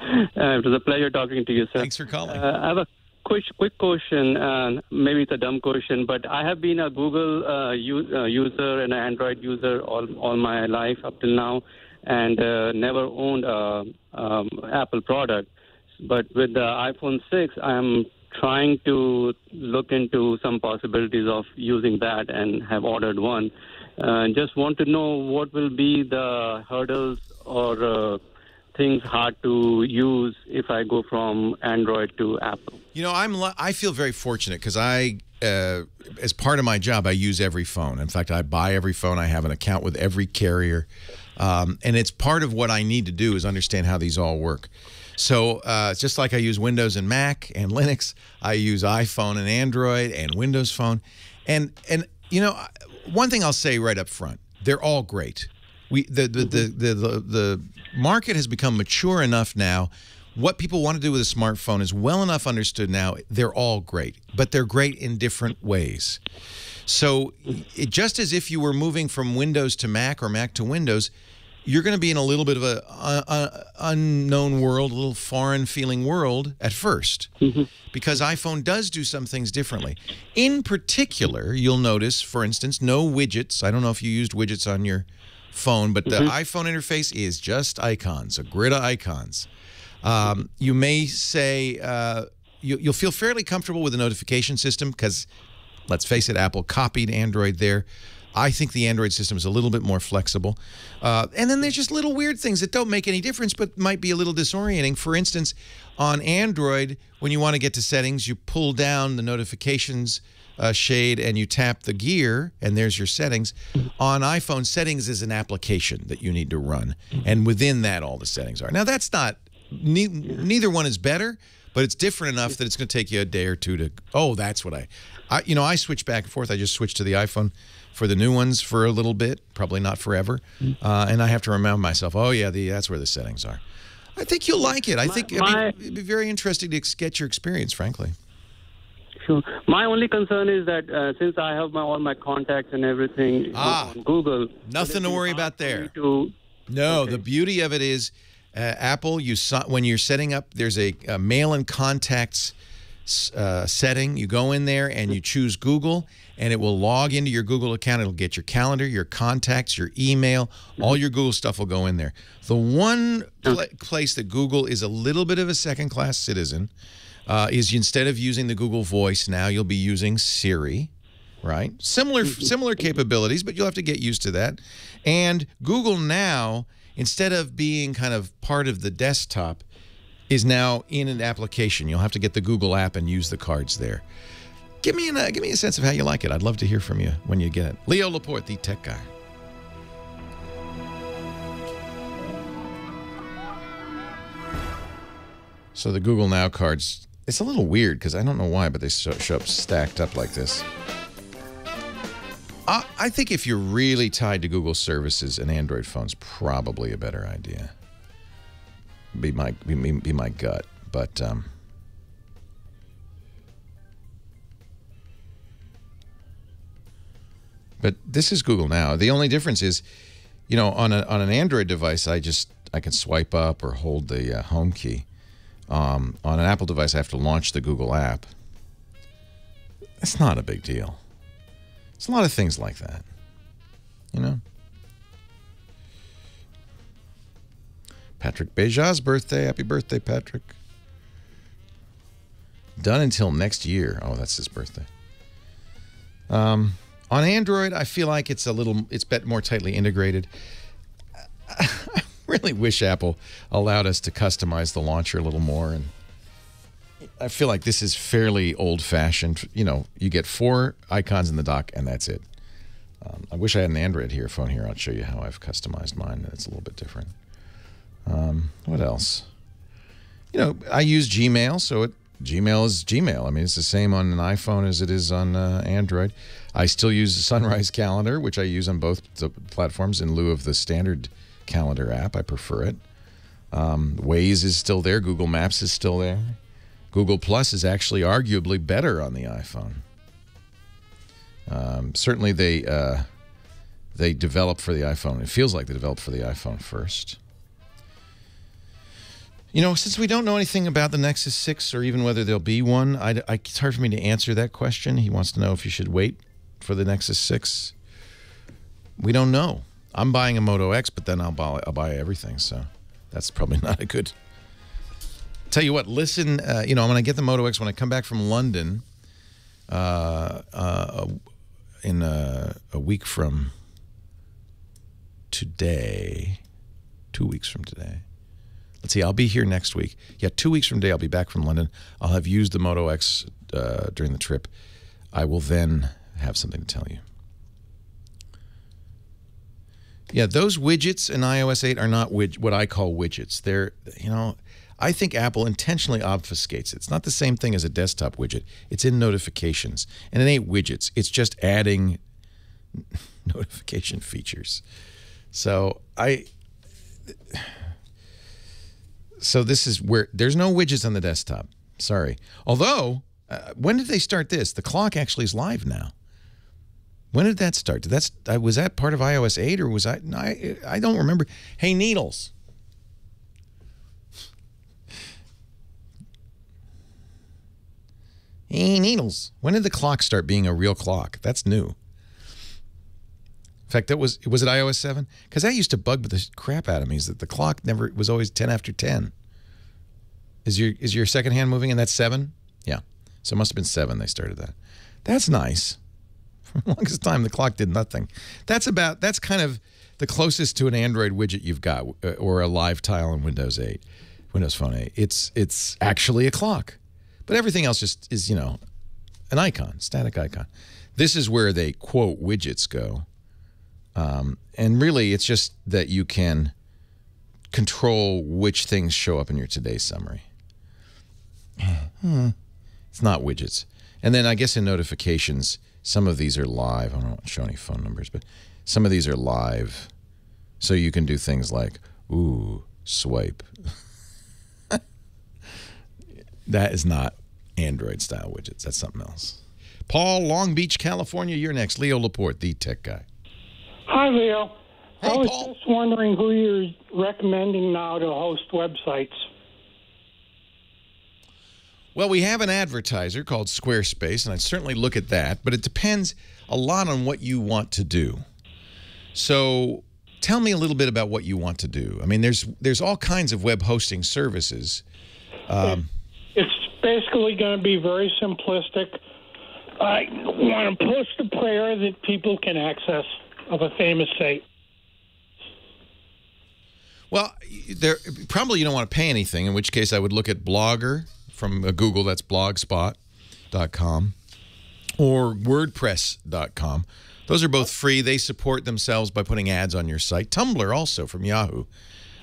It was a pleasure talking to you, sir. Thanks for calling. I have a quick question. Maybe it's a dumb question, but I have been a Google user and an Android user all my life up till now, and never owned a Apple product. But with the iPhone 6, I'm trying to look into some possibilities of using that and have ordered one. Just want to know what will be the hurdles or things hard to use if I go from Android to Apple. You know, I feel very fortunate because as part of my job, I use every phone. In fact, I buy every phone. I have an account with every carrier. And it's part of what I need to do is understand how these all work. So just like I use Windows and Mac and Linux, I use iPhone and Android and Windows Phone. And you know, one thing I'll say right up front, they're all great. The market has become mature enough now. What people want to do with a smartphone is well enough understood now. They're all great, but they're great in different ways. So just as if you were moving from Windows to Mac or Mac to Windows, you're going to be in a little bit of a unknown world, a little foreign-feeling world at first, because iPhone does do some things differently. In particular, you'll notice, for instance, no widgets. I don't know if you used widgets on your phone, but the iPhone interface is just icons, a grid of icons. You may say you'll feel fairly comfortable with the notification system because, let's face it, Apple copied Android there. I think the Android system is a little bit more flexible. And then there's just little weird things that don't make any difference but might be a little disorienting. For instance, on Android, when you want to get to settings, you pull down the notifications shade and you tap the gear, and there's your settings. On iPhone, settings is an application that you need to run, and within that, all the settings are. Now, that's not, neither one is better, but it's different enough that it's going to take you a day or two to, oh, that's what I switch back and forth. I just switched to the iPhone for the new ones for a little bit, probably not forever, and I have to remind myself, oh, yeah, that's where the settings are. I think you'll like it. I think it'd be very interesting to get your experience, frankly. Sure. My only concern is that since I have all my contacts and everything on Google, nothing to worry about there. No, the beauty of it is, Apple, when you're setting up, there's a mail and contacts setting. You go in there and you choose Google, and it will log into your Google account. It'll get your calendar, your contacts, your email, all your Google stuff will go in there. The one place that Google is a little bit of a second-class citizen is instead of using the Google Voice, now you'll be using Siri, right? Similar capabilities, but you'll have to get used to that. And Google now, instead of being kind of part of the desktop, is now in an application. You'll have to get the Google app and use the cards there. Give me a sense of how you like it. I'd love to hear from you when you get it. Leo Laporte, the tech guy. So the Google Now cards, it's a little weird because I don't know why, but they show up stacked up like this. I think if you're really tied to Google services, an Android phone's probably a better idea. Be my gut, but this is Google Now. The only difference is, you know, on an Android device, I can swipe up or hold the home key. On an Apple device, I have to launch the Google app. It's not a big deal. There's a lot of things like that, you know. Patrick Beja's birthday. Happy birthday, Patrick. Done until next year. Oh, that's his birthday. On Android, I feel like it's more tightly integrated. I really wish Apple allowed us to customize the launcher a little more. And I feel like this is fairly old-fashioned. You know, you get 4 icons in the dock, and that's it. I wish I had an Android phone here. I'll show you how I've customized mine. It's a little bit different. What else? You know, I use Gmail, so Gmail is Gmail. I mean, it's the same on an iPhone as it is on Android. I still use the Sunrise Calendar, which I use on both the platforms in lieu of the standard calendar app. I prefer it. Waze is still there. Google Maps is still there. Google Plus is actually arguably better on the iPhone. Certainly, they develop for the iPhone. It feels like they developed for the iPhone first. You know, since we don't know anything about the Nexus 6 or even whether there'll be one, it's hard for me to answer that question. He wants to know if you should wait for the Nexus 6. We don't know. I'm buying a Moto X, but then I'll buy everything, so that's probably not a good... Tell you what, listen, you know, I'm going to get the Moto X when I come back from London in a week from today. 2 weeks from today. Let's see, I'll be here next week. Yeah, 2 weeks from today, I'll be back from London. I'll have used the Moto X during the trip. I will then have something to tell you. Yeah, those widgets in iOS 8 are not what I call widgets. They're, you know, I think Apple intentionally obfuscates it. It's not the same thing as a desktop widget. It's in notifications. And it ain't widgets. It's just adding notification features. So this is where there's no widgets on the desktop. Sorry. Although, when did they start this? The clock actually is live now. When did that start? Was that part of iOS 8 or was I don't remember. Hey, Needles. Hey, Needles. When did the clock start being a real clock? That's new. In fact, was it iOS 7? Because that used to bug the crap out of me, is that the clock was always 10 after 10. Is your second hand moving and that's 7? Yeah. So it must have been 7 they started that. That's nice. For the longest time, the clock did nothing. That's kind of the closest to an Android widget you've got, or a live tile in Windows 8, Windows Phone 8. It's actually a clock. But everything else just is, you know, an icon, static icon. This is where they, quote, widgets go. And really, it's just that you can control which things show up in your today's summary. It's not widgets. And then I guess in notifications, some of these are live. I don't want to show any phone numbers, but some of these are live. So you can do things like, ooh, swipe. That is not Android-style widgets. That's something else. Paul, Long Beach, California, you're next. Leo Laporte, the tech guy. Hi, Leo. Hey, I was Paul. just wondering who you're recommending now to host websites. Well, we have an advertiser called Squarespace, and I'd certainly look at that, but it depends a lot on what you want to do. So tell me a little bit about what you want to do. I mean, there's all kinds of web hosting services. It's basically going to be very simplistic. I want to post a prayer that people can access of a famous saint. Well, probably you don't want to pay anything, in which case I would look at Blogger from Google, that's blogspot.com, or wordpress.com. Those are both free. They support themselves by putting ads on your site. Tumblr also from Yahoo,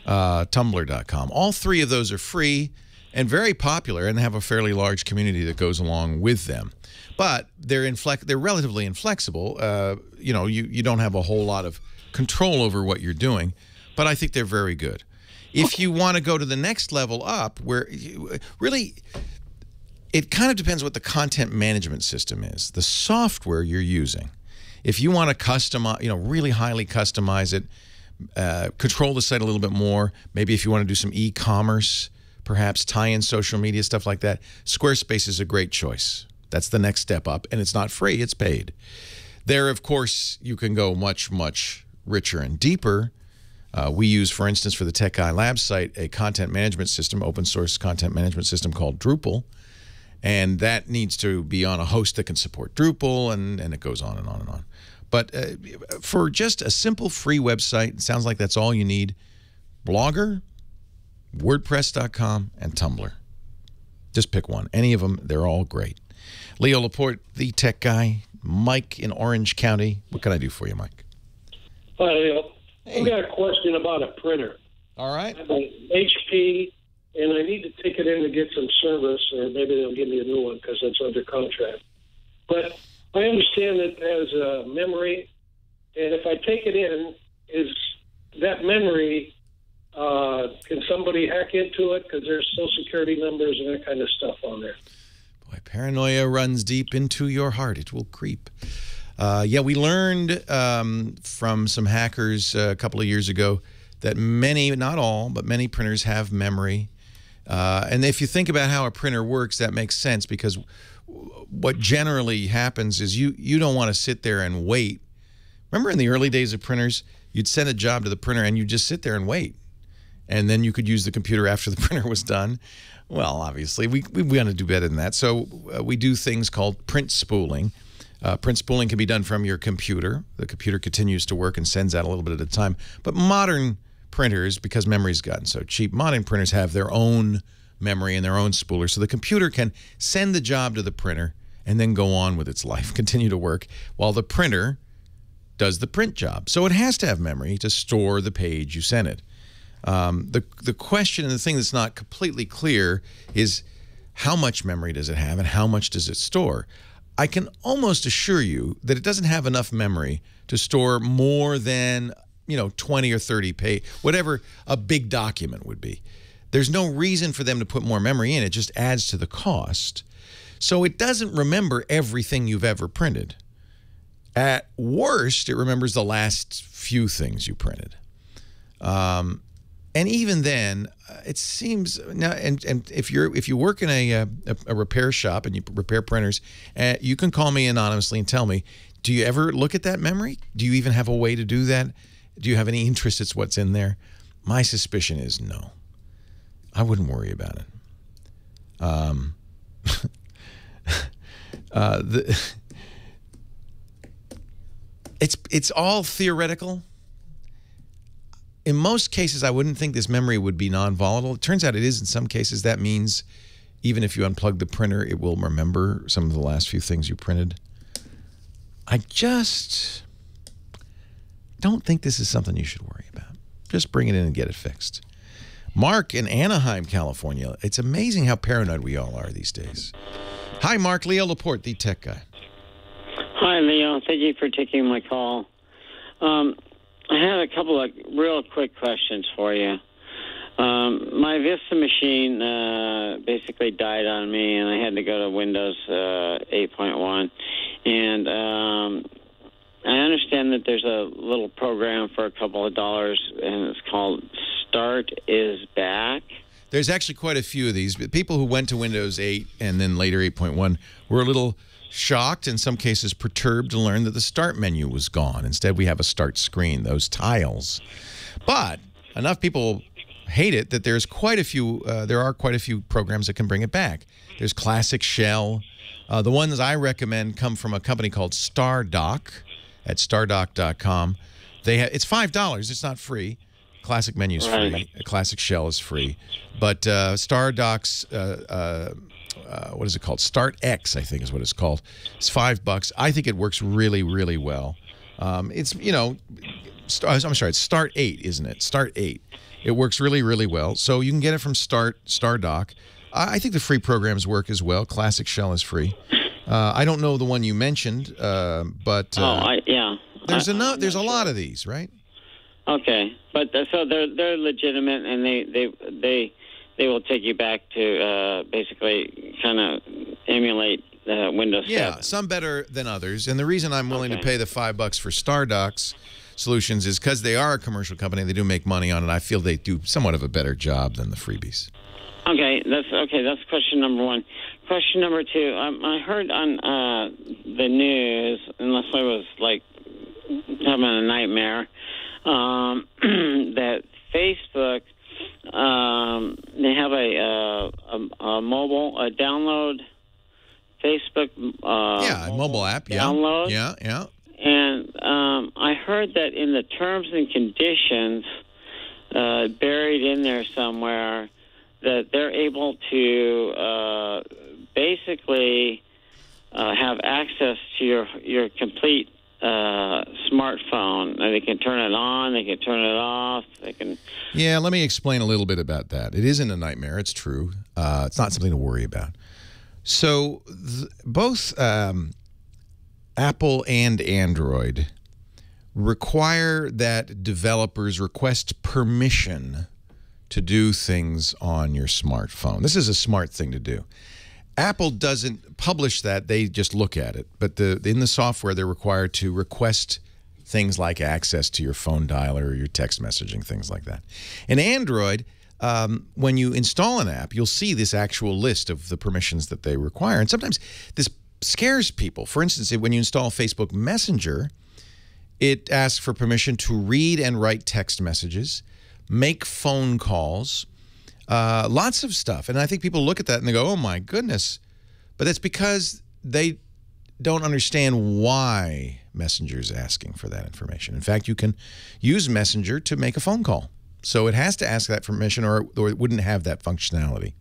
tumblr.com. All three of those are free and very popular and have a fairly large community that goes along with them. But they're relatively inflexible. You know, you don't have a whole lot of control over what you're doing, but I think they're very good. If you want to go to the next level up, where really it kind of depends what the content management system is, the software you're using. If you want to customize, you know, really highly customize it, control the site a little bit more, maybe if you want to do some e-commerce, perhaps tie in social media, stuff like that, Squarespace is a great choice. That's the next step up, and it's not free, it's paid. There, of course, you can go much, much richer and deeper. We use, for instance, for the Tech Guy Lab site, a content management system, open source content management system called Drupal. And that needs to be on a host that can support Drupal, and it goes on and on and on. But for just a simple free website, it sounds like that's all you need. Blogger, WordPress.com, and Tumblr. Just pick one. Any of them, they're all great. Leo Laporte, the Tech Guy. Mike in Orange County. What can I do for you, Mike? Hi, Leo. I've got a question about a printer. All right. I have an HP, and I need to take it in to get some service, or maybe they'll give me a new one because it's under contract. But I understand that it has a memory, and if I take it in, is that memory, can somebody hack into it? Because there's social security numbers and that kind of stuff on there. Boy, paranoia runs deep into your heart. It will creep. Yeah, we learned from some hackers a couple of years ago that many, not all, but many printers have memory. And if you think about how a printer works, that makes sense, because what generally happens is you don't want to sit there and wait. Remember in the early days of printers, you'd send a job to the printer and you'd just sit there and wait. And then you could use the computer after the printer was done. Well, obviously, we want to do better than that. So we do things called print spooling. Print spooling can be done from your computer. The computer continues to work and sends out a little bit at a time. But modern printers, because memory's gotten so cheap, modern printers have their own memory and their own spooler. So the computer can send the job to the printer and then go on with its life, continue to work, while the printer does the print job. So it has to have memory to store the page you sent it. The question and the thing that's not completely clear is how much memory does it have and how much does it store? I can almost assure you that it doesn't have enough memory to store more than, 20 or 30 pages, whatever a big document would be. There's no reason for them to put more memory in. It just adds to the cost. So it doesn't remember everything you've ever printed. At worst, it remembers the last few things you printed. And even then, it seems now. And if you work in a repair shop and you repair printers, you can call me anonymously and tell me, do you ever look at that memory? Do you even have a way to do that? Do you have any interest in what's in there? My suspicion is no. I wouldn't worry about it. It's all theoretical. In most cases, I wouldn't think this memory would be non-volatile. It turns out it is in some cases. That means even if you unplug the printer, it will remember some of the last few things you printed. I just don't think this is something you should worry about. Just bring it in and get it fixed. Mark in Anaheim, California. It's amazing how paranoid we all are these days. Hi, Mark. Leo Laporte, the Tech Guy. Hi, Leo. Thank you for taking my call. I had a couple of real quick questions for you. My Vista machine basically died on me, and I had to go to Windows 8.1. And I understand that there's a little program for a couple of dollars, and it's called Start is Back. There's actually quite a few of these. People who went to Windows 8 and then later 8.1 were a little shocked, in some cases perturbed, to learn that the start menu was gone. Instead, we have a start screen, those tiles. But enough people hate it that there's quite a few. There are quite a few programs that can bring it back. There's Classic Shell. The ones I recommend come from a company called StarDoc at stardoc.com. It's $5. It's not free. Classic Menu is free. Classic Shell is free. But StarDoc's what is it called? Start X, I think is what it's called. It's $5. I think it works really, really well. It's, I'm sorry, it's Start 8, isn't it? Start 8. It works really, really well. So you can get it from StarDoc. I think the free programs work as well. Classic Shell is free. I don't know the one you mentioned, but yeah. There's a lot of these, right? Okay, but so they're legitimate, and they will take you back to basically kind of emulate Windows 7. Yeah, some better than others. And the reason I'm willing to pay the $5 for StarDoc's solutions is because they are a commercial company. They do make money on it. I feel they do somewhat of a better job than the freebies. Okay, that's That's question number one. Question number two. I heard on the news, unless I was like having a nightmare, that Facebook they have a mobile download Facebook. A mobile app. Download. Yeah. And I heard that in the terms and conditions, buried in there somewhere, that they're able to basically have access to your complete smartphone. They can turn it on, they can turn it off, they can... Yeah, let me explain a little bit about that. It isn't a nightmare, it's true. It's not something to worry about. So both Apple and Android require that developers request permission to do things on your smartphone. This is a smart thing to do. Apple doesn't publish that, they just look at it. But in the software, they're required to request things like access to your phone dialer or your text messaging, things like that. In Android, when you install an app, you'll see this actual list of the permissions that they require. And sometimes this scares people. For instance, when you install Facebook Messenger, it asks for permission to read and write text messages, make phone calls, lots of stuff. And I think people look at that and they go, oh my goodness. But that's because they don't understand why Messenger is asking for that information. In fact, you can use Messenger to make a phone call. So it has to ask that permission or it wouldn't have that functionality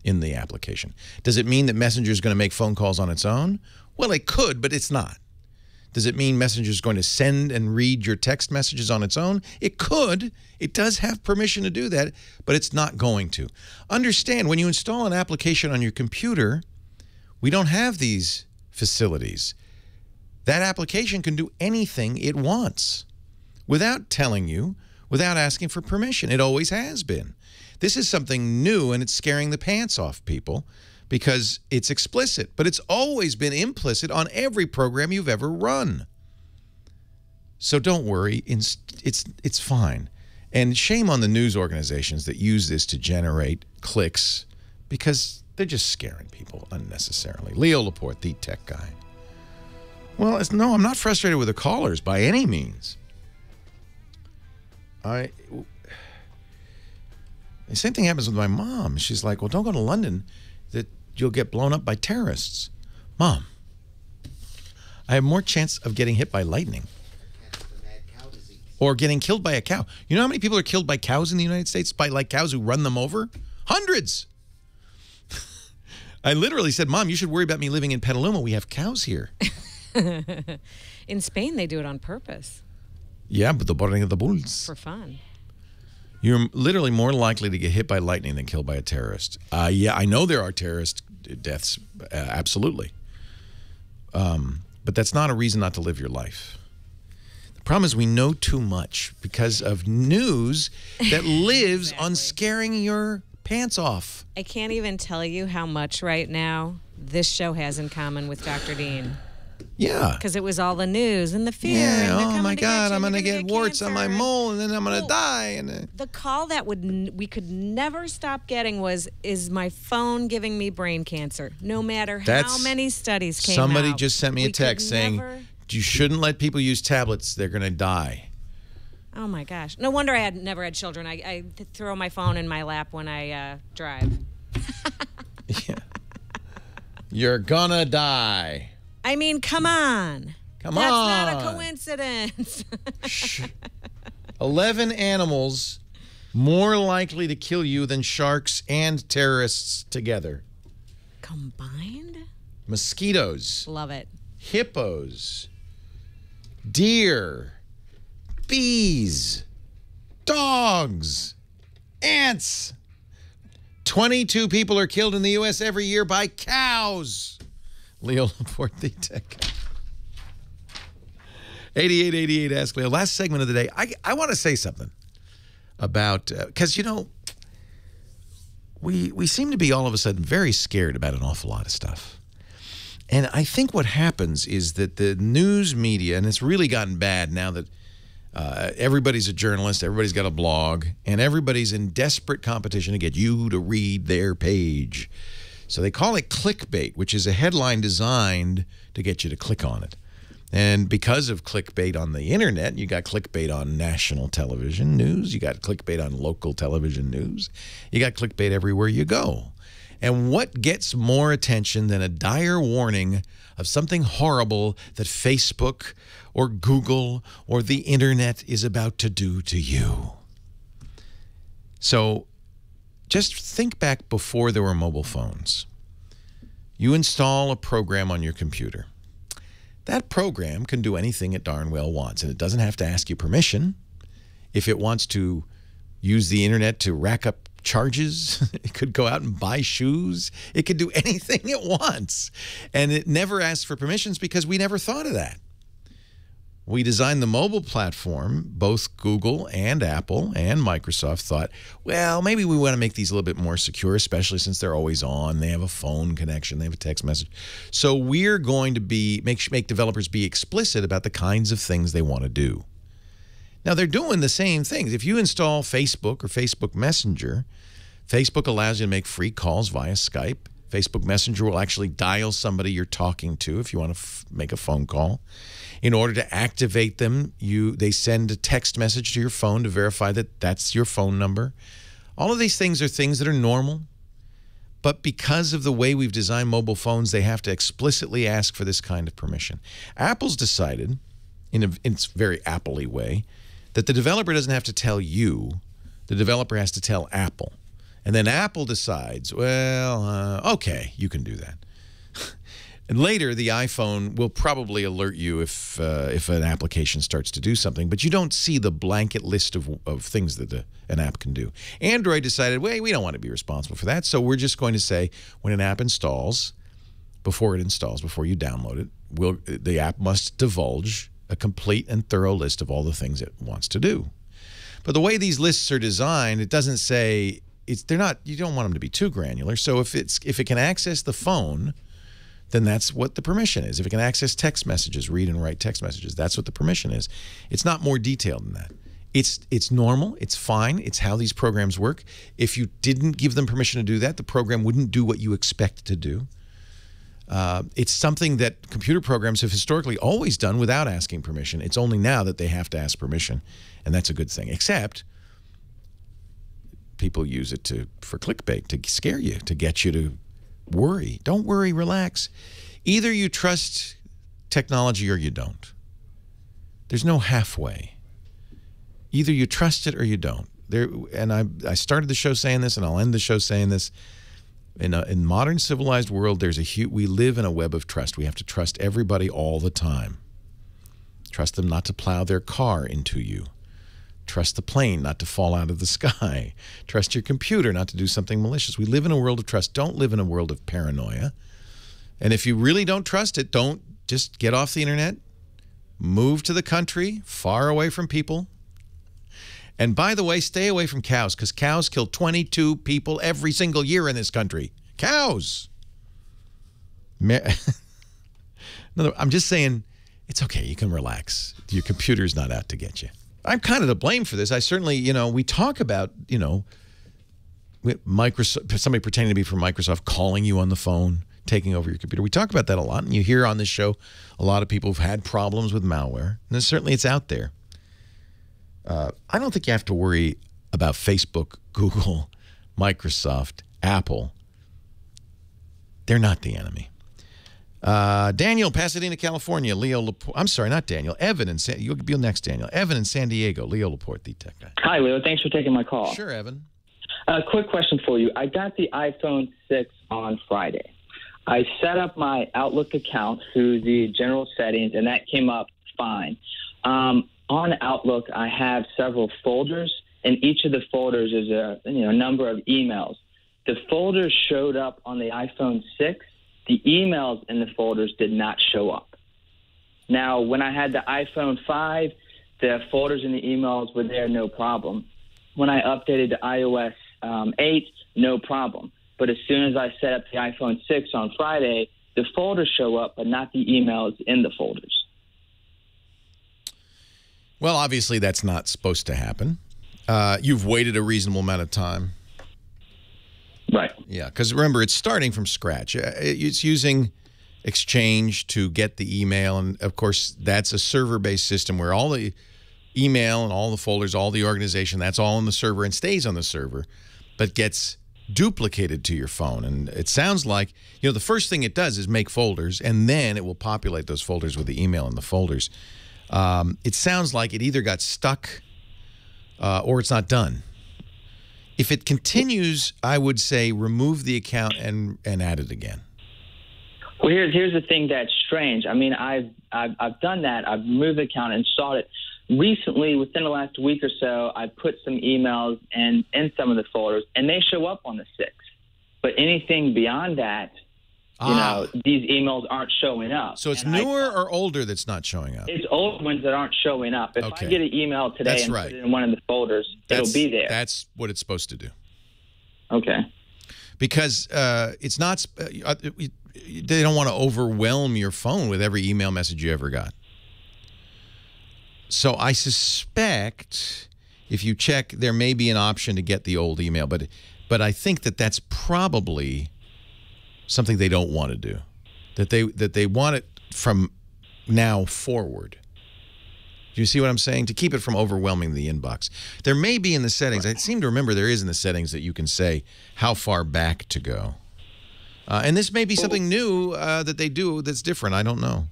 in the application. Does it mean that Messenger is going to make phone calls on its own? Well, it could, but it's not. Does it mean Messenger is going to send and read your text messages on its own? It could. It does have permission to do that, but it's not going to. Understand, when you install an application on your computer, we don't have these facilities. That application can do anything it wants without telling you, without asking for permission. It always has been. This is something new, and it's scaring the pants off people because it's explicit, but it's always been implicit on every program you've ever run. So don't worry, it's fine. And shame on the news organizations that use this to generate clicks because they're just scaring people unnecessarily. Leo Laporte, the tech guy. Well, no, I'm not frustrated with the callers by any means. The same thing happens with my mom. She's like, well, don't go to London, that you'll get blown up by terrorists. Mom, I have more chance of getting hit by lightning or getting killed by a cow. You know how many people are killed by cows in the United States? By like cows who run them over? Hundreds. I literally said, Mom, you should worry about me living in Petaluma. We have cows here. In Spain, they do it on purpose. Yeah, but the boarding of the bulls. For fun. You're literally more likely to get hit by lightning than killed by a terrorist. Yeah, I know there are terrorist deaths, absolutely. But that's not a reason not to live your life. The problem is we know too much because of news that lives on scaring your pants off. I can't even tell you how much right now this show has in common with Dr. Dean. Yeah. Because it was all the news and the fear. Yeah, and oh my God, I'm going to get warts on my mole and then I'm going to die. And the call that we could never stop getting was, is my phone giving me brain cancer? No matter how many studies came out. Somebody just sent me a text saying, you shouldn't let people use tablets. They're going to die. Oh my gosh. No wonder I never had children. I throw my phone in my lap when I drive. Yeah. You're going to die. I mean, come on. Come That's on. That's not a coincidence. 11 animals more likely to kill you than sharks and terrorists together. Combined? Mosquitoes. Love it. Hippos. Deer. Bees. Dogs. Ants. 22 people are killed in the U.S. every year by cows. Leo Laporte, the tech. 8888 Ask Leo. Last segment of the day. I want to say something about, because, you know, we seem to be all of a sudden very scared about an awful lot of stuff. And I think what happens is that the news media, and it's really gotten bad now that Everybody's a journalist, everybody's got a blog, and everybody's in desperate competition to get you to read their page. So they call it clickbait, which is a headline designed to get you to click on it. And because of clickbait on the internet, you got clickbait on national television news, you got clickbait on local television news, you got clickbait everywhere you go. And what gets more attention than a dire warning of something horrible that Facebook or Google or the internet is about to do to you? So just think back before there were mobile phones. You install a program on your computer. That program can do anything it darn well wants, and it doesn't have to ask you permission. If it wants to use the internet to rack up charges, it could go out and buy shoes. It could do anything it wants. And it never asks for permissions because we never thought of that. We designed the mobile platform, both Google and Apple and Microsoft thought, well, maybe we want to make these a little bit more secure, especially since they're always on. They have a phone connection. They have a text message. So we're going to make developers be explicit about the kinds of things they want to do. Now, they're doing the same things. If you install Facebook or Facebook Messenger, Facebook allows you to make free calls via Skype. Facebook Messenger will actually dial somebody you're talking to if you want to make a phone call. In order to activate them, they send a text message to your phone to verify that that's your phone number. All of these things are things that are normal, but because of the way we've designed mobile phones, they have to explicitly ask for this kind of permission. Apple's decided, in its very Apple-y way, that the developer doesn't have to tell you, the developer has to tell Apple. And then Apple decides, well, okay, you can do that. And later, the iPhone will probably alert you if an application starts to do something, but you don't see the blanket list of things that an app can do. Android decided, wait, we don't want to be responsible for that, so we're just going to say when an app installs, before you download it, the app must divulge a complete and thorough list of all the things it wants to do. But the way these lists are designed, it doesn't say you don't want them to be too granular. So if it can access the phone, then that's what the permission is. If it can access text messages, read and write text messages, that's what the permission is. It's not more detailed than that. It's normal, it's fine, it's how these programs work. If you didn't give them permission to do that, the program wouldn't do what you expect it to do. It's something that computer programs have historically always done without asking permission. It's only now that they have to ask permission, and that's a good thing. Except people use it for clickbait, to scare you, to get you to worry. Don't worry, relax. Either you trust technology or you don't. There's no halfway. Either you trust it or you don't. And I started the show saying this, and I'll end the show saying this. In modern civilized world, we live in a web of trust. We have to trust everybody all the time. Trust them not to plow their car into you. Trust the plane not to fall out of the sky. Trust your computer not to do something malicious. We live in a world of trust. Don't live in a world of paranoia. And if you really don't trust it, don't just get off the internet. Move to the country, far away from people. And by the way, stay away from cows, because cows kill 22 people every single year in this country. Cows! I'm just saying, it's okay. You can relax. Your computer's not out to get you. I'm kind of to blame for this. I certainly, we talk about, Microsoft, somebody pretending to be from Microsoft calling you on the phone, taking over your computer. We talk about that a lot, and you hear on this show a lot of people who've had problems with malware, and certainly it's out there. I don't think you have to worry about Facebook, Google, Microsoft, Apple. They're not the enemy. Daniel, Pasadena, California. Leo Laporte. I'm sorry, not Daniel. Evan, you'll be next, Daniel. Evan in San Diego. Leo Laporte, the tech guy. Hi, Leo. Thanks for taking my call. Sure, Evan. Quick question for you. I got the iPhone 6 on Friday. I set up my Outlook account through the general settings, and that came up fine. On Outlook, I have several folders, and each of the folders is a number of emails. The folders showed up on the iPhone 6. The emails in the folders did not show up. Now, when I had the iPhone 5, the folders and the emails were there, no problem. When I updated to iOS 8, no problem. But as soon as I set up the iPhone 6 on Friday, the folders show up, but not the emails in the folders. Well, obviously that's not supposed to happen. You've waited a reasonable amount of time. Right. Yeah, because remember, it's starting from scratch. It's using Exchange to get the email, and of course, that's a server-based system where all the email and all the folders, all the organization, that's all on the server and stays on the server, but gets duplicated to your phone. And it sounds like, you know, the first thing it does is make folders, and then it will populate those folders with the email in the folders. It sounds like it either got stuck or it's not done. If it continues, I would say remove the account and add it again. Well, here's the thing that's strange. I mean, I've done that. I've removed the account and installed it. Recently, within the last week or so, I put some emails in some of the folders, and they show up on the 6th. But anything beyond that, you know, these emails aren't showing up. So it's newer or older that's not showing up? It's old ones that aren't showing up. If I get an email today and put it in one of the folders, it'll be there. That's what it's supposed to do. Okay. Because it's not... they don't want to overwhelm your phone with every email message you ever got. So I suspect if you check, there may be an option to get the old email, but I think that that's probably something they don't want to do. That they want it from now forward. Do you see what I'm saying? To keep it from overwhelming the inbox. There may be in the settings, I seem to remember there is in the settings that you can say how far back to go. And this may be something new that they do that's different. I don't know.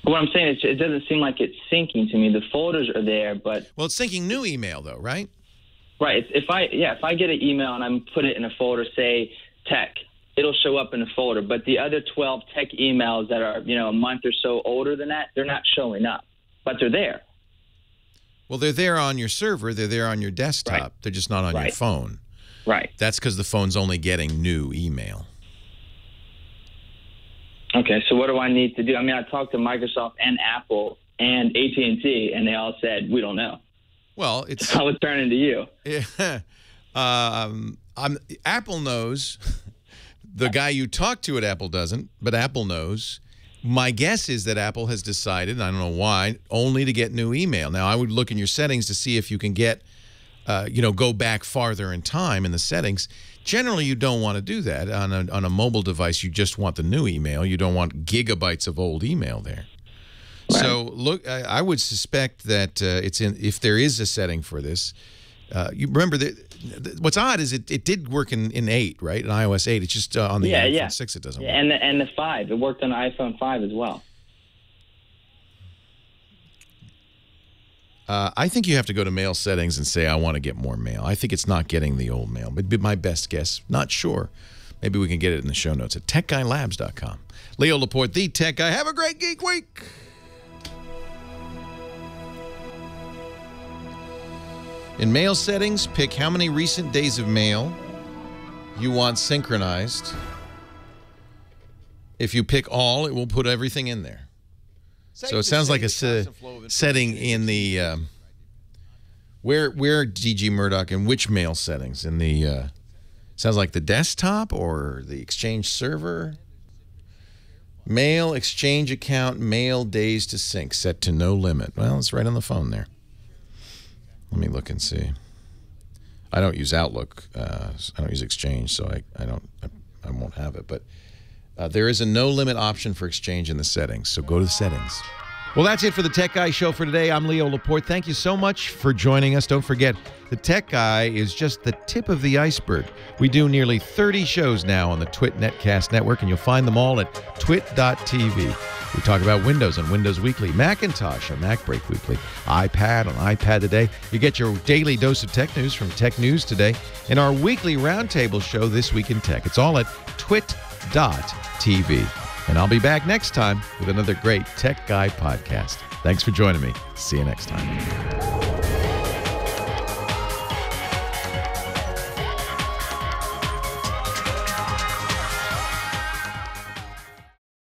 What I'm saying is it doesn't seem like it's syncing to me. The folders are there, but... Well, it's syncing new email, though, right? Right. If I get an email and I put it in a folder, say tech, it'll show up in a folder. But the other 12 tech emails that are, you know, a month or so older than that, they're not showing up. But they're there. Well, they're there on your server. They're there on your desktop. Right. They're just not on your phone. Right. That's because the phone's only getting new email. Okay, so what do I need to do? I mean, I talked to Microsoft and Apple and AT&T, and they all said, we don't know. Well, it's... So I was turning to you. Yeah. Apple knows. The guy you talk to at Apple doesn't, but Apple knows. My guess is that Apple has decided, and I don't know why, only to get new email. Now, I would look in your settings to see if you can get, you know, go back farther in time in the settings. Generally, you don't want to do that. On a mobile device, you just want the new email. You don't want gigabytes of old email there. Right. So, look, I would suspect that it's in. If there is a setting for this, you remember that. What's odd is it did work in 8, right? In iOS 8. It's just on the iPhone 6 it doesn't work. And the 5. It worked on the iPhone 5 as well. I think you have to go to mail settings and say, I want to get more mail. I think it's not getting the old mail. It'd be my best guess. Not sure. Maybe we can get it in the show notes at techguylabs.com. Leo Laporte, the Tech Guy. Have a great Geek Week. In mail settings, pick how many recent days of mail you want synchronized. If you pick all, it will put everything in there. So it sounds like a setting in the where DG Murdoch and which mail settings in the sounds like the desktop or the Exchange server. Mail Exchange account, mail days to sync set to no limit. Well, it's right on the phone there. Let me look and see. I don't use Outlook. I don't use Exchange, so I won't have it. But there is a no limit option for Exchange in the settings, so go to the settings. Well, that's it for the Tech Guy Show for today. I'm Leo Laporte. Thank you so much for joining us. Don't forget, the Tech Guy is just the tip of the iceberg. We do nearly 30 shows now on the Twit Netcast Network, and you'll find them all at twit.tv. We talk about Windows on Windows Weekly, Macintosh on Mac Break Weekly, iPad on iPad Today. You get your daily dose of tech news from Tech News Today, and our weekly roundtable show, This Week in Tech. It's all at twit.tv. And I'll be back next time with another great Tech Guy podcast. Thanks for joining me. See you next time.